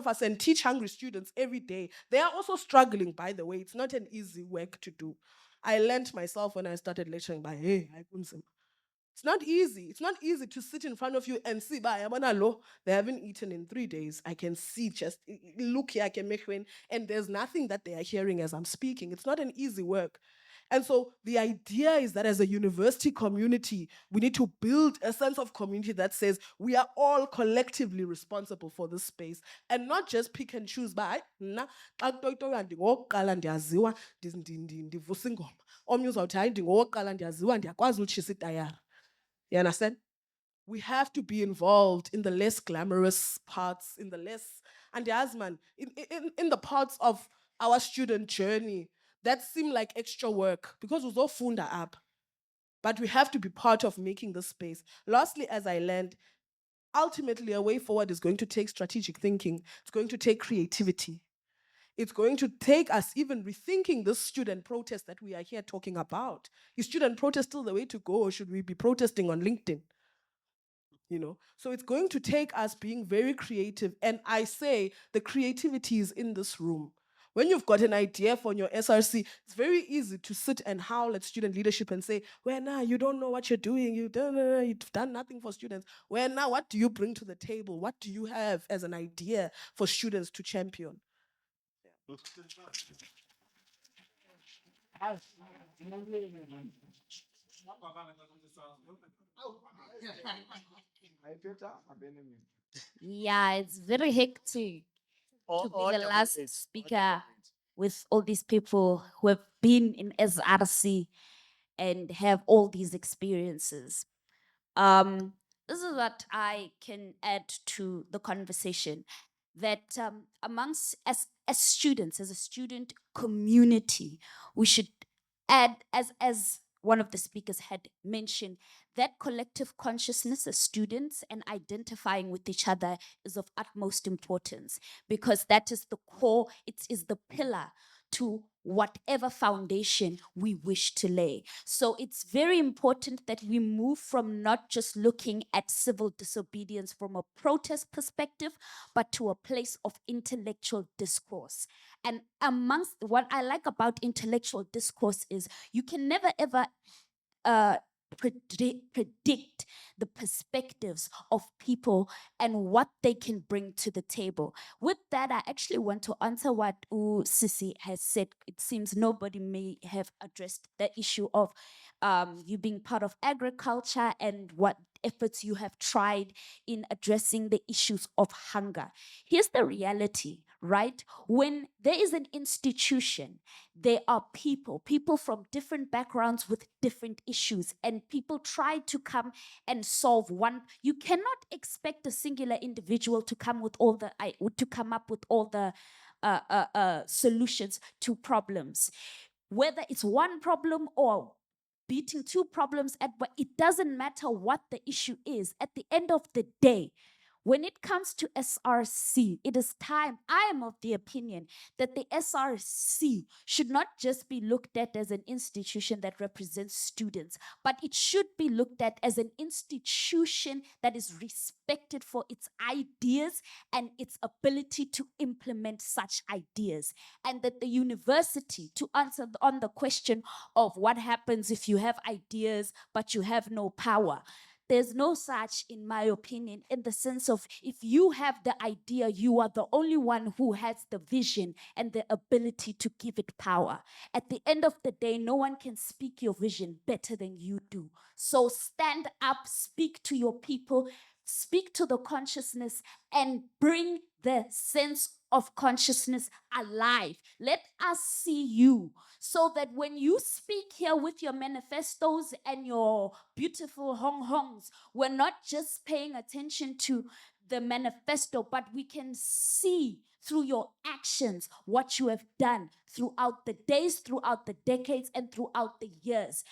us and teach hungry students every day. They are also struggling, by the way. It's not an easy work to do. I learned myself when I started lecturing by, hey, it's not easy. It's not easy to sit in front of you and see, they haven't eaten in 3 days. I can see just, look here, I can make win. And there's nothing that they are hearing as I'm speaking. It's not an easy work. And so the idea is that as a university community, we need to build a sense of community that says we are all collectively responsible for this space and not just pick and choose by, mna, xa kutoyitoywa ndingowokuqala ndiyaziwa, ndivusa ingoma. Omnye uzawuthi hayi ndingowokuqala ndiyaziwa, ndiyakwazi utshisa itayara. You understand? We have to be involved in the less glamorous parts, in the less, and Yasman, in the parts of our student journey that seem like extra work because we all funda up. But we have to be part of making this space. Lastly, as I learned, ultimately a way forward is going to take strategic thinking. It's going to take creativity. It's going to take us even rethinking this student protest that we are here talking about. Is student protest still the way to go, or should we be protesting on LinkedIn? So it's going to take us being very creative. And I say the creativity is in this room. When you've got an idea for your SRC, it's very easy to sit and howl at student leadership and say, well, now you don't know what you're doing. You've done nothing for students. Well, now what do you bring to the table? What do you have as an idea for students to champion? Yeah, it's very hectic to be the last speaker with all these people who have been in SRC and have all these experiences. This is what I can add to the conversation, that amongst as students, as a student community, we should add, as one of the speakers had mentioned, that collective consciousness as students and identifying with each other is of utmost importance, because that is the core, it is the pillar to whatever foundation we wish to lay. So it's very important that we move from not just looking at civil disobedience from a protest perspective, but to a place of intellectual discourse. And amongst what I like about intellectual discourse is you can never ever predict the perspectives of people and what they can bring to the table. With that, I actually want to answer what Sisi has said. It seems nobody may have addressed the issue of you being part of agriculture and what efforts you have tried in addressing the issues of hunger. Here's the reality, right? When there is an institution, there are people from different backgrounds with different issues, and people try to come and solve one. You cannot expect a singular individual to come up with all the solutions to problems. Whether it's one problem or beating two problems but it doesn't matter what the issue is. At the end of the day, when it comes to SRC, it is time. I am of the opinion that the SRC should not just be looked at as an institution that represents students, but it should be looked at as an institution that is respected for its ideas and its ability to implement such ideas. And that the university, to answer on the question of what happens if you have ideas but you have no power, there's no such, in my opinion, in the sense of if you have the idea, you are the only one who has the vision and the ability to give it power. At the end of the day, no one can speak your vision better than you do. So stand up, speak to your people, speak to the consciousness, and bring the sense of consciousness alive. Let us see you, so that when you speak here with your manifestos and your beautiful hong-hongs, we're not just paying attention to the manifesto, but we can see through your actions what you have done throughout the days, throughout the decades, and throughout the years.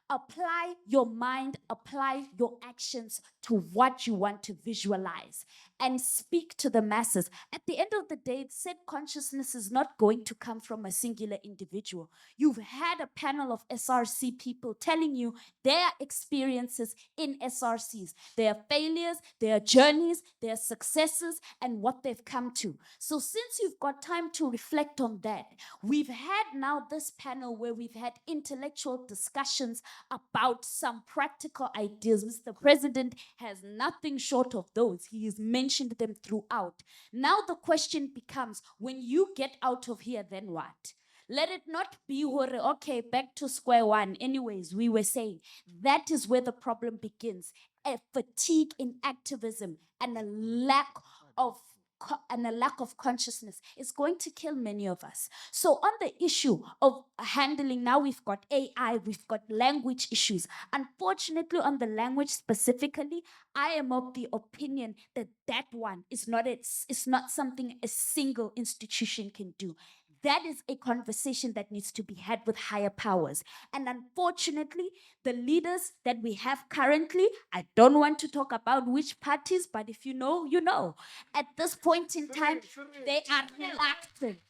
Apply your mind, apply your actions to what you want to visualize. and speak to the masses. At the end of the day, said consciousness is not going to come from a singular individual. You've had a panel of SRC people telling you their experiences in SRCs, their failures, their journeys, their successes, and what they've come to. So since you've got time to reflect on that, we've had now this panel where we've had intellectual discussions about some practical ideas. Mr. President has nothing short of those. He has mentioned them throughout. Now the question becomes, when you get out of here, then what? Let it not be, okay, back to square one. Anyways, we were saying that is where the problem begins. A fatigue in activism and a lack of consciousness is going to kill many of us. So on the issue of handling, now we've got AI, we've got language issues. Unfortunately, on the language specifically, I am of the opinion that that one is not something a single institution can do. That is a conversation that needs to be had with higher powers. And unfortunately, the leaders that we have currently, I don't want to talk about which parties, but if you know, you know. At this point in time, they are reluctant.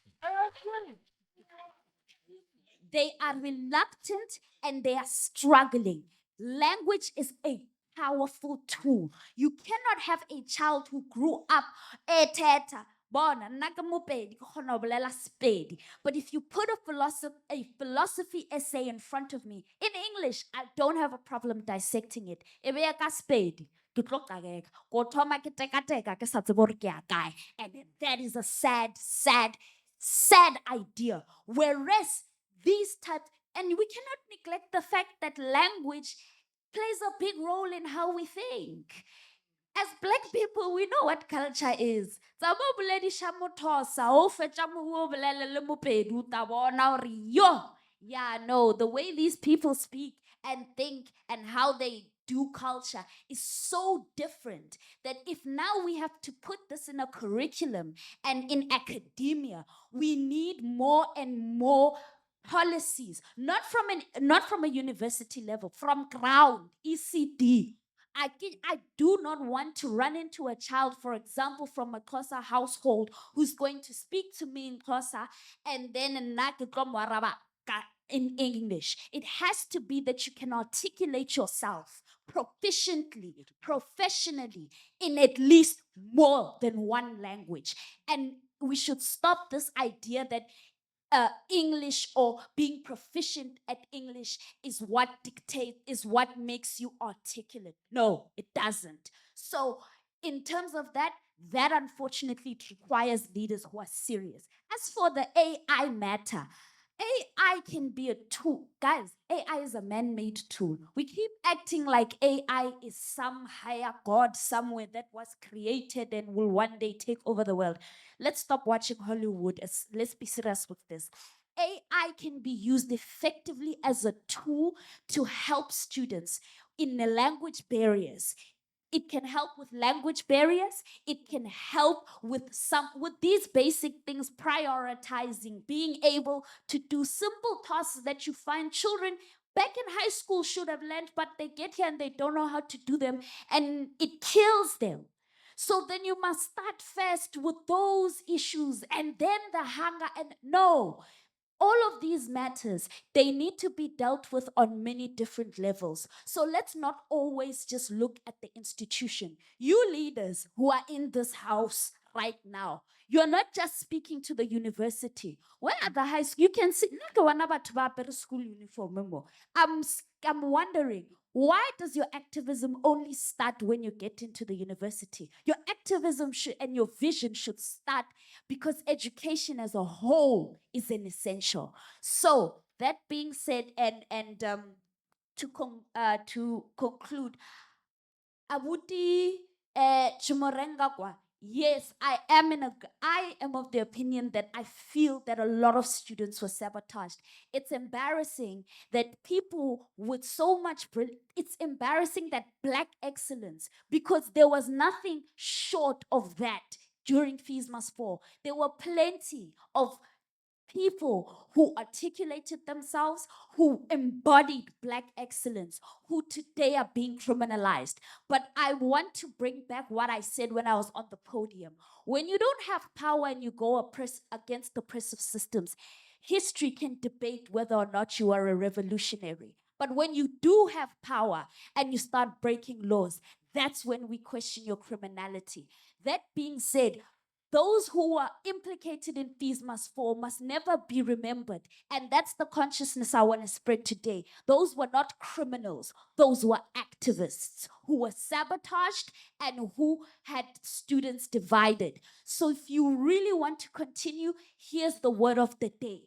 They are reluctant and they are struggling. Language is a powerful tool. You cannot have a child who grew up eteta. Bona nna ke Mopedi, ke kgona ho bolela Sepedi. But if you put a philosophy essay in front of me in English, I don't have a problem dissecting it. E be ya ka Sepedi, ke tlo qakeka. Ko thoma ke teka-teka, ke sa tsebe hore ke ya kae. And that is a sad idea. Whereas these types, and we cannot neglect the fact that language plays a big role in how we think. As Black people, we know what culture is. Tsa mo boledisha mothosa, o fetsa mo o bolele le Mopedi, o tla bona hore yo. Yeah, no, the way these people speak and think and how they do culture is so different that if now we have to put this in a curriculum and in academia, we need more and more policies, not from a university level, from ground, ECD. I do not want to run into a child, for example, from a Xhosa household who's going to speak to me in Xhosa and then in English. It has to be that you can articulate yourself proficiently, professionally, in at least more than one language. And we should stop this idea that English or being proficient at English is what makes you articulate. No, it doesn't. So, in terms of that unfortunately it requires leaders who are serious. As for the AI matter, AI can be a tool. Guys, AI is a man-made tool. We keep acting like AI is some higher god somewhere that was created and will one day take over the world. Let's stop watching Hollywood. Let's be serious with this. AI can be used effectively as a tool to help students in the language barriers. It can help with language barriers. It can help with these basic things, prioritizing, being able to do simple tasks that you find children back in high school should have learned, but they get here and they don't know how to do them, and it kills them. So then you must start first with those issues and then the hunger. And no, all of these matters, they need to be dealt with on many different levels. So let's not always just look at the institution. You leaders who are in this house right now, you're not just speaking to the university. Where are the high school? You can see, school uniform. I'm wondering, why does your activism only start when you get into the university? Your activism and your vision should start because education as a whole is an essential. So that being said, and to conclude, Abuti Chumorengakwa, yes, I am of the opinion that I feel that a lot of students were sabotaged. It's embarrassing that people with so much it's embarrassing that Black excellence, because there was nothing short of that during Fees Must Fall. There were plenty of people who articulated themselves, who embodied Black excellence, who today are being criminalized. But I want to bring back what I said when I was on the podium. When you don't have power and you go against oppressive systems, history can debate whether or not you are a revolutionary. But when you do have power and you start breaking laws, that's when we question your criminality. That being said, those who are implicated in Fees Must Fall must never be remembered. And that's the consciousness I want to spread today. Those were not criminals. Those were activists who were sabotaged and who had students divided. So if you really want to continue, here's the word of the day.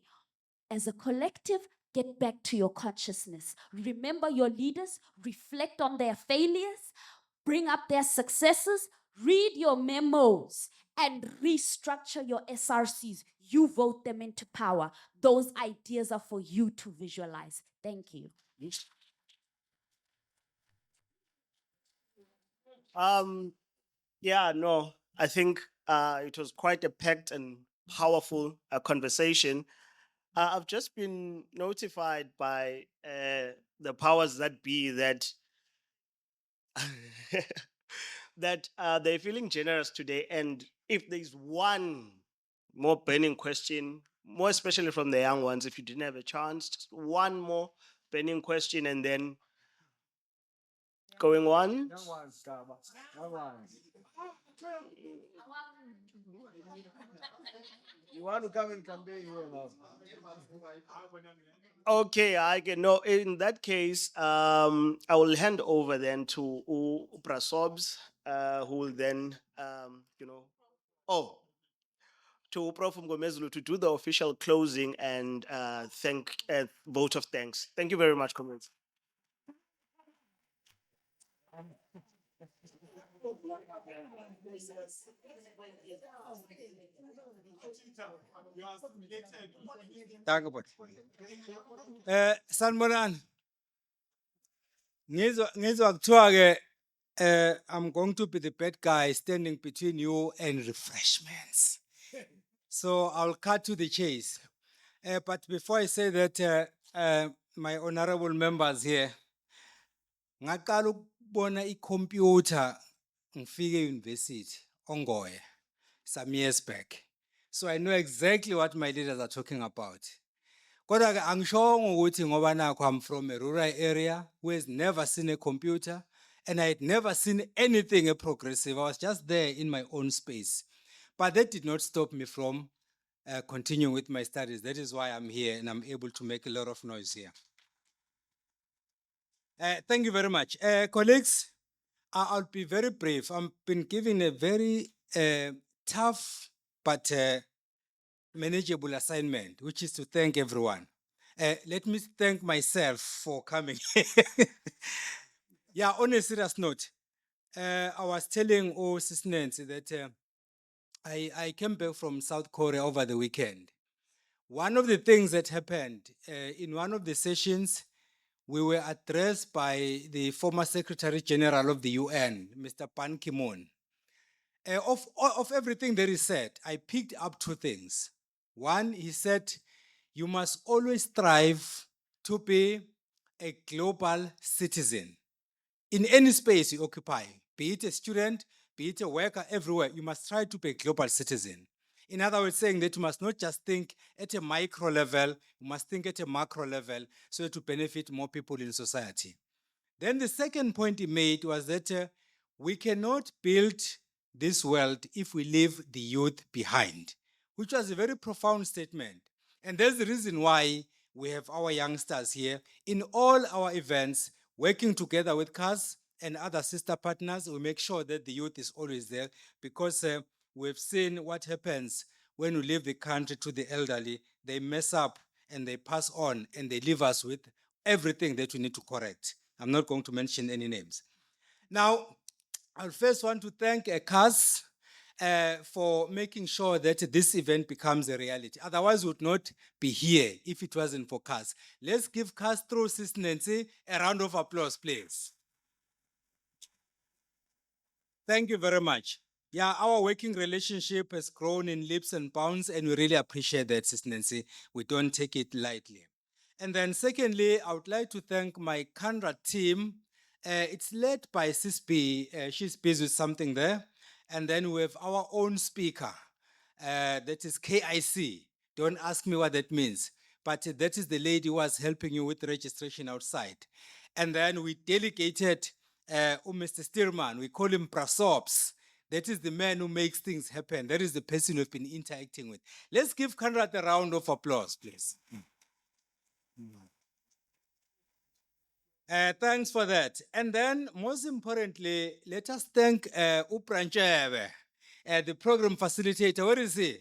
As a collective, get back to your consciousness. Remember your leaders, reflect on their failures, bring up their successes, read your memos, and restructure your SRCs. You vote them into power. Those ideas are for you to visualize. Thank you. Yeah, no, I think it was quite a packed and powerful conversation. I've just been notified by the powers that be that that they're feeling generous today. And if there's one more burning question, more especially from the young ones, if you didn't have a chance, just one more burning question, and then going on. You want to come and campaign here now? Okay, I can no. In that case, I will hand over then to Prasobs, who will then, oh, to Prof. Ngomezulu to do the official closing and thank vote of thanks. Thank you very much, comrades. Danke, Bot. Sanibonani. Ngizwa kuthiwa ke I'm going to be the bad guy standing between you and refreshments. So I'll cut to the chase. But before I say that, my honorable members here, ngaqala ukubona I-computer ngifike e-university ongoye some years back. So I know exactly what my leaders are talking about. Kodwa ke angishongo ukuthi ngoba nakho I'm from a rural area who has never seen a computer and I had never seen anything progressive. I was just there in my own space. But that did not stop me from continuing with my studies. That is why I'm here and I'm able to make a lot of noise here. Thank you very much. Colleagues, I'll be very brief. I've been given a very tough but manageable assignment, which is to thank everyone. Let me thank myself for coming. Yeah, on a serious note, I was telling Sis Nancy that I came back from South Korea over the weekend. One of the things that happened in one of the sessions, we were addressed by the former Secretary General of the UN, Mr. Ban Ki-moon. Of everything that he said, I picked up two things. One, he said, you must always strive to be a global citizen. In any space you occupy, be it a student, be it a worker, everywhere, you must try to be a global citizen. In other words, saying that you must not just think at a micro level, you must think at a macro level so to benefit more people in society. Then the second point he made was that we cannot build this world if we leave the youth behind, which was a very profound statement. And that's the reason why we have our youngsters here in all our events, working together with CAS and other sister partners. We make sure that the youth is always there because we've seen what happens when we leave the country to the elderly. They mess up and they pass on and they leave us with everything that we need to correct. I'm not going to mention any names. Now, I first want to thank CAS for making sure that this event becomes a reality. Otherwise, we would not be here if it wasn't for CAS. Let's give CAS through Sis Nancy a round of applause, please. Thank you very much. Yeah, our working relationship has grown in leaps and bounds, and we really appreciate that, Sis Nancy. We don't take it lightly. And then, secondly, I would like to thank my Canrad team. It's led by Sis B. She's busy with something there. And then we have our own speaker, that is KIC. Don't ask me what that means, but that is the lady who was helping you with registration outside. And then we delegated Mr. Stearman, we call him Prasops. That is the man who makes things happen. That is the person we've been interacting with. Let's give Canrad a round of applause, please. Thanks for that. And then, most importantly, let us thank Uprancheve, the program facilitator. Where is he?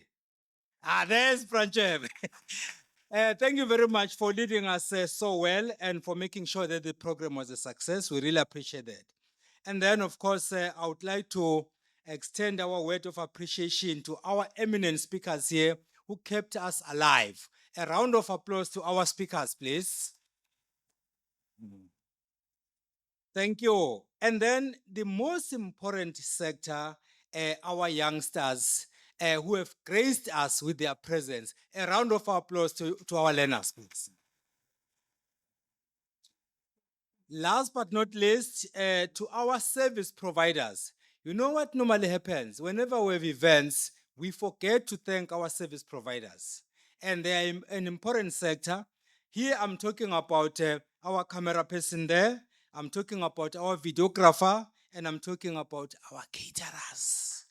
There's Prancheve. Thank you very much for leading us so well and for making sure that the program was a success. We really appreciate that. And then, of course, I would like to extend our word of appreciation to our eminent speakers here who kept us alive. A round of applause to our speakers, please. Thank you. And then the most important sector, our youngsters who have graced us with their presence. A round of applause to our learners, please. Last but not least, to our service providers. You know what normally happens? Whenever we have events, we forget to thank our service providers. And they are an important sector. Here I'm talking about our camera person there, I'm talking about our videographer, and I'm talking about our caterers.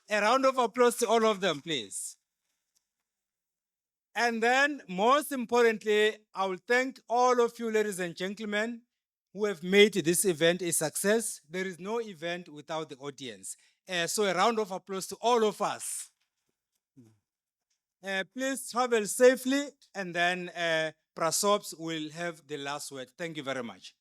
A round of applause to all of them, please. And then, most importantly, I will thank all of you, ladies and gentlemen, who have made this event a success. There is no event without the audience. So a round of applause to all of us. Please travel safely, and then Prasops will have the last word. Thank you very much.